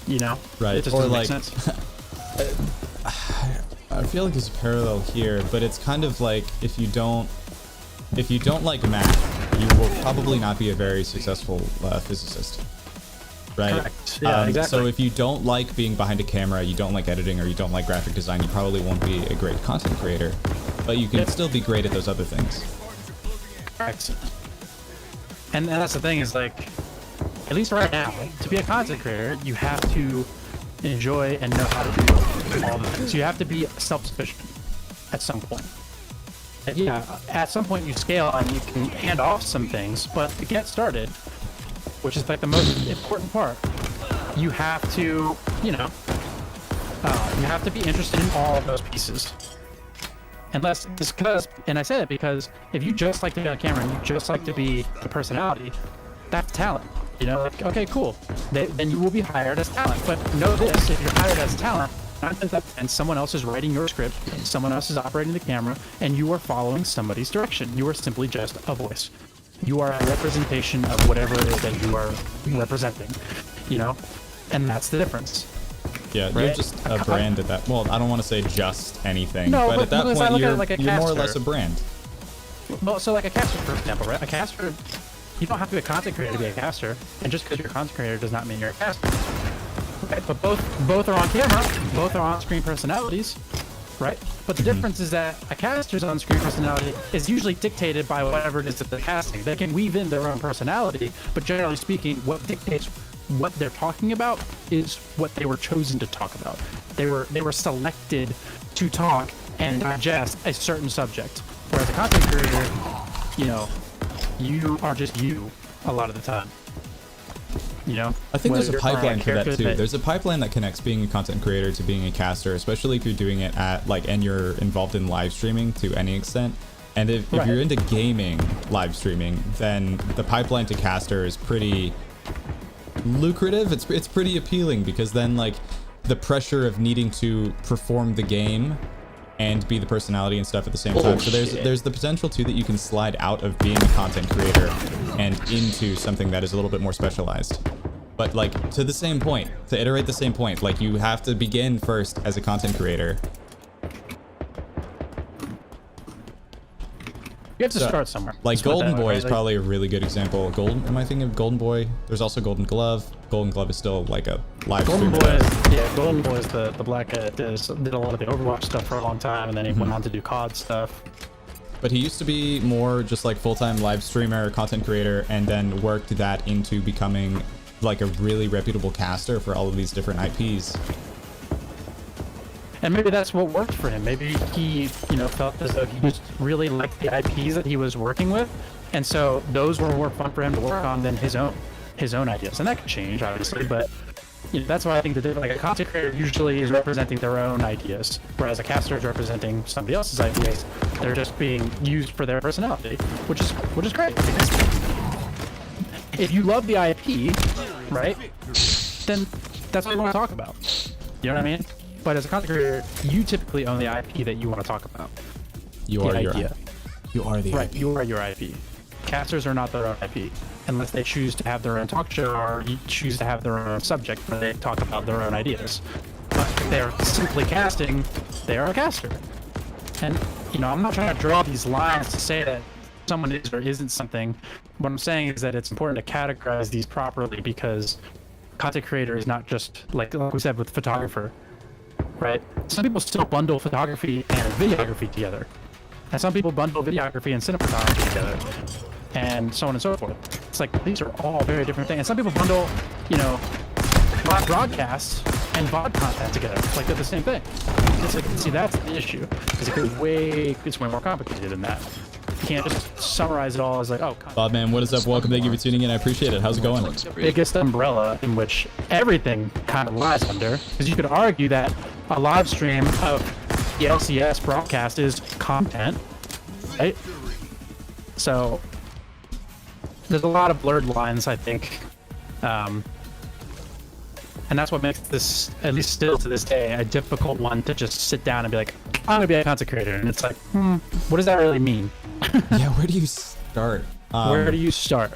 D: You know?
B: Right.
D: It just
B: Or
D: doesn't
B: like,
D: make sense.
B: I feel like there's a parallel here, but it's kind of like if you don't like math, you will probably not be a very successful physicist. Right?
D: Correct. Yeah, exactly.
B: So if you don't like being behind a camera, you don't like editing, or you don't like graphic design, you probably won't be a great content creator. But you can still be great at those other things.
D: Correct. And that's the thing, is like, at least right now, to be a content creator, you have to enjoy and know how to do all the things. You have to be self-sufficient at some point. And yeah, at some point you scale and you can hand off some things, but to get started, which is like the most important part, you have to, you know, you have to be interested in all of those pieces. Unless it's because, and I say that because if you just like to be on camera and you just like to be a personality, that's talent. You know, like, okay, cool. Then you will be hired as talent. But know this, if you're hired as talent, 9 times out of 10, someone else is writing your script, someone else is operating the camera, and you are following somebody's direction. You are simply just a voice. You are a representation of whatever it is that you are representing, you know? And that's the difference.
B: Yeah,
D: Right?
B: you're just a brand at that. Well, I don't want to say just anything,
D: No,
B: but at that
D: because I
B: point,
D: look at
B: you're,
D: it like a
B: you're more or
D: caster.
B: less a brand.
D: Well, so like a caster, for example, right? A caster, you don't have to be a content creator to be a caster, and just because you're a content creator does not mean you're a caster. Right? But both are on camera, both are on-screen personalities, right? But the difference is that a caster's on-screen personality is usually dictated by whatever it is that they're casting. They can weave in their own personality, but generally speaking, what dictates what they're talking about is what they were chosen to talk about. They were selected to talk and digest a certain subject. Whereas a content creator, you know, you are just you a lot of the time. You know,
B: I think there's a
D: whether you're
B: pipeline for that
D: character
B: too. There's a pipeline that connects being a content creator to being a caster, especially if you're doing it at like, and you're involved in live streaming to any extent. And if
D: Right.
B: you're into gaming live streaming, then the pipeline to caster is pretty lucrative. It's pretty appealing because then like the pressure of needing to perform the game and be the personality and stuff at the same time. So there's the potential too that you can slide out of being a content creator and into something that is a little bit more specialized. But like to the same point, to iterate the same point, like you have to begin first as a content creator.
D: You have to start somewhere.
B: Like
D: Let's put it
B: Golden
D: that way,
B: Boy
D: right?
B: is probably a really good example. Am I thinking of Golden Boy? There's also Golden Glove. Golden Glove is still like a live
D: Golden
B: streamer.
D: Golden Boy is the black guy that did a lot of the Overwatch stuff for a long time, and then he went on to do COD stuff.
B: But he used to be more just like full-time live streamer, content creator, and then worked that into becoming like a really reputable caster for all of these different IPs.
D: And maybe that's what worked for him. Maybe he, felt as though he just really liked the IPs that he was working with, and so those were more fun for him to work on than his own ideas. And that could change, obviously, but that's why I think that like a content creator usually is representing their own ideas, whereas a caster is representing somebody else's ideas. They're just being used for their personality, which is great. Because if you love the IP, right, then that's what you want to talk about. You know what I mean? But as a content creator, you typically own the IP that you want to talk about.
B: You
D: The
B: are your
D: idea.
B: You are the
D: Right,
B: IP.
D: you are your IP. Casters are not their own IP, unless they choose to have their own talk show or choose to have their own subject where they talk about their own ideas. But if they're simply casting, they are a caster. And, I'm not trying to draw these lines to say that someone is or isn't something. What I'm saying is that it's important to categorize these properly, because content creator is not just, like we said with photographer, right? Some people still bundle photography and videography together. And some people bundle videography and cinematography together, and so on and so forth. It's like, these are all very different things. And some people bundle, live broadcasts and VOD content together. It's like they're the same thing. It's like, see, that's the issue. It's way more complicated than that. You can't just summarize it all as like, oh,
B: Bob man, what is up? Welcome. Thank you for tuning in. I appreciate it. How's it going?
D: biggest umbrella in which everything kind of lies under. Because you could argue that a live stream of the LCS broadcast is content, right? So there's a lot of blurred lines, I think. And that's what makes this, at least still to this day, a difficult one to just sit down and be like, I'm gonna be a content creator. And it's like, what does that really mean?
B: Yeah, where do you start?
D: Where do you start?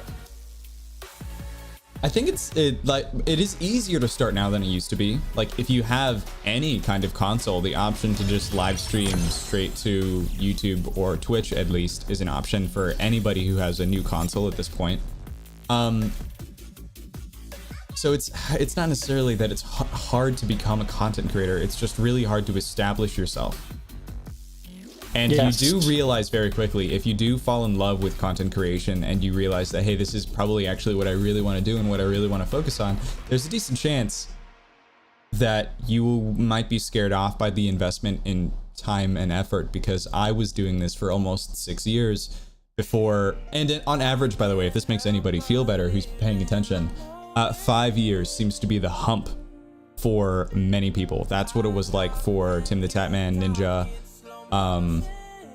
B: I think it is easier to start now than it used to be. Like if you have any kind of console, the option to just live stream straight to YouTube or Twitch at least is an option for anybody who has a new console at this point. So it's not necessarily that it's hard to become a content creator. It's just really hard to establish yourself. And
D: Yes.
B: you do realize very quickly, if you do fall in love with content creation and you realize that, hey, this is probably actually what I really want to do and what I really want to focus on, there's a decent chance that you might be scared off by the investment in time and effort, because I was doing this for almost 6 years before, and on average, by the way, if this makes anybody feel better who's paying attention, 5 years seems to be the hump for many people. That's what it was like for Tim the Tatman, Ninja,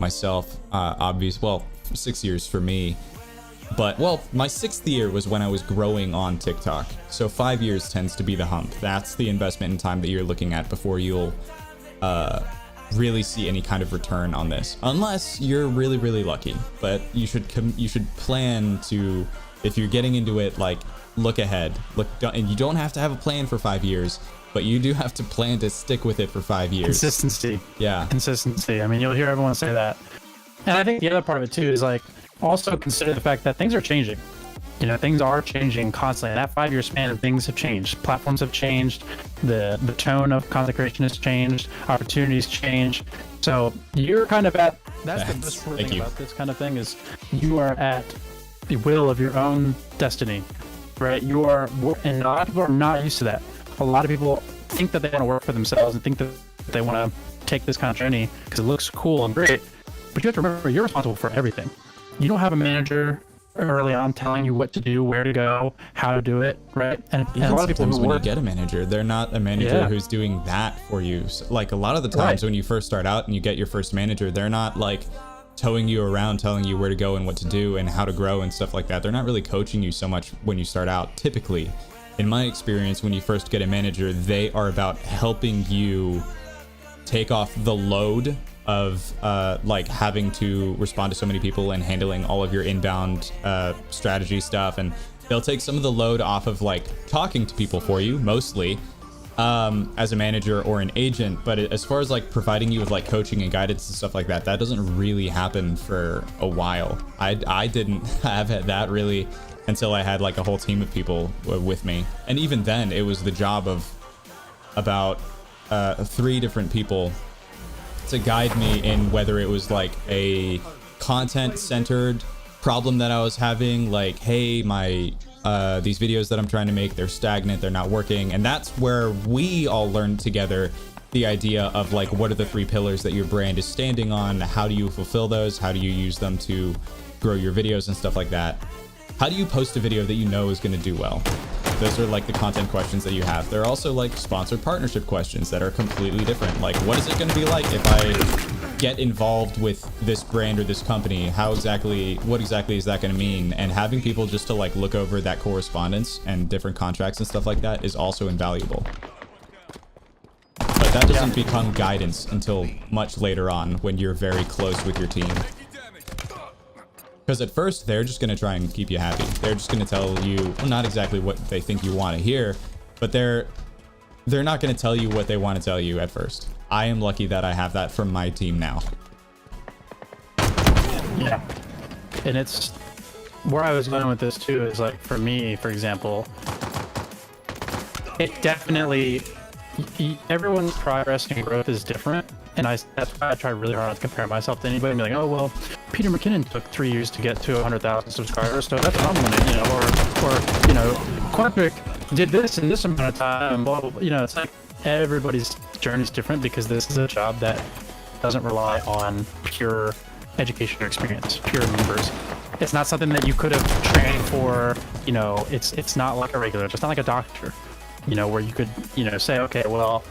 B: myself, well, 6 years for me. But, well, my 6th year was when I was growing on TikTok. So 5 years tends to be the hump. That's the investment in time that you're looking at before you'll really see any kind of return on this. Unless you're really, really lucky. But you should plan to, if you're getting into it, like, look ahead. And you don't have to have a plan for 5 years, but you do have to plan to stick with it for 5 years.
D: Consistency.
B: Yeah.
D: Consistency. I mean, you'll hear everyone say that. And I think the other part of it too is like, also consider the fact that things are changing. Things are changing constantly. In that 5 year span, things have changed. Platforms have changed. The tone of content creation has changed. Opportunities change. So you're kind of at, that's the best thing about this kind of thing, is you are at the will of your own destiny, right? And a lot of people are not used to that. A lot of people think that they want to work for themselves and think that they want to take this kind of journey because it looks cool and great. But you have to remember, you're responsible for everything. You don't have a manager early on telling you what to do, where to go, how to do it, right? And a lot of people who
B: when
D: work,
B: you get a manager, they're not a manager who's doing that for you. So, like a lot of the times when you first start out and you get your first manager, they're not like towing you around, telling you where to go and what to do and how to grow and stuff like that. They're not really coaching you so much when you start out, typically. in my experience, when you first get a manager, they are about helping you take off the load of like having to respond to so many people and handling all of your inbound strategy stuff, and they'll take some of the load off of like talking to people for you mostly as a manager or an agent. But as far as like providing you with like coaching and guidance and stuff like that, that doesn't really happen for a while. I didn't have that really until I had like a whole team of people with me, and even then it was the job of about 3 different people to guide me in whether it was like a content centered problem that I was having, like, hey, my these videos that I'm trying to make, they're stagnant, they're not working. And that's where we all learned together the idea of like, what are the 3 pillars that your brand is standing on? How do you fulfill those? How do you use them to grow your videos and stuff like that? How do you post a video that you know is going to do well? Those are like the content questions that you have. There are also like sponsored partnership questions that are completely different. Like, what is it going to be like if I get involved with this brand or this company? What exactly is that going to mean? And having people just to like look over that correspondence and different contracts and stuff like that is also invaluable. But that doesn't become guidance until much later on when you're very close with your team. Because at first, they're just going to try and keep you happy. They're just going to tell you, well, not exactly what they think you want to hear, but they're not going to tell you what they want to tell you at first. I am lucky that I have that from my team now.
D: Yeah. And it's where I was going with this too is like, for me, for example, it definitely, everyone's progress and growth is different. And that's why I try really hard not to compare myself to anybody and be like, oh, well, Peter McKinnon took 3 years to get to 100,000 subscribers, so that's what I'm gonna, you know, or you know, Quantric did this in this amount of time, and blah, blah, blah. You know, it's like everybody's journey is different because this is a job that doesn't rely on pure education or experience, pure numbers. It's not something that you could have trained for, you know, it's not like a regular, it's not like a doctor, you know, where you could, you know, say, okay, well,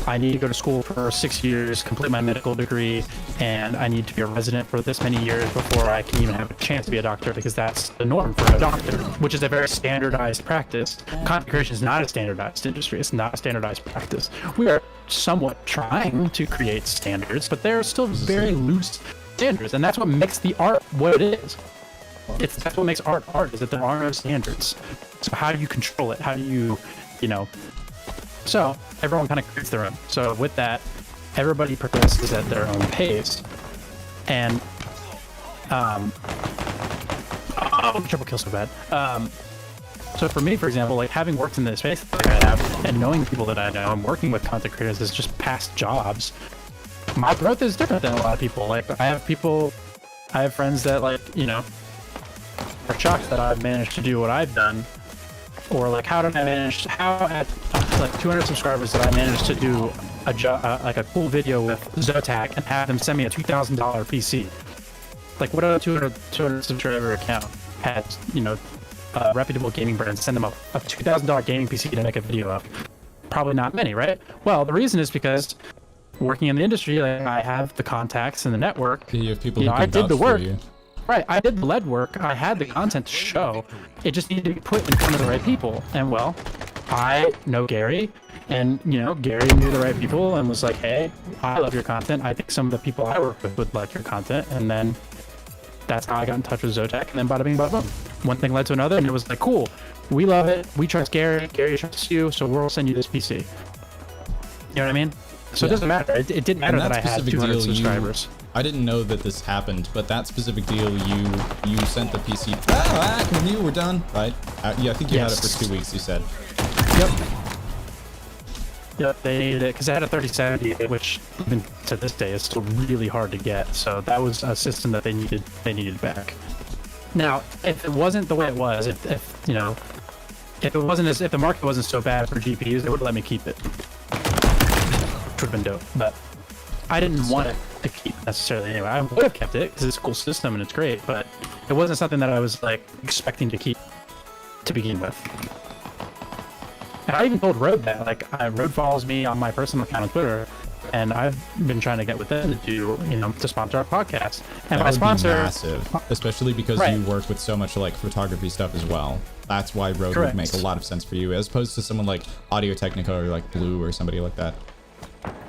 D: I need to go to school for 6 years, complete my medical degree, and I need to be a resident for this many years before I can even have a chance to be a doctor, because that's the norm for a doctor, which is a very standardized practice. Content creation is not a standardized industry. It's not a standardized practice. We are somewhat trying to create standards, but they're still very loose standards, and that's what makes the art what it is. That's what makes art, is that there are no standards. So how do you control it? How do you, you know... So everyone kind of creates their own. So with that, everybody progresses at their own pace. And triple kill so bad. So for me, for example, like having worked in this space that I have and knowing people that I know and working with content creators as just past jobs, my growth is different than a lot of people. Like I have friends that like, you know, are shocked that I've managed to do what I've done. Or like, how at like 200 subscribers that I managed to do like a cool video with Zotac and have them send me a $2,000 PC. Like, what other 200 subscriber account has, you know, a reputable gaming brand send them a $2,000 gaming PC to make a video of? Probably not many, right? Well, the reason is because working in the industry, like, I have the contacts and the network.
B: You have people who
D: know,
B: can
D: I did the
B: vouch for
D: work.
B: you.
D: Right, I did the lead work. I had the content to show. It just needed to be put in front of the right people. And well, I know Gary, and you know, Gary knew the right people and was like, hey, I love your content. I think some of the people I work with would like your content. And then that's how I got in touch with Zotac, and then bada bing, bada boom. One thing led to another, and it was like, cool, we love it. We trust Gary. Gary trusts you, so we'll send you this PC. You know what I mean? So it doesn't matter. It didn't matter that I had 200 subscribers.
B: I didn't know that this happened, but that specific deal, you sent the PC. When you were done, right? Yeah, I think you had it for 2 weeks. You said.
D: Yep, they needed it because I had a 3070, which even to this day is still really hard to get. So that was a system that they needed back. Now, if it wasn't the way it was, if you know, if the market wasn't so bad for GPUs, they would have let me keep it, which would have been dope. But I didn't want it to keep necessarily anyway. I would have kept it because it's a cool system and it's great, but it wasn't something that I was like expecting to keep to begin with. And I even told Rode that, like, Rode follows me on my personal account on Twitter, and I've been trying to get with them to do, to sponsor our podcast. And
B: That
D: my
B: would be
D: sponsor,
B: massive, especially because
D: Right.
B: you work with so much like photography stuff as well. That's why Rode
D: Correct.
B: would make a lot of sense for you, as opposed to someone like Audio Technica or like Blue or somebody like that.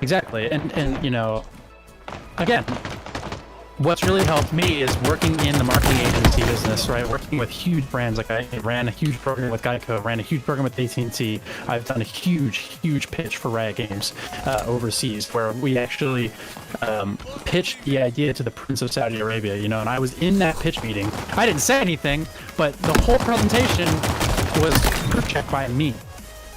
D: exactly, and again, what's really helped me is working in the marketing agency business, right? Working with huge brands. Like I ran a huge program with Geico, ran a huge program with AT&T. I've done a huge pitch for Riot Games overseas, where we actually pitched the idea to the Prince of Saudi Arabia, and I was in that pitch meeting. I didn't say anything, but the whole presentation was proof checked by me.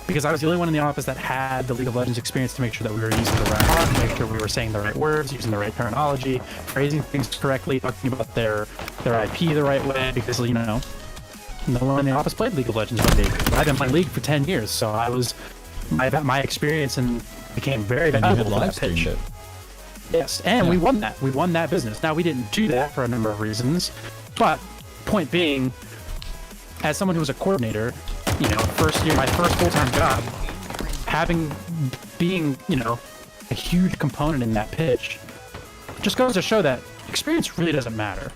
D: Because I was the only one in the office that had the League of Legends experience to make sure that we were using the right font, to make sure we were saying the right words, using the right terminology, phrasing things correctly, talking about their IP the right way. Because no one in the office played League of Legends but me. I've been playing League for 10 years, so I was my experience and became very
B: And you had
D: valuable for
B: live
D: that pitch.
B: streamed it.
D: Yes, and
B: Yeah.
D: we won that. We won that business. Now we didn't do that for a number of reasons, but point being, as someone who was a coordinator, first year, my first full-time job, being a huge component in that pitch, just goes to show that experience really doesn't matter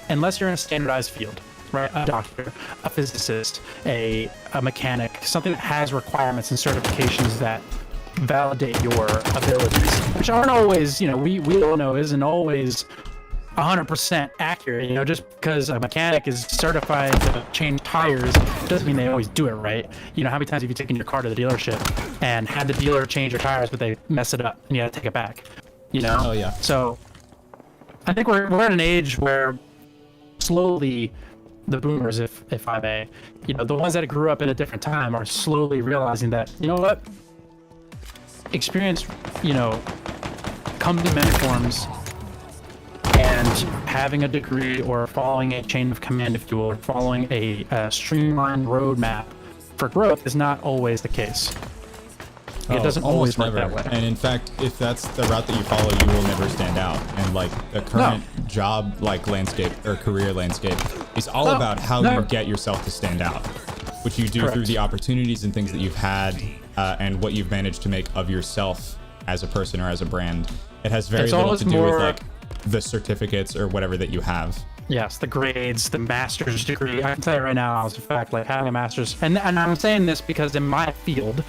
D: unless you're in a standardized field, right? A doctor, a physicist, a mechanic, something that has requirements and certifications that validate your abilities, which aren't always, we all know isn't always 100% accurate. Just because a mechanic is certified to change tires doesn't mean they always do it right. How many times have you taken your car to the dealership and had the dealer change your tires, but they mess it up and you got to take it back?
B: Oh, yeah.
D: So I think we're at an age where slowly the boomers, if I may, the ones that grew up in a different time are slowly realizing that, what? Experience, comes in many forms. And having a degree or following a chain of command, if you will, or following a streamlined roadmap for growth is not always the case. It doesn't always work that way.
B: And in fact, if that's the route that you follow, you will never stand out. And like the current job landscape or career landscape is all about how you get yourself to stand out, which you do through
D: Correct.
B: the opportunities and things that you've had and what you've managed to make of yourself as a person or as a brand. It has very
D: It's
B: little
D: always
B: to do
D: more-
B: with like the certificates or whatever that you have.
D: Yes, the grades, the master's degree. I can tell you right now, as a fact, like having a master's, and I'm saying this because in my field,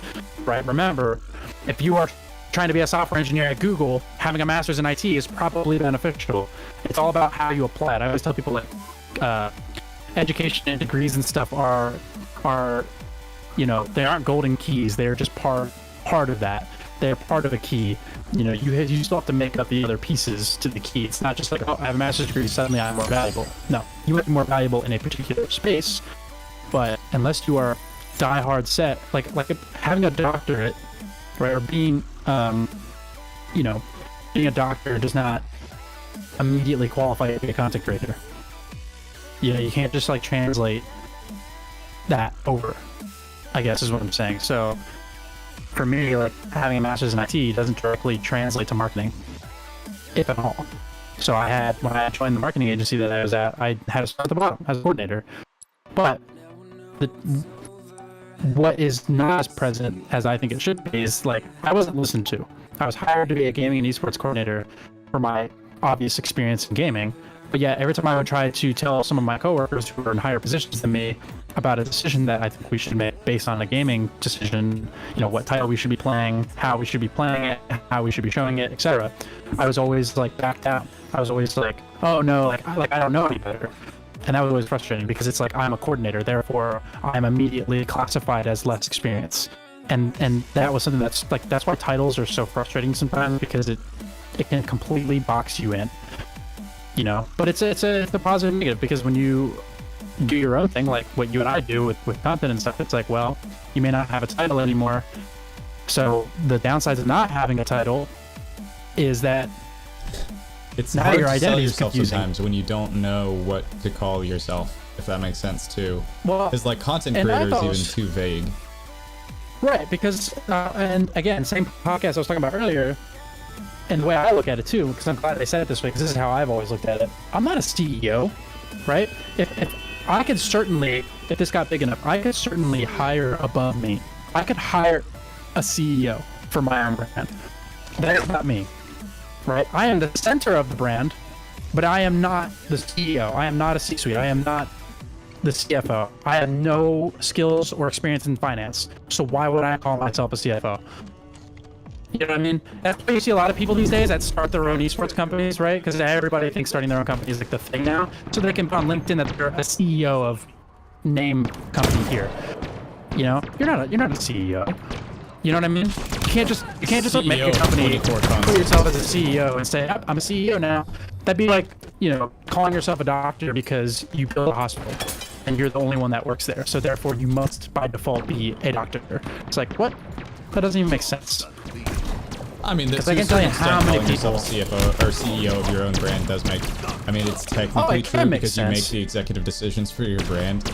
D: right? Remember, if you are trying to be a software engineer at Google, having a master's in IT is probably beneficial. It's all about how you apply it. I always tell people like education and degrees and stuff are they aren't golden keys. They're just part of that. They're part of a key. You still have to make up the other pieces to the key. It's not just like, oh, I have a master's degree, suddenly I'm more valuable. No, you might be more valuable in a particular space, but unless you are die-hard set, like having a doctorate, right, or being, being a doctor does not immediately qualify you to be a content creator. You can't just like translate that over, I guess is what I'm saying. So for me, like having a master's in IT doesn't directly translate to marketing, if at all. So when I joined the marketing agency that I was at, I had to start at the bottom as a coordinator. But what is not as present as I think it should be is like I wasn't listened to. I was hired to be a gaming and esports coordinator for my obvious experience in gaming. But yet, every time I would try to tell some of my coworkers who were in higher positions than me about a decision that I think we should make based on a gaming decision, what title we should be playing, how we should be playing it, how we should be showing it, etc., I was always like backed out. I was always like, oh no, I don't know any better. And that was always frustrating because it's like I'm a coordinator, therefore I'm immediately classified as less experienced. And that was something that's why titles are so frustrating sometimes, because it can completely box you in. But it's a positive and negative, because when you do your own thing, like what you and I do with content and stuff, it's like, well, you may not have a title anymore. So the downsides of not having a title is that
B: It's
D: now
B: hard
D: your
B: to sell
D: identity is
B: yourself
D: confusing.
B: sometimes when you don't know what to call yourself, if that makes sense too.
D: Well,
B: Because like content
D: and I
B: creator is
D: thought
B: even
D: was-
B: too vague.
D: right, because and again, same podcast I was talking about earlier. And the way I look at it too, because I'm glad they said it this way, because this is how I've always looked at it. I'm not a CEO, right? If I could certainly, if this got big enough, I could certainly hire above me. I could hire a CEO for my own brand. That is not me, right? I am the center of the brand, but I am not the CEO. I am not a C-suite. I am not the CFO. I have no skills or experience in finance. So why would I call myself a CFO? You know what I mean? That's why you see a lot of people these days that start their own esports companies, right? Because everybody thinks starting their own company is like the thing now. So they can put on LinkedIn that they're a CEO of name company here. You know, you're not a CEO. You know what I mean? You can't just like, make your
B: CEO of
D: company
B: 24
D: put
B: concepts.
D: yourself as a CEO and say I'm a CEO now. That'd be like, you know, calling yourself a doctor because you build a hospital and you're the only one that works there. So therefore you must by default be a doctor. It's like, what? That doesn't even make sense.
B: I mean,
D: I can tell you how many
B: calling yourself CFO or CEO of your own brand does make. I mean, it's technically
D: it can
B: true
D: make
B: because you make
D: sense.
B: the executive decisions for your brand,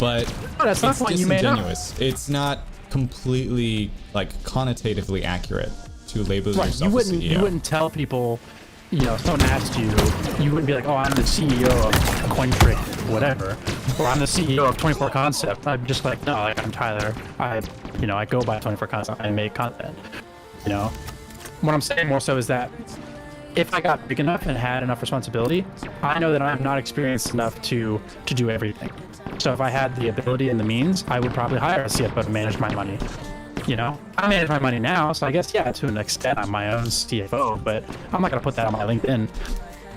B: but
D: Oh, that's not
B: it's
D: what you made up.
B: disingenuous. It's not completely like connotatively accurate to label
D: Right,
B: yourself
D: you
B: a CEO.
D: wouldn't tell people, you know, if someone asked you, you wouldn't be like, oh, I'm the CEO of Cointrick, whatever, or I'm the CEO of 24 Concept. I'd be just like, no, like I'm Tyler. I go by 24 Concept. I make content. You know, what I'm saying more so is that if I got big enough and had enough responsibility, I know that I'm not experienced enough to do everything. So if I had the ability and the means, I would probably hire a CFO to manage my money. You know, I manage my money now, so I guess, yeah, to an extent, I'm my own CFO, but I'm not going to put that on my LinkedIn,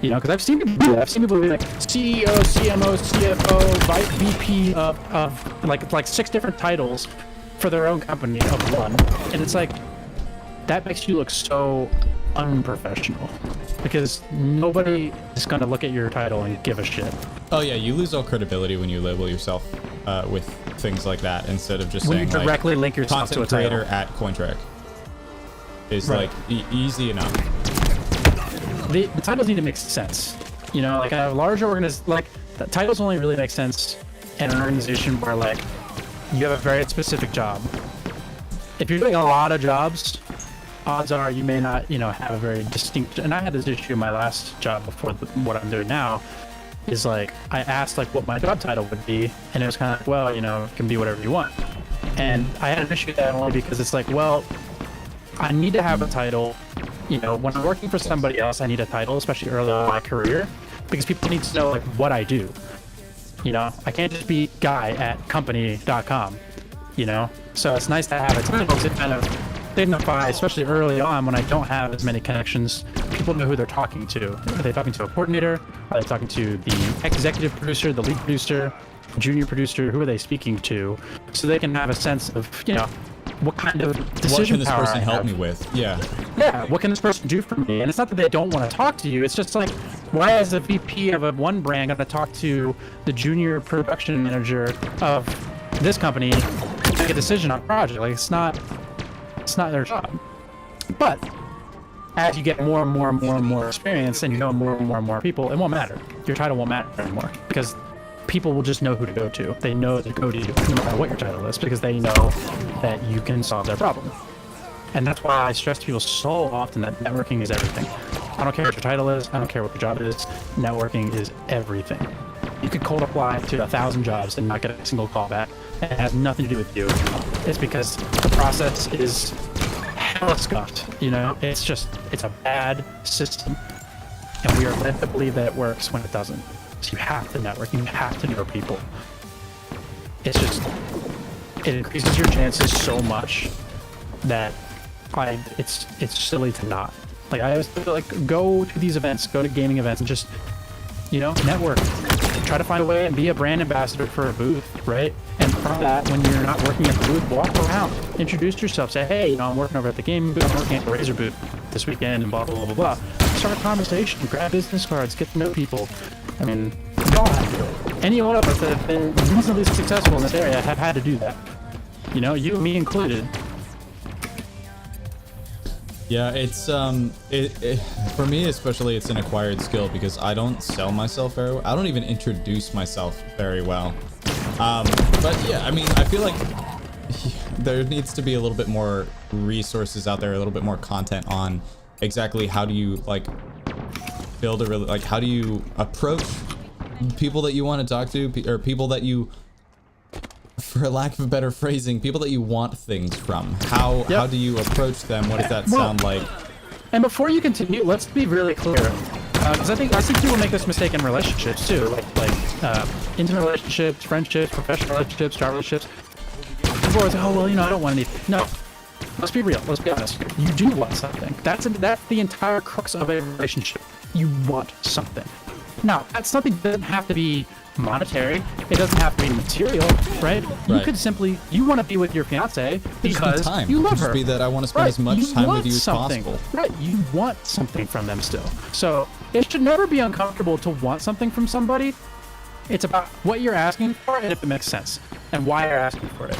D: you know, because I've seen people do that. I've seen people be like CEO, CMO, CFO, VP of like 6 different titles for their own company of one. And it's like, that makes you look so unprofessional because nobody is going to look at your title and give a shit.
B: Oh yeah, you lose all credibility when you label yourself with things like that instead of just
D: When
B: saying
D: you directly link yourself
B: content
D: to a
B: creator
D: title.
B: at Cointrack is
D: Right.
B: like easy enough.
D: The titles need to make sense. You know, like a larger organization, like the titles only really make sense in an organization where like you have a very specific job. If you're doing a lot of jobs, odds are you may not, you know, have a very distinct. And I had this issue in my last job before what I'm doing now. Is like I asked like what my job title would be, and it was kind of like, well, you know, it can be whatever you want. And I had an issue with that only because it's like, well, I need to have a title. You know, when I'm working for somebody else, I need a title, especially early on in my career, because people need to know like what I do. You know, I can't just be guy at company.com. You know, so it's nice to have a title to kind of signify, especially early on when I don't have as many connections. People know who they're talking to. Are they talking to a coordinator? Are they talking to the executive producer, the lead producer, junior producer? Who are they speaking to? So they can have a sense of, you know, what kind of
B: What
D: decision
B: can this
D: power
B: person
D: I
B: help
D: have.
B: me with? Yeah.
D: Yeah, what can this person do for me? And it's not that they don't want to talk to you. It's just like, why is a VP of one brand going to talk to the junior production manager of this company to make a decision on a project? Like, it's not their job. But as you get more and more and more and more experience and you know more and more and more people, it won't matter. Your title won't matter anymore because people will just know who to go to. They know to go to you no matter what your title is because they know that you can solve their problem. And that's why I stress to people so often that networking is everything. I don't care what your title is. I don't care what your job is. Networking is everything. You could cold apply to 1,000 jobs and not get a single call back. And it has nothing to do with you. It's because the process is hella scuffed. You know, it's a bad system. And we are led to believe that it works when it doesn't. So you have to network. You have to know people. It's just, it increases your chances so much that it's silly to not. Like I always feel like go to these events, go to gaming events, and just, you know, network. Try to find a way and be a brand ambassador for a booth, right? And from that, when you're not working at the booth, walk around, introduce yourself, say, hey, you know, I'm working over at the gaming booth, I'm working at the Razer booth this weekend, and blah blah blah blah blah. Start a conversation, grab business cards, get to know people. I mean, we all have to. Any one of us that have been reasonably successful in this area have had to do that. You know, you and me included.
B: Yeah, it's for me especially, it's an acquired skill because I don't sell myself very well. I don't even introduce myself very well. But yeah, I mean, I feel like there needs to be a little bit more resources out there, a little bit more content on exactly how do you like build a like how do you approach people that you want to talk to, or people that you, for lack of a better phrasing, people that you want things from. How do you approach them? What does that sound like?
D: And before you continue, let's be really clear, because I see people make this mistake in relationships too, like intimate relationships, friendships, professional relationships, job relationships. People always say, oh well, I don't want anything. No, let's be real. Let's be honest. You do want something. That's the entire crux of a relationship. You want something. Now, that something doesn't have to be monetary. It doesn't have to be material, right? You
B: Right.
D: could simply, you want to be with your fiance because
B: time.
D: you love
B: Just
D: her.
B: be that I want to spend
D: Right.
B: as much
D: You
B: time
D: want
B: with you as
D: something.
B: possible.
D: Right. You want something from them still. So it should never be uncomfortable to want something from somebody. It's about what you're asking for and if it makes sense and why you're asking for it.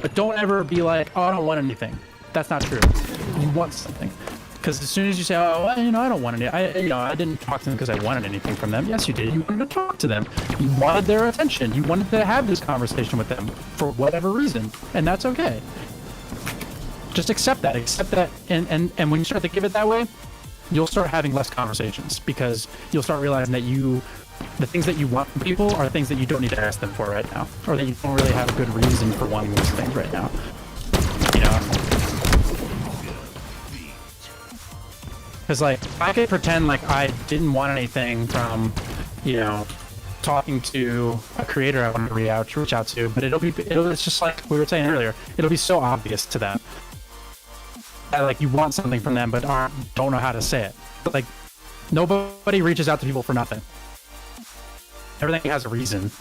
D: But don't ever be like, oh, I don't want anything. That's not true. You want something. Because as soon as you say, oh, well, I don't want any, I didn't talk to them because I wanted anything from them. Yes, you did. You wanted to talk to them. You wanted their attention. You wanted to have this conversation with them for whatever reason, and that's okay. Just accept that. Accept that, and when you start to give it that way, you'll start having less conversations because you'll start realizing that the things that you want from people are things that you don't need to ask them for right now, or that you don't really have a good reason for wanting those things right now. Because, like, I could pretend like I didn't want anything from, talking to a creator I want to reach out to, but it's just like we were saying earlier, it'll be so obvious to them that, like, you want something from them, but don't know how to say it. Like, nobody reaches out to people for nothing. Everything has a reason.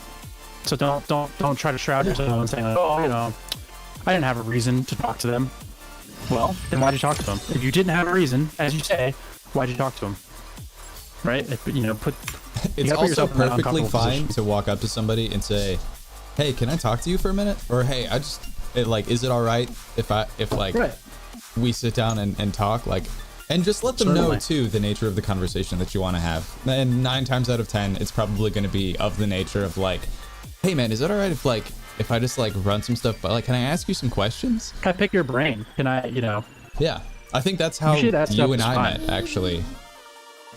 D: So don't try to shroud yourself and saying, like, oh, I didn't have a reason to talk to them. Well, then why'd you talk to them? If you didn't have a reason, as you say, why'd you talk to them? Right?
B: It's
D: gotta put
B: also
D: yourself in that
B: perfectly
D: uncomfortable
B: fine
D: position.
B: to walk up to somebody and say, hey, can I talk to you for a minute? Or, hey, is it all right if
D: Right.
B: we sit down and talk? Like, and just let them know,
D: Certainly.
B: too, the nature of the conversation that you want to have. And 9 times out of 10, it's probably going to be of the nature of, like, hey, man, is it all right if I just, like, run some stuff, but, like, can I ask you some questions?
D: Can I pick your brain? Can I,
B: Yeah. I think that's how
D: Usually that stuff
B: you and
D: is
B: I
D: fine.
B: met, actually.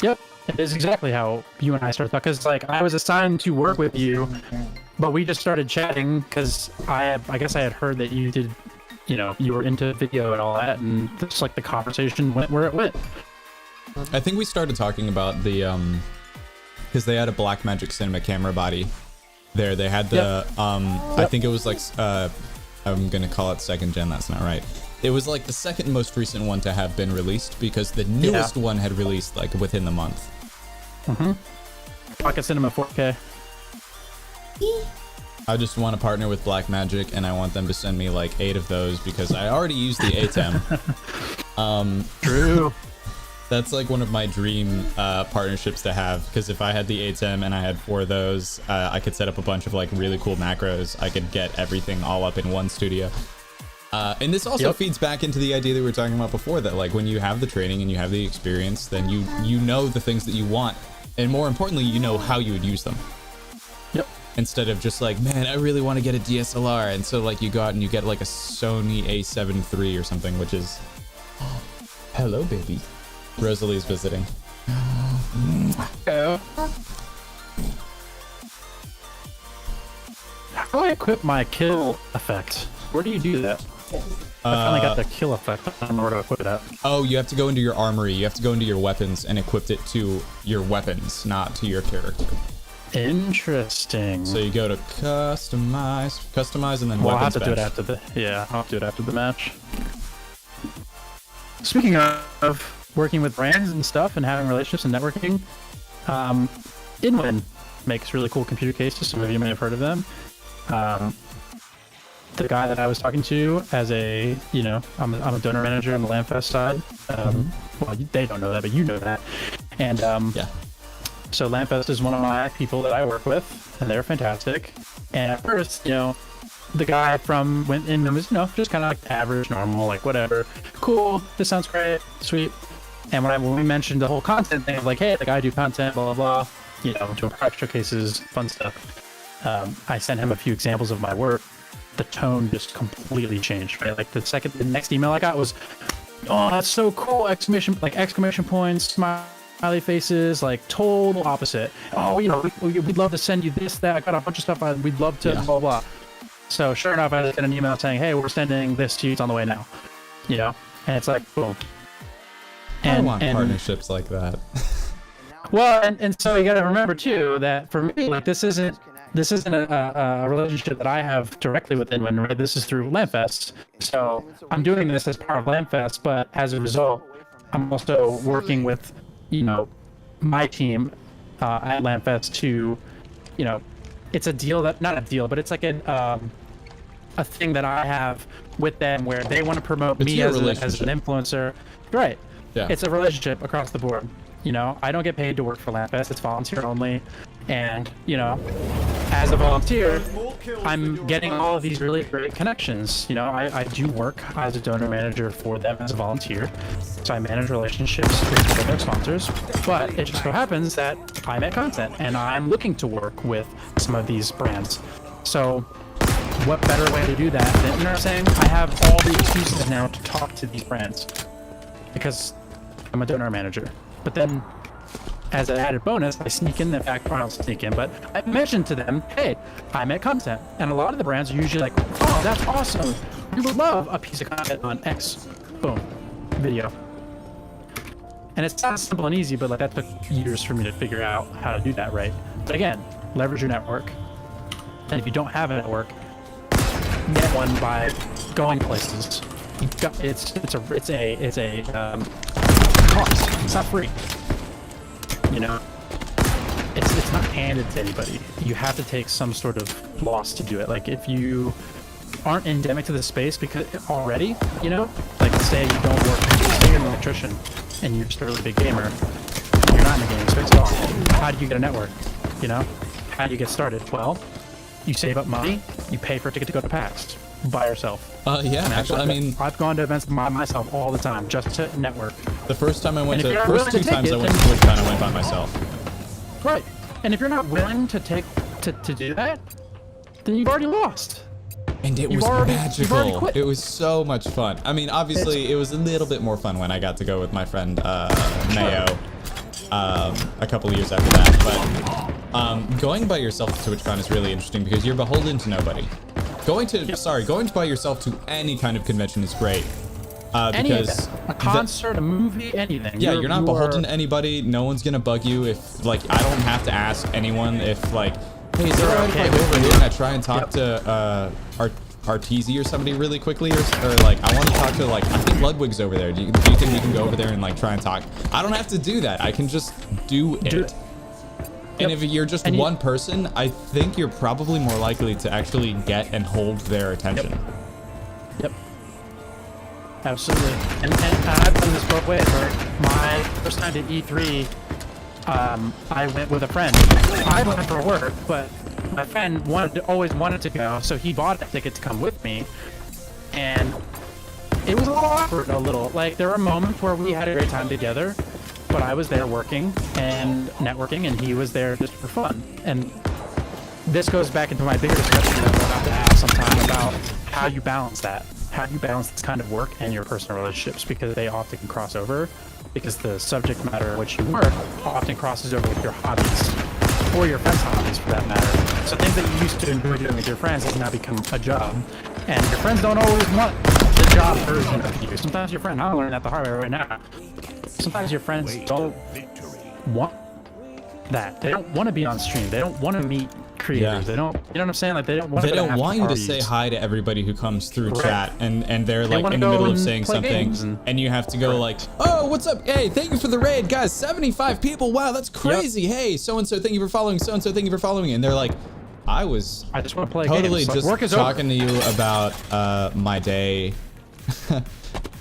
D: Yep. It is exactly how you and I started talking. Because, like, I was assigned to work with you, but we just started chatting because I guess I had heard that you did, you were into video and all that, and just, like, the conversation went where it went.
B: I think we started talking about the because they had a Blackmagic Cinema camera body there. They had the I think it was like I'm gonna call it 2nd gen. That's not right. It was like the second most recent one to have been released because the newest one had released like within the month.
D: Pocket Cinema 4K.
B: I just want to partner with Blackmagic and I want them to send me like 8 of those because I already used the ATEM.
D: True.
B: That's like one of my dream partnerships to have because if I had the ATEM and I had 4 of those, I could set up a bunch of like really cool macros. I could get everything all up in one studio. And this also feeds back into the idea that we were talking about before that like when you have the training and you have the experience, then you know the things that you want. And more importantly, you know how you would use them.
D: Yep.
B: Instead of just like, man, I really want to get a DSLR. And so like you go out and you get like a Sony A7 III or something, which is... Hello, baby. Rosalie's visiting.
D: How do I equip my kill effect? Where do you do that? I finally got the kill effect. I don't know where to equip it at.
B: Oh, you have to go into your armory. You have to go into your weapons and equip it to your weapons, not to your character.
D: Interesting.
B: So you go to customize, and then
D: Well, I'll have
B: weapons
D: to do it
B: bench.
D: after I'll have to do it after the match. Speaking of working with brands and stuff and having relationships and networking, Inwin makes really cool computer cases. Some of you may have heard of them. The guy that I was talking to as a, I'm a donor manager on the LAMFest side. Well, they don't know that, but you know that. And
B: Yeah.
D: so LAMFest is one of my people that I work with, and they're fantastic. And at first, the guy from went in and was, just kind of like average, normal, like whatever. Cool, this sounds great, sweet. And when we mentioned the whole content thing of like, hey, like I do content, blah blah blah, doing product showcases, fun stuff. I sent him a few examples of my work. The tone just completely changed. Right, like the next email I got was, oh, that's so cool! Exclamation points, smiley faces, like total opposite. Oh, we'd love to send you this, that. I got a bunch of stuff. We'd love to, blah blah. So sure enough, I just get an email saying, hey, we're sending this to you. It's on the way now. And it's like, boom.
B: I want partnerships like that.
D: Well, and so you got to remember too that for me, like this isn't a relationship that I have directly with Inwin, right? This is through Lampfest. So I'm doing this as part of Lampfest, but as a result, I'm also working with, my team at Lampfest to, it's a deal that, not a deal, but it's like a thing that I have with them where they want to promote me as an influencer. Right.
B: Yeah.
D: It's a relationship across the board. I don't get paid to work for Lampfest. It's volunteer only. And, as a volunteer, I'm getting all of these really great connections. I do work as a donor manager for them as a volunteer. So I manage relationships with their sponsors. But it just so happens that I make content and I'm looking to work with some of these brands. So what better way to do that than, you know what I'm saying? I have all the excuses now to talk to these brands because I'm a donor manager. But then, as an added bonus, I sneak in the fact, I don't sneak in, but I mentioned to them, hey, I make content. And a lot of the brands are usually like, oh, that's awesome. We would love a piece of content on X. Boom. Video. And it sounds simple and easy, but like that took years for me to figure out how to do that right. But again, leverage your network. And if you don't have a network, get one by going places. It's a cost. It's not free. It's not handed to anybody. You have to take some sort of loss to do it. Like if you aren't endemic to the space because already, like say you don't work, say you're an electrician and you're just a really big gamer, you're not in the gaming space at all. How do you get a network? How do you get started? Well, you save up money, you pay for a ticket to go to PAX by yourself.
B: Yeah, actually, I mean,
D: I've gone to events by myself all the time just to network.
B: the first time I went
D: And
B: to,
D: if
B: the
D: you're
B: first
D: not
B: two
D: willing to
B: times I
D: take
B: went
D: it,
B: to TwitchCon, I went by myself.
D: Right. And if you're not willing to do that, then you've already lost.
B: And it
D: You've
B: was
D: already
B: magical.
D: quit.
B: It was so much fun. I mean, obviously, it was a little bit more fun when I got to go with my friend Mayo a couple years after that. But going by yourself to TwitchCon is really interesting because you're beholden to nobody. Going by yourself to any kind of convention is great.
D: Any
B: Because
D: event. A concert, a movie, anything.
B: yeah, you're not beholden to anybody. No one's gonna bug you if, like, I don't have to ask anyone if, like, hey, is there a way if I go over here and I try and talk to Arteezy or somebody really quickly, or like, I want to talk to, like, I think Ludwig's over there. Do you think we can go over there and, like, try and talk? I don't have to do that. I can just do it. And if you're just one person, I think you're probably more likely to actually get and hold their attention.
D: Yep. Absolutely. And I've done this both ways. Right? My first time to E3, I went with a friend. I went for work, but my friend always wanted to go, so he bought a ticket to come with me. And it was a little awkward, like there were moments where we had a great time together, but I was there working and networking, and he was there just for fun. And this goes back into my bigger discussion that we'll have to have sometime about how you balance that. How do you balance this kind of work and your personal relationships, because they often can cross over, because the subject matter in which you work often crosses over with your hobbies, or your friends' hobbies for that matter. So things that you used to enjoy doing with your friends has now become a job, and your friends don't always want the job version of you. Sometimes your friend, I'm learning that the hard way right now, sometimes your friends don't want that. They don't want to be on stream. They don't want to meet creators.
B: Yeah.
D: They don't, you know what I'm saying? Like they don't want to.
B: They don't want you to
D: parties.
B: say hi to everybody who comes through
D: Right.
B: chat, and they're
D: They
B: like
D: wanna
B: in the
D: go
B: middle of
D: and
B: saying
D: play
B: something,
D: games and-
B: you have to go like, oh, what's up? Hey, thank you for the raid, guys. 75 people. Wow, that's crazy. Hey, so and so, thank you for following. So and so, thank you for following. And they're like, I was
D: I just want to play
B: totally
D: games. Like,
B: just
D: work is
B: talking
D: over.
B: to you about my day.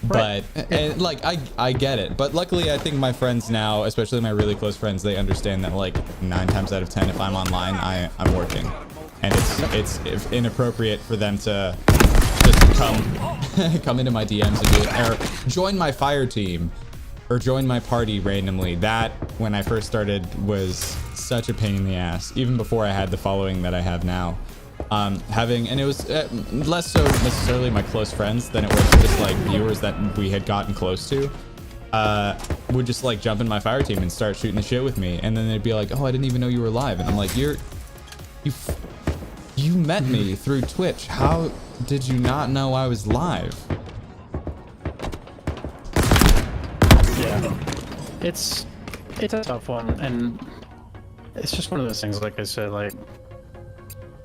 B: But and like I get it, but luckily I think my friends now, especially my really close friends, they understand that like 9 times out of 10 if I'm online, I'm working, and it's inappropriate for them to just come into my DMs and do it, or join my fire team or join my party randomly. That when I first started was such a pain in the ass, even before I had the following that I have now. And it was less so necessarily my close friends than it was just like viewers that we had gotten close to, would just like jump in my fire team and start shooting the shit with me, and then they'd be like, oh, I didn't even know you were live, and I'm like, you met me through Twitch, how did you not know I was live?
D: Yeah. it's a tough one, and it's just one of those things. Like I said, like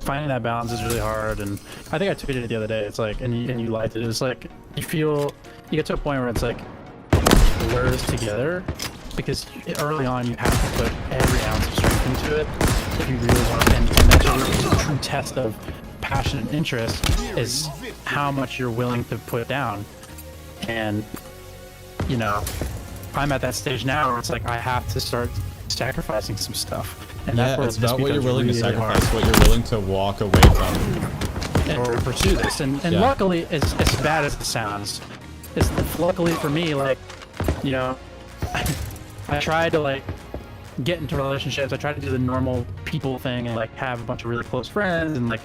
D: finding that balance is really hard. And I think I tweeted it the other day. It's like, and you liked it. It's like you get to a point where it's like blurs together, because early on you have to put every ounce of strength into it if you really want to. And that's a really true test of passion and interest, is how much you're willing to put down. And you know, I'm at that stage now where it's like I have to start sacrificing some stuff. And
B: Yeah,
D: that's where
B: it's
D: this
B: about what you're
D: becomes
B: willing to
D: really hard.
B: sacrifice, what you're willing to walk away from.
D: And pursue this. And
B: Yeah.
D: luckily, as bad as it sounds, luckily for me, like, you know, I tried to like get into relationships. I tried to do the normal people thing and like have a bunch of really close friends and like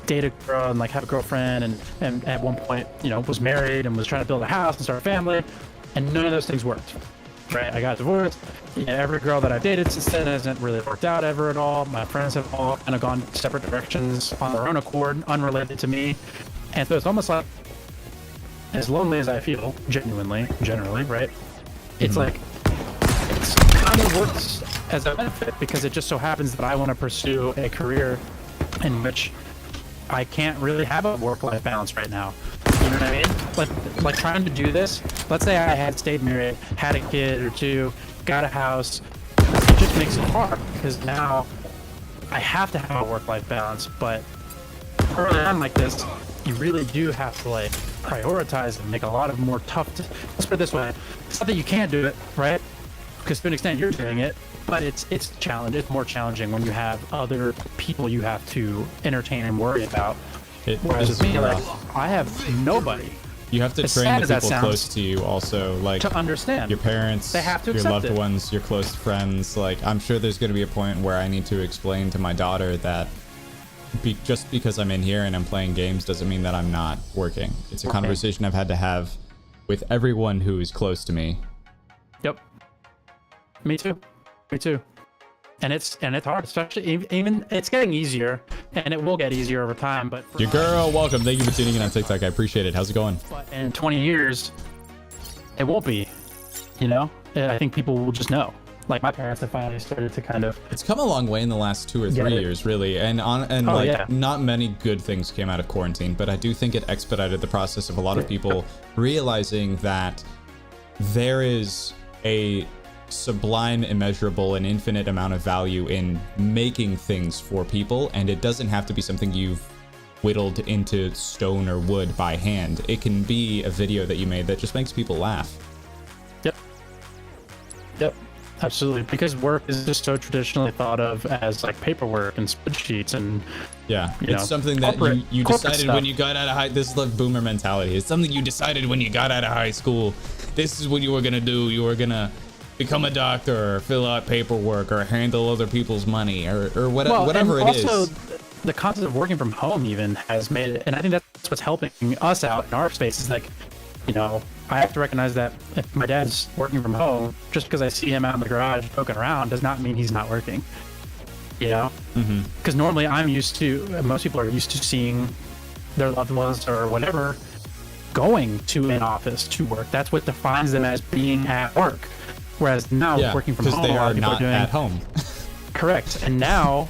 D: date a girl and like have a girlfriend, and at one point, you know, was married and was trying to build a house and start a family, and none of those things worked. Right? I got divorced. You know, every girl that I've dated since then hasn't really worked out ever at all. My friends have all kind of gone separate directions on their own accord, unrelated to me. And so it's almost like, as lonely as I feel, generally, right? It's like, it's kind of works as a benefit, because it just so happens that I want to pursue a career in which I can't really have a work-life balance right now. You know what I mean? Like trying to do this. Let's say I had stayed married, had a kid or two, got a house. It just makes it hard, because now I have to have a work-life balance. But early on like this, you really do have to like prioritize and make a lot of more tough. Let's put it this way: it's not that you can't do it, right? Because to an extent you're doing it, but it's challenge. It's more challenging when you have other people you have to entertain and worry about. Whereas with me, like, I have nobody
B: You have to
D: As
B: train
D: sad
B: the
D: as that
B: people
D: sounds,
B: close to you also, like
D: to understand.
B: your parents,
D: They have to
B: your
D: accept
B: loved
D: it.
B: ones, your close friends. Like, I'm sure there's going to be a point where I need to explain to my daughter that just because I'm in here and I'm playing games doesn't mean that I'm not working. It's a conversation I've had to have with everyone who is close to me.
D: Yep. Me too. Me too. And it's hard, especially even it's getting easier, and it will get easier over time. But for
B: Your girl, welcome. Thank you for tuning in on TikTok. I appreciate it. How's it going?
D: but in 20 years, it won't be. You know, I think people will just know. Like my parents have finally started to kind of.
B: It's come a long way in the last 2 or
D: Get
B: 3
D: it.
B: years, really, and
D: Oh,
B: like
D: yeah.
B: not many good things came out of quarantine, but I do think it expedited the process of a lot of people realizing that there is a sublime, immeasurable, and infinite amount of value in making things for people, and it doesn't have to be something you've whittled into stone or wood by hand. It can be a video that you made that just makes people laugh.
D: Yep. Yep. Absolutely. Because work is just so traditionally thought of as like paperwork and spreadsheets and
B: Yeah,
D: You
B: it's
D: know,
B: something that
D: corporate-
B: you
D: corporate
B: decided when
D: stuff.
B: you got out of high. This is the boomer mentality. It's something you decided when you got out of high school. This is what you were gonna do. You were gonna become a doctor, or fill out paperwork, or handle other people's money, or whatever
D: and
B: it is.
D: also, the concept of working from home even has made it, and I think that's what's helping us out in our space is like, you know, I have to recognize that if my dad's working from home, just because I see him out in the garage poking around does not mean he's not working. You know? Because normally most people are used to seeing their loved ones or whatever going to an office to work. That's what defines them as being at work. Whereas now
B: Yeah,
D: working from
B: because
D: home,
B: they
D: a lot
B: are
D: of people
B: not
D: are doing
B: at home.
D: correct. And now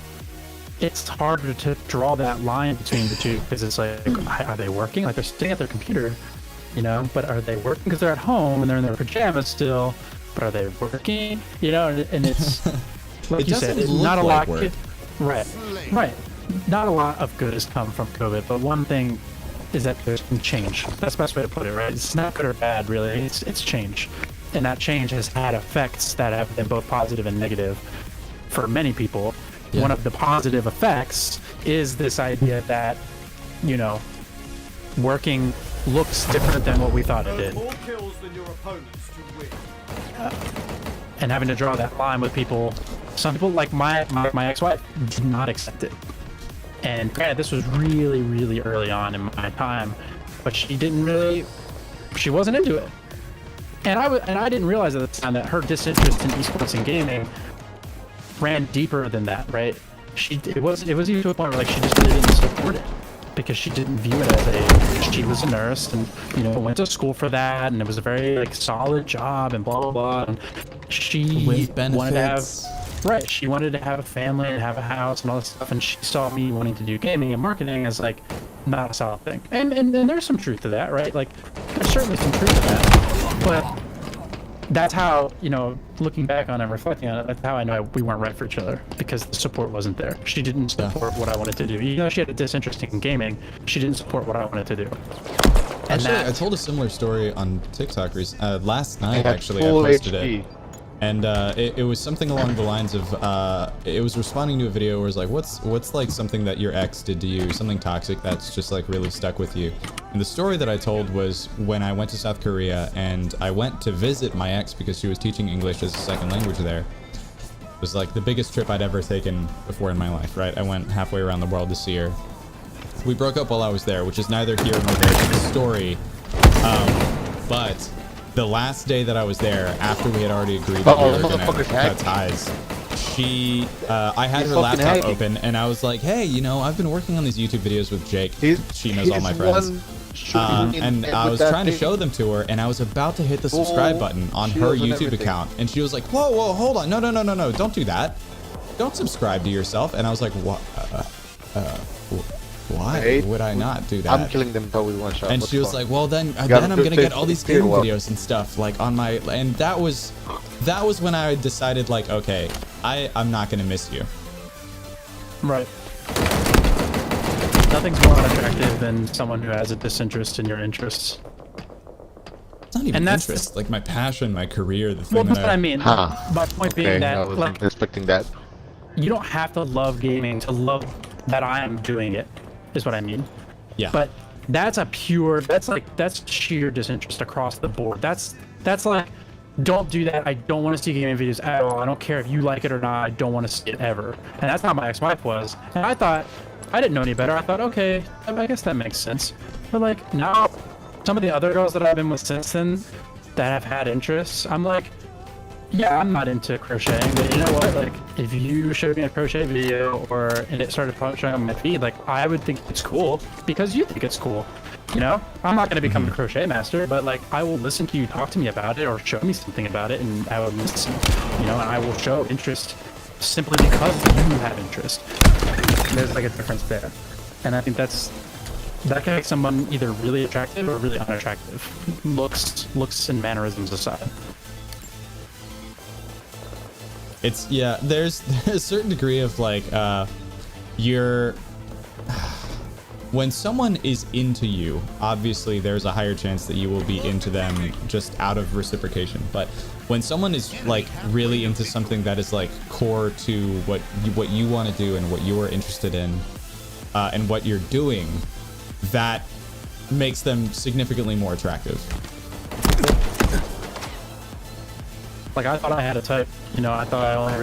D: it's harder to draw that line between the two because it's like, are they working? Like they're sitting at their computer, you know, but are they working because they're at home and they're in their pajamas still? But are they working? You know, and it's like
B: It
D: you said,
B: doesn't look
D: not a
B: like
D: lot.
B: work.
D: Right. Not a lot of good has come from COVID, but one thing is that there's been change. That's the best way to put it, right? It's not good or bad, really. It's change. And that change has had effects that have been both positive and negative for many people.
B: Yeah.
D: One of the positive effects is this idea that, you know, working looks different than what we thought it did.
F: More kills than your opponents to win.
D: And having to draw that line with people, some people, like my ex-wife, did not accept it. And granted, this was really, really early on in my time, but she wasn't into it. And I didn't realize at the time that her disinterest in esports and gaming ran deeper than that, right? It was even to a point where like she just really didn't support it because she didn't view it as a she was a nurse and, you know, went to school for that, and it was a very like solid job and blah blah blah. And she
B: With
D: wanted to have
B: benefits.
D: right. She wanted to have a family and have a house and all this stuff, and she saw me wanting to do gaming and marketing as like not a solid thing. And there's some truth to that, right? Like there's certainly some truth to that, but that's how, you know, looking back on it and reflecting on it, that's how I know we weren't right for each other, because the support wasn't there. She didn't support what I wanted to do. Even though she had a disinterest in gaming, she didn't support what I wanted to do. And
B: Actually,
D: that,
B: I told a similar story on TikTok last night.
G: had
B: Actually, I
G: full
B: posted
G: HD.
B: it, and it was something along the lines of it was responding to a video where it's like, what's like something that your ex did to you, something toxic that's just like really stuck with you. And the story that I told was when I went to South Korea and I went to visit my ex because she was teaching English as a second language there. It was like the biggest trip I'd ever taken before in my life, right? I went halfway around the world to see her. We broke up while I was there, which is neither here nor there to the story. But the last day that I was there, after we had already agreed that we were gonna
G: motherfucker's
B: cut
G: hacked.
B: ties, I had
G: He's
B: her
G: fucking
B: laptop
G: hacking.
B: open, and I was like, "Hey, you know, I've been working on these YouTube videos with Jake. She knows all my
G: he's
B: friends."
G: one shooting in
B: And
G: head
B: I
G: with
B: was
G: that
B: trying to
G: thing.
B: show them to her, and I was about to hit the subscribe button on her
G: shields and
B: YouTube
G: everything.
B: account, and she was like, "Whoa, hold on, no, don't do that. Don't subscribe to yourself." And I was like, "What? Why
G: Hey,
B: would I not do that?"
G: I'm killing them probably one shot.
B: And
G: What
B: she
G: the
B: was
G: fuck?
B: like, "Well, then
G: gotta
B: I'm
G: do
B: gonna get all these
G: Facebook
B: gaming
G: well.
B: videos and stuff like on my." And that was when I decided like, okay, I'm not gonna miss you.
D: right. Nothing's more unattractive than someone who has a disinterest in your interests.
B: It's not even
D: And that's-
B: interest, like my passion, my career, the thing
D: Well,
B: that
D: that's what I mean.
G: Huh.
D: My point
G: Okay,
D: being
G: I
D: that,
G: wasn't
D: like,
G: expecting that.
D: you don't have to love gaming to love that I am doing it, is what I mean.
B: Yeah.
D: But that's that's sheer disinterest across the board. That's like, don't do that. I don't want to see gaming videos at all. I don't care if you like it or not. I don't want to see it ever. And that's how my ex-wife was. And I thought, I didn't know any better. I thought, okay, I guess that makes sense. But like now, some of the other girls that I've been with since then that have had interests, I'm like, yeah, I'm not into crocheting, but you know what? Like, if you showed me a crochet video and it started showing on my feed, like, I would think it's cool because you think it's cool. You know, I'm not going to become a crochet master, but like, I will listen to you talk to me about it or show me something about it, and I will listen. You know, and I will show interest simply because you have interest. There's like a difference there, and I think that can make someone either really attractive or really unattractive, looks and mannerisms aside.
B: It's there's a certain degree of like when someone is into you, obviously there's a higher chance that you will be into them just out of reciprocation. But when someone is like really into something that is like core to what you want to do and what you are interested in and what you're doing, that makes them significantly more attractive.
D: Like, I thought I had a type, you know, I thought I only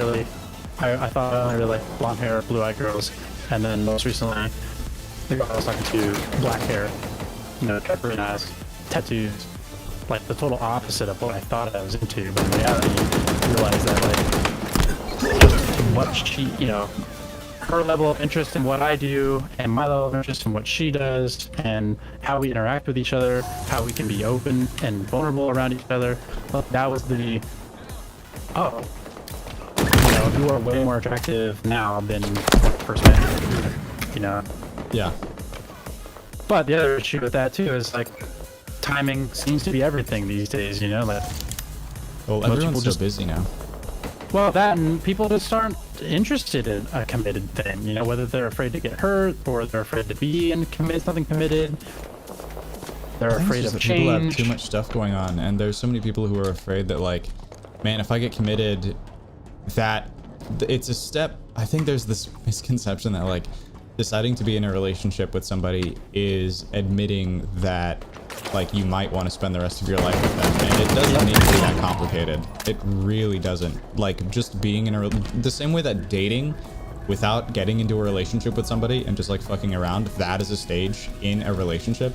D: really like blonde hair, blue-eyed girls, and then most recently, the girl I was talking to, black hair, you know, green eyes, tattoos, like the total opposite of what I thought I was into, but in reality, I realized that, like, just what she, you know, her level of interest in what I do, and my level of interest in what she does, and how we interact with each other, how we can be open and vulnerable around each other, well, that was the oh, you know, you are way more attractive now than when I first met you, you know.
B: Yeah.
D: But the other issue with that too is like timing seems to be everything these days, you know. Like,
B: Well,
D: people
B: everyone's so
D: just-
B: busy now.
D: well, that and people just aren't interested in a committed thing, you know, whether they're afraid to get hurt or they're afraid to be in something committed. They're
B: I think
D: afraid
B: it's
D: of
B: just that people have
D: change.
B: too much stuff going on, and there's so many people who are afraid that like, man, if I get committed, that it's a step. I think there's this misconception that like deciding to be in a relationship with somebody is admitting that like you might want to spend the rest of your life with them, and it doesn't need to be that complicated. It really doesn't. Like just being in the same way that dating without getting into a relationship with somebody and just like fucking around, that is a stage in a relationship.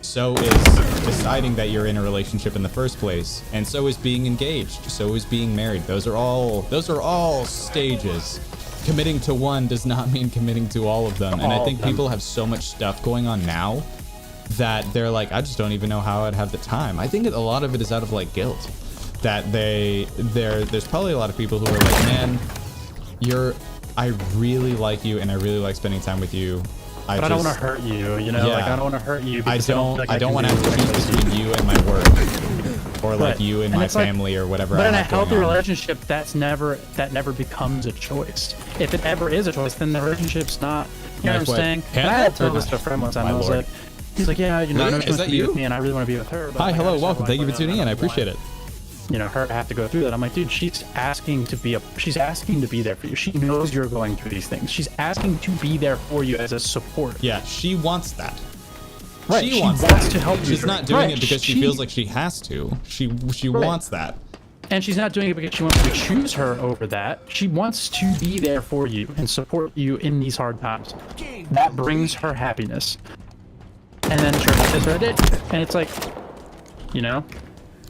B: So is deciding that you're in a relationship in the first place, and so is being engaged, so is being married. Those are all stages. Committing to one does not mean committing to all of them. And I
D: All
B: think
D: of them.
B: people have so much stuff going on now that they're like, I just don't even know how I'd have the time. I think a lot of it is out of like guilt, that there's probably a lot of people who are like, man, I really like you and I really like spending time with you.
D: But I don't want to hurt you, you know?
B: Yeah.
D: Like, I don't want to hurt you.
B: I
D: Because
B: don't want to have to choose between you and my work, or like
D: Right.
B: you and
D: And
B: my
D: it's like-
B: family, or whatever.
D: But
B: I
D: in a
B: have going
D: healthy
B: on.
D: relationship, that never becomes a choice. If it ever is a choice, then the relationship's not. You know
B: Nice
D: what I'm
B: way.
D: saying?
B: Hand
D: And I had
B: up
D: told
B: or
D: this to a friend one time.
B: my
D: I was
B: lord.
D: like, he's like, yeah, you know, I know
B: Is
D: she wants
B: that
D: to be
B: you?
D: with me, and I really want to be with her. But
B: Hi,
D: like, I
B: hello,
D: just
B: welcome.
D: don't
B: Thank you for
D: like
B: tuning in. I appreciate it.
D: You know, her have to go through that. I'm like, dude, she's asking to be there for you. She knows you're going through these things. She's asking to be there for you as a support.
B: Yeah, she wants that.
D: Right,
B: She
D: she
B: wants
D: wants
B: that.
D: to help you.
B: She's not doing
D: Right,
B: it because she feels like she has to. She
D: Right.
B: wants that.
D: And she's not doing it because she wants you to choose her over that. She wants to be there for you and support you in these hard times. That brings her happiness. And then sure, that's what I did. And it's like, you know,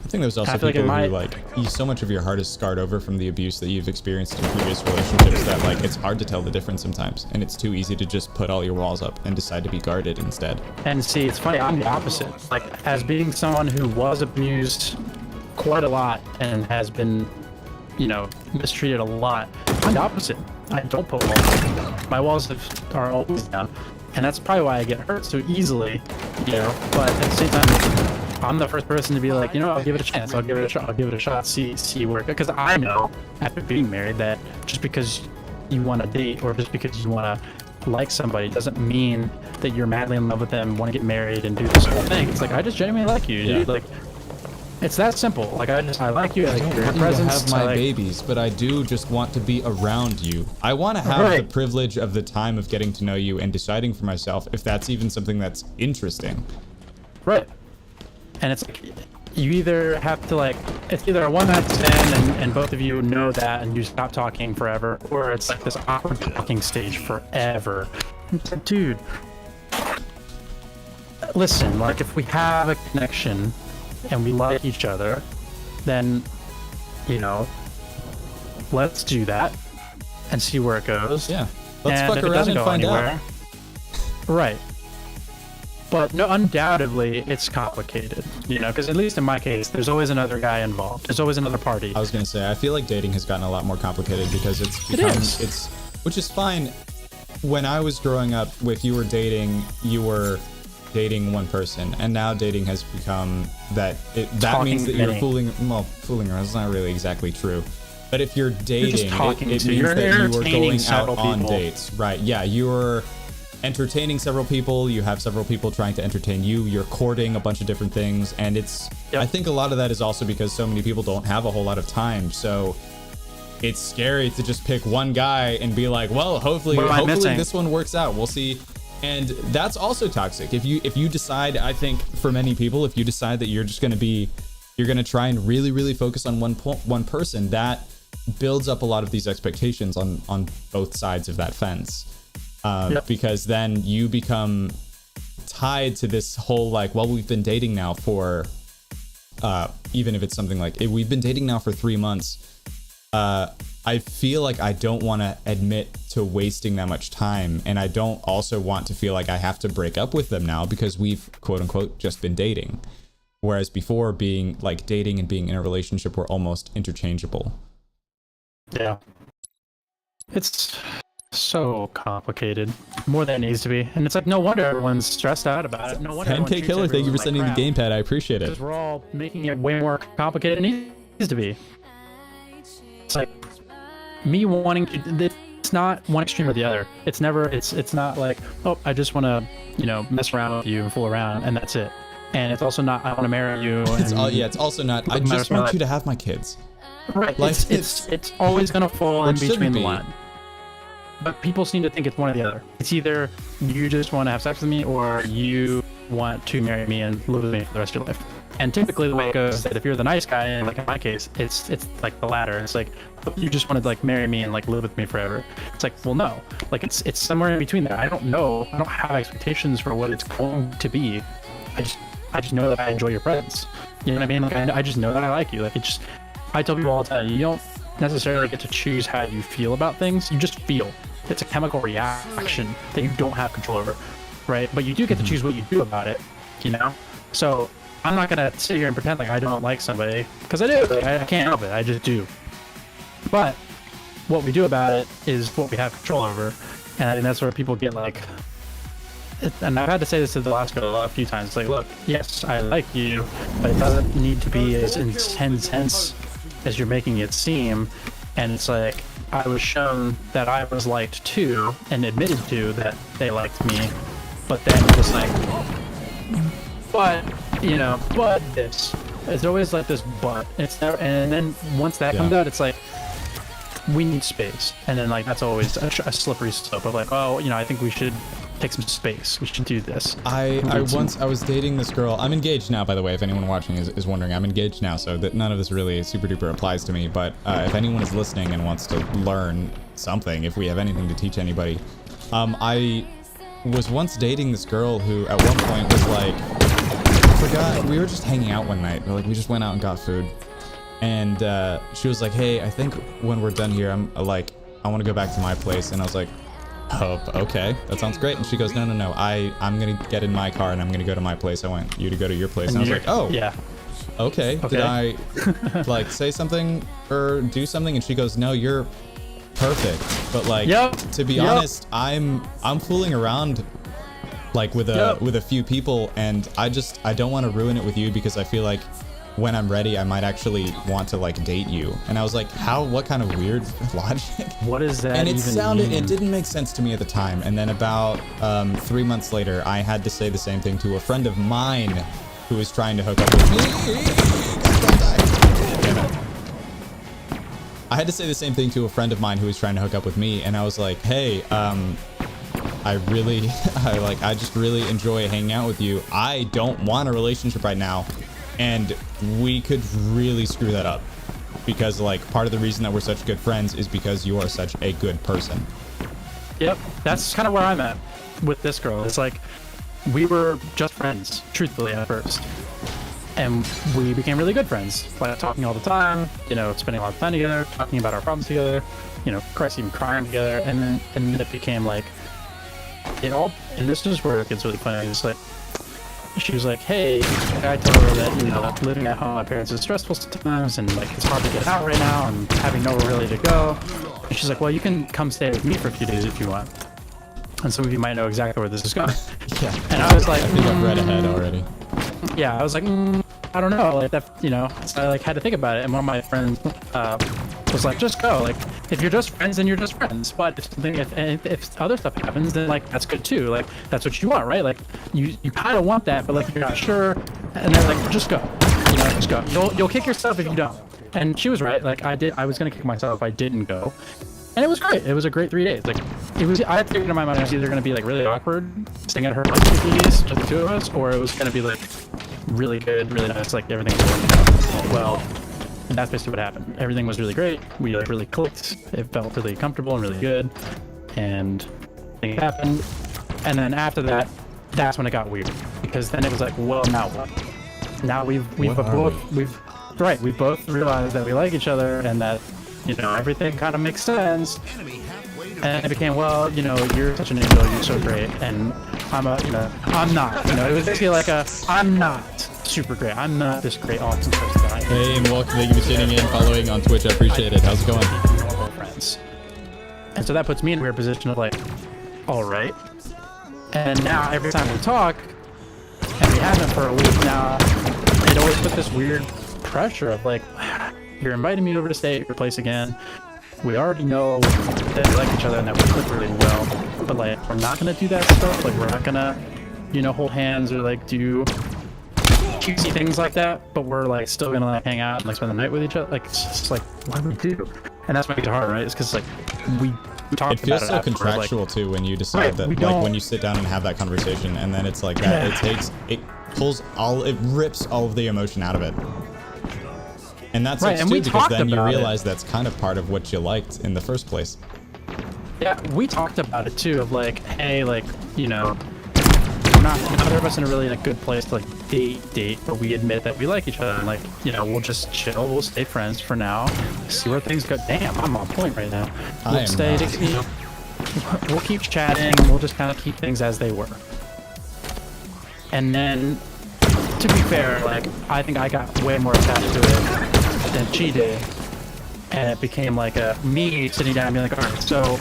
B: I think there's also
D: I feel like
B: people
D: it
B: who
D: might-
B: so much of your heart is scarred over from the abuse that you've experienced in previous relationships that like it's hard to tell the difference sometimes, and it's too easy to just put all your walls up and decide to be guarded instead.
D: and see, it's funny, I'm the opposite. Like, as being someone who was abused quite a lot and has been, you know, mistreated a lot, I'm the opposite. I don't put walls up. My walls are always down. And that's probably why I get hurt so easily, you know, but at the same time, I'm the first person to be like, you know, I'll give it a chance. I'll give it a shot. I'll give it a shot. See where, because I know after being married that just because you want to date or just because you want to like somebody doesn't mean that you're madly in love with them, want to get married and do this whole thing. It's like, I just genuinely like you, dude.
B: Yeah.
D: Like, it's that simple. Like, I like you. I like your
B: I
D: presence.
B: have my
D: I like-
B: babies, but I do just want to be around you. I want to have the
D: Right.
B: privilege of the time of getting to know you and deciding for myself if that's even something that's interesting.
D: Right. And it's like, you either have to like, it's either a one night stand and both of you know that and you stop talking forever, or it's like this awkward talking stage forever. It's like, dude, listen, like if we have a connection and we like each other, then, you know, let's do that and see where it goes.
B: Yeah, let's
D: And
B: fuck
D: if it
B: around
D: doesn't
B: and
D: go
B: find
D: anywhere,
B: out.
D: Right. But no, undoubtedly, it's complicated, you know, because at least in my case, there's always another guy involved. There's always another party.
B: I was gonna say, I feel like dating has gotten a lot more complicated because
D: is.
B: which is fine. When I was growing up, if you were dating one person, and now dating has become that means that you're
D: many.
B: fooling around. It's not really exactly true. But if you're dating,
D: just talking
B: it
D: to-
B: means
D: you're
B: that you are
D: entertaining
B: going out
D: several
B: on
D: people.
B: dates. Right, yeah, you're entertaining several people, you have several people trying to entertain you, you're courting a bunch of different things, and it's
D: Yep.
B: I think a lot of that is also because so many people don't have a whole lot of time, so it's scary to just pick one guy and be like, well, hopefully
D: What am I missing?
B: this one works out, we'll see. And that's also toxic. If you decide, I think for many people, if you decide that you're going to try and really focus on one person, that builds up a lot of these expectations on both sides of that fence.
D: Yep.
B: Because then you become tied to this whole like, well, we've been dating now for even if it's something like we've been dating now for 3 months. I feel like I don't want to admit to wasting that much time, and I don't also want to feel like I have to break up with them now because we've quote unquote just been dating. Whereas before, being like dating and being in a relationship were almost interchangeable.
D: Yeah. It's so complicated, more than it needs to be. And it's like, no wonder everyone's stressed out about it. No wonder
B: 10K Killer, thank you for sending the gamepad. I appreciate it.
D: Because we're all making it way more complicated than it needs to be. It's like me wanting to. It's not one extreme or the other. It's never. It's not like, oh, I just want to, you know, mess around with you and fool around, and that's it. And it's also not, I want to marry you.
B: It's
D: and-
B: all, yeah, it's also not, I
D: Matters
B: just
D: my
B: want
D: life.
B: you to have my kids.
D: Right.
B: Like,
D: It's always gonna fall in
B: It shouldn't
D: between the
B: be.
D: line. But people seem to think it's one or the other. It's either you just want to have sex with me, or you want to marry me and live with me for the rest of your life. And typically the way it goes is that if you're the nice guy, and like in my case, it's like the latter. It's like, you just want to like marry me and like live with me forever. It's like, well, no. Like it's somewhere in between there. I don't know. I don't have expectations for what it's going to be. I just know that I enjoy your presence. You know what I mean? Like I just know that I like you. Like it just, I tell people all the time, you don't necessarily get to choose how you feel about things. You just feel. It's a chemical reaction that you don't have control over, right? But you do get to choose what you do about it. you know? So I'm not gonna sit here and pretend like I don't like somebody, because I do. Like, I can't help it. I just do. But what we do about it is what we have control over, and I think that's where people get like. And I've had to say this to the last girl a few times. It's like, look, yes, I like you, but it doesn't need to be as intense as you're making it seem. And it's like, I was shown that I was liked too, and admitted to that they liked me, but then just like, but this. It's always like this but. It's never, and then once that comes out, it's like, we need space, and then like that's always a slippery slope of like, oh, I think we should take some space. We should do this.
B: I was dating this girl. I'm engaged now, by the way, if anyone watching is wondering. I'm engaged now, so that none of this really super duper applies to me. But if anyone is listening and wants to learn something, if we have anything to teach anybody, I was once dating this girl who at one point was like, I forgot, we were just hanging out one night. We just went out and got food. And she was like, hey, I think when we're done here, I'm like, I want to go back to my place. And I was like, oh, okay, that sounds great. And she goes, no, I'm gonna get in my car and I'm gonna go to my place. I want you to go to your place. And I was like, oh,
D: yeah,
B: okay. Did I like say something or do something? And she goes, no, you're perfect. But like, to be honest, I'm fooling around like with a few people, and I don't want to ruin it with you, because I feel like when I'm ready, I might actually want to like date you. And I was like, what kind of weird logic?
D: What is that?
B: And it
D: even mean?
B: It didn't make sense to me at the time. And then about 3 months later, I had to say the same thing to a friend of mine who was trying to hook up with me. Damn it. I had to say the same thing to a friend of mine who was trying to hook up with me. And I was like, hey, I just really enjoy hanging out with you. I don't want a relationship right now. And we could really screw that up, because like part of the reason that we're such good friends is because you are such a good person.
D: Yep, that's kind of where I'm at with this girl. It's like, we were just friends, truthfully, at first. And we became really good friends, like talking all the time, spending a lot of time together, talking about our problems together, Christ, even crying together. And then it became like, and this is where it gets really funny. It's like, she was like, hey, I told her that, living at home, my parents is stressful sometimes, and like it's hard to get out right now, and having nowhere really to go. And she's like, well, you can come stay with me for a few days if you want. And some of you might know exactly where this is going.
B: Yeah.
D: And I was like,
B: I think I've read ahead already.
D: Yeah, I was like, I don't know, like that, so I like had to think about it. And one of my friends was like, just go. Like, if you're just friends, then you're just friends. But if other stuff happens, then like that's good too. Like that's what you want, right? Like you kind of want that, but like you're not sure. And they're like, just go. Just go. You'll kick yourself if you don't. And she was right. Like I was gonna kick myself if I didn't go. And it was great. It was a great 3 days. Like I had figured in my mind it was either gonna be like really awkward staying at her place for 3 days, just the two of us, or it was gonna be like really good, really nice. Like everything was working out well. And that's basically what happened. Everything was really great. We like really clicked. It felt really comfortable and really good. And things happened. And then after that, that's when it got weird. Because then it was like, well, now what? Now we've both realized that we like each other, and that everything kind of makes sense. And it became, well, you're such an angel, you're so great, and I'm not. It was basically like I'm not super great. I'm not this great, awesome person that I am.
B: Hey, and welcome. Thank you for tuning in, following on Twitch. I appreciate it. How's it going?
D: Normal friends. And so that puts me in a weird position of like, all right. And now every time we talk, and we haven't for a week now, it always put this weird pressure of like, you're inviting me over to stay at your place again. We already know that we like each other and that we click really well, but like we're not gonna do that stuff. Like we're not gonna, hold hands or like do cutesy things like that. But we're like still gonna like hang out and like spend the night with each other. Like it's just like what do we do? And that's what makes it hard, right? It's because like we talk.
B: It feels
D: about
B: so
D: it
B: contractual too when you decide that like when you sit down and have that conversation, and then it's like that. It rips all of the emotion out of it. And that's
D: right,
B: too, because then you realize that's kind of part of what you liked in the first place.
D: Yeah, we talked about it too, of like, hey, like, we're not neither of us in a really like good place to like date, but we admit that we like each other, and like, we'll just chill, we'll stay friends for now, see where things go. Damn, I'm on point right now. We'll stay, we'll keep chatting, and we'll just kind of keep things as they were. And then to be fair, like, I think I got way more attached to it than she did. And it became like me sitting down and being like, all right, so,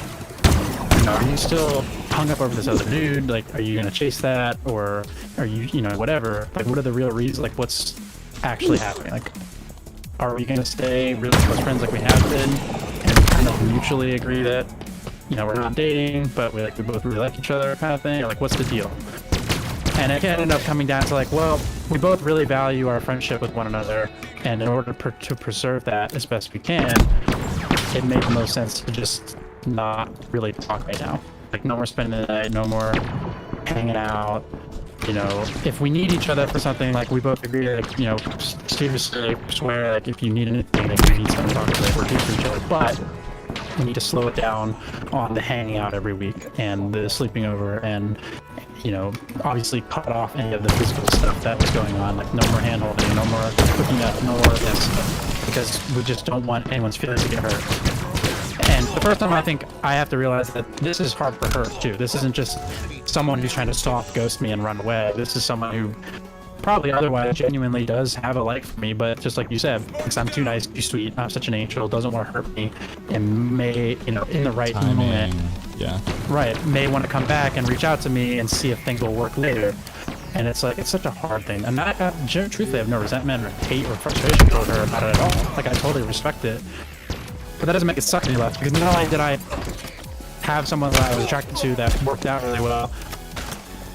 D: you know, are you still hung up over this other dude? Like, are you going to chase that? Or are you, you know, whatever? Like, what are the real reasons? Like, what's actually happening? Like, are we going to stay really close friends like we have been and kind of mutually agree that, you know, we're not dating, but we both really like each other kind of thing? Or like, what's the deal? And it ended up coming down to like, well, we both really value our friendship with one another, and in order to preserve that as best we can, it made the most sense to just not really talk right now. Like, no more spending the night, no more hanging out. You know, if we need each other for something, like, we both agree, like, you know, seriously, swear, like, if you need anything, like, you need someone to talk to, like, we're here for each other. But we need to slow it down on the hanging out every week and the sleeping over, and, you know, obviously cut off any of the physical stuff that was going on, like no more hand holding, no more hooking up, no more of this, because we just don't want anyone's feelings to get hurt. And the first time, I think I have to realize that this is hard for her too. This isn't just someone who's trying to soft ghost me and run away. This is someone who probably otherwise genuinely does have a like for me, but just like you said, because I'm too nice, too sweet, I'm such an angel, doesn't want to hurt me, and may, you know, in the right moment,
B: Yeah.
D: right, may want to come back and reach out to me and see if things will work later. And it's like, it's such a hard thing. And I truthfully have no resentment or hate or frustration toward her about it at all. Like, I totally respect it. But that doesn't make it suck any less, because not only did I have someone that I was attracted to that worked out really well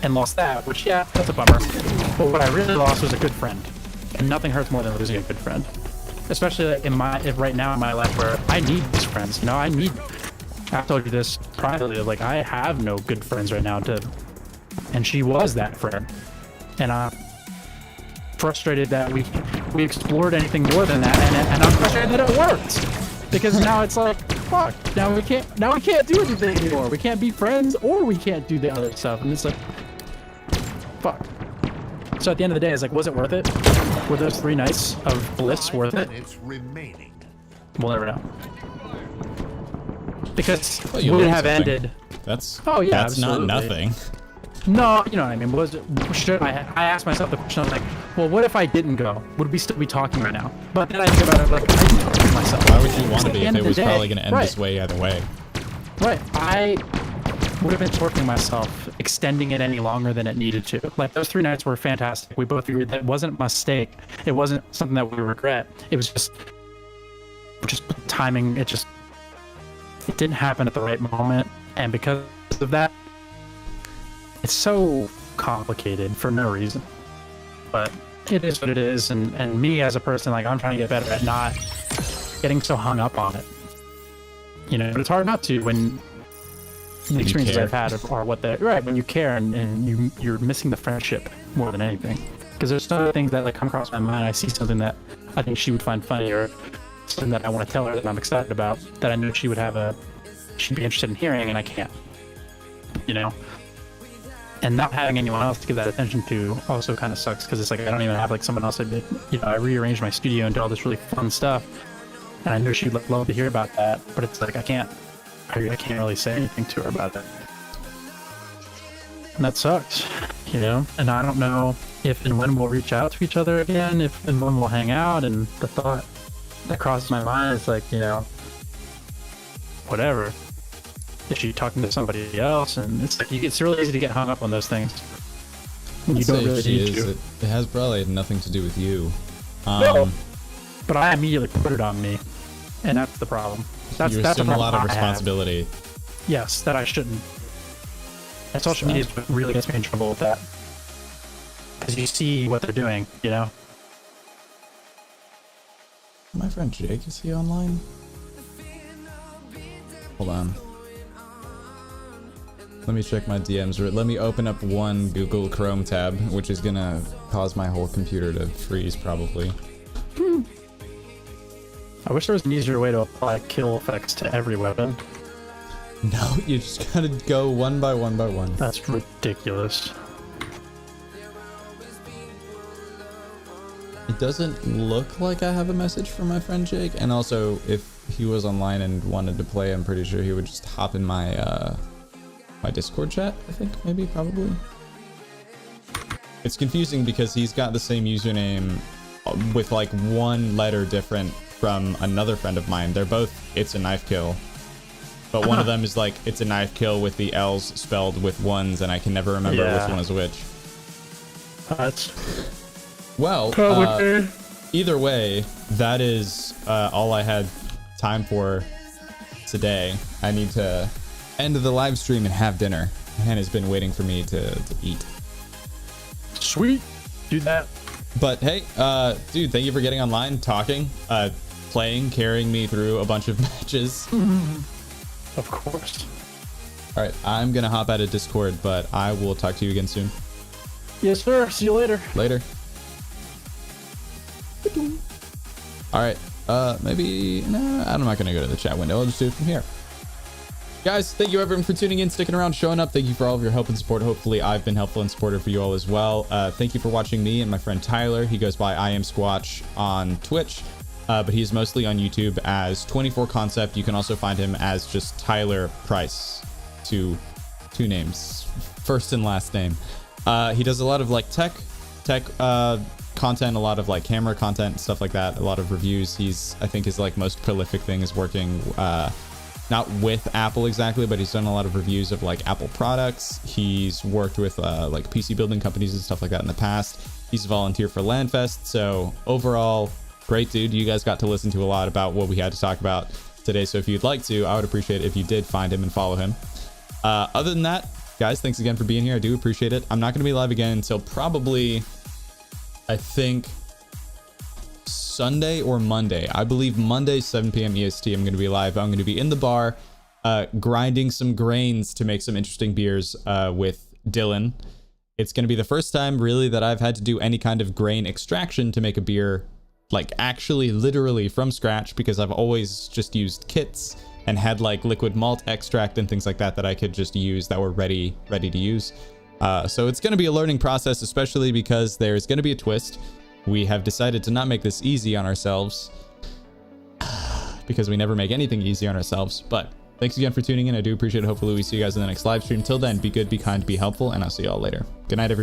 D: and lost that, which, yeah, that's a bummer. But what I really lost was a good friend. And nothing hurts more than losing a good friend. Especially like right now in my life where I need these friends. You know, I've told you this privately, like, I have no good friends right now and she was that friend. And I'm frustrated that we explored anything more than that, and I'm frustrated that it worked. Because now it's like, fuck, now we can't do anything anymore. We can't be friends, or we can't do the other stuff. And it's like, fuck. So at the end of the day, it's like, was it worth it? Were those 3 nights of bliss worth it?
F: It's remaining.
D: We'll never know. Because
B: Well,
D: would
B: you
D: it
B: learned
D: have
B: something.
D: ended?
B: That's
D: Absolutely.
B: not nothing.
D: No, you know what I mean. I asked myself the question, I was like, well, what if I didn't go? Would we still be talking right now? But then I think about it, like, I can talk to myself.
B: Why would you want to
D: At
B: be
D: the
B: if
D: end
B: it
D: of the
B: was
D: day,
B: probably going to end
D: right.
B: this way either way?
D: Right. I would have been torturing myself, extending it any longer than it needed to. Like, those 3 nights were fantastic. We both agreed that it wasn't a mistake. It wasn't something that we regret. It was just timing. It didn't happen at the right moment. And because of that, it's so complicated for no reason. But it is what it is. And me as a person, like, I'm trying to get better at not getting so hung up on it. You know, but it's hard not to when the experiences
B: care.
D: I've had are what they're right, when you care and you're missing the friendship more than anything. Because there's some other things that like come across my mind. I see something that I think she would find funny, or something that I want to tell her that I'm excited about, that I know she'd be interested in hearing, and I can't. You know? And not having anyone else to give that attention to also kind of sucks, because it's like I don't even have like someone else. I rearranged my studio and did all this really fun stuff, and I know she'd love to hear about that, but it's like I can't really say anything to her about it. And that sucks, you know? And I don't know if and when we'll reach out to each other again, if and when we'll hang out, and the thought that crosses my mind is like, you know, whatever. If she's talking to somebody else, and it's like, it's really easy to get hung up on those things when you
B: I'd say
D: don't
B: if
D: really
B: she
D: need
B: is,
D: to.
B: it has probably nothing to do with you.
D: No. But I immediately put it on me, and that's the problem. That's
B: You
D: the
B: assume a lot of
D: problem I have.
B: responsibility.
D: Yes, that I shouldn't. And social media is what really gets me in trouble with that. Because you see what they're doing, you know?
B: My friend Jake, is he online? Hold on. Let me check my DMs, or let me open up one Google Chrome tab, which is gonna cause my whole computer to freeze probably.
D: I wish there was an easier way to apply kill effects to every weapon.
B: No, you just gotta go one by one by one.
D: That's ridiculous.
B: It doesn't look like I have a message from my friend Jake, and also if he was online and wanted to play, I'm pretty sure he would just hop in my my Discord chat, I think, maybe, probably. it's confusing because he's got the same username with like one letter different from another friend of mine. They're both It's a Knife Kill, but one of them is like It's a Knife Kill with the L's spelled with ones, and I can never remember which one is which.
D: That's
B: Well, either way, that is all I had time for today. I need to end the live stream and have dinner. Hannah's been waiting for me to eat.
D: sweet. Do that.
B: But hey, dude, thank you for getting online, talking, playing, carrying me through a bunch of matches.
D: Of course.
B: All right, I'm gonna hop out of Discord, but I will talk to you again soon.
D: Yes, sir. See you later.
B: Later. All right, maybe, nah, I'm not gonna go to the chat window. I'll just do it from here. Guys, thank you everyone for tuning in, sticking around, showing up. Thank you for all of your help and support. Hopefully I've been helpful and supportive for you all as well. Thank you for watching me and my friend Tyler. He goes by I Am Squatch on Twitch, but he's mostly on YouTube as 24 Concept. You can also find him as just Tyler Price, two names, first and last name. He does a lot of like tech content, a lot of like camera content, stuff like that, a lot of reviews. I think his like most prolific thing is working not with Apple exactly, but he's done a lot of reviews of like Apple products. He's worked with like PC building companies and stuff like that in the past. He's a volunteer for LANFest. So overall, great dude. You guys got to listen to a lot about what we had to talk about today. So if you'd like to, I would appreciate it if you did find him and follow him. Other than that, guys, thanks again for being here. I do appreciate it. I'm not going to be live again until probably, I think, Sunday or Monday. I believe Monday, 7 p.m. EST, I'm going to be live. I'm going to be in the bar grinding some grains to make some interesting beers with Dylan. It's going to be the first time really that I've had to do any kind of grain extraction to make a beer, like actually literally from scratch, because I've always just used kits and had like liquid malt extract and things like that that I could just use that were ready to use. So it's going to be a learning process, especially because there's going to be a twist. We have decided to not make this easy on ourselves because we never make anything easy on ourselves. But thanks again for tuning in. I do appreciate it. Hopefully we see you guys in the next live stream. Till then, be good, be kind, be helpful, and I'll see you all later. Good night, everybody.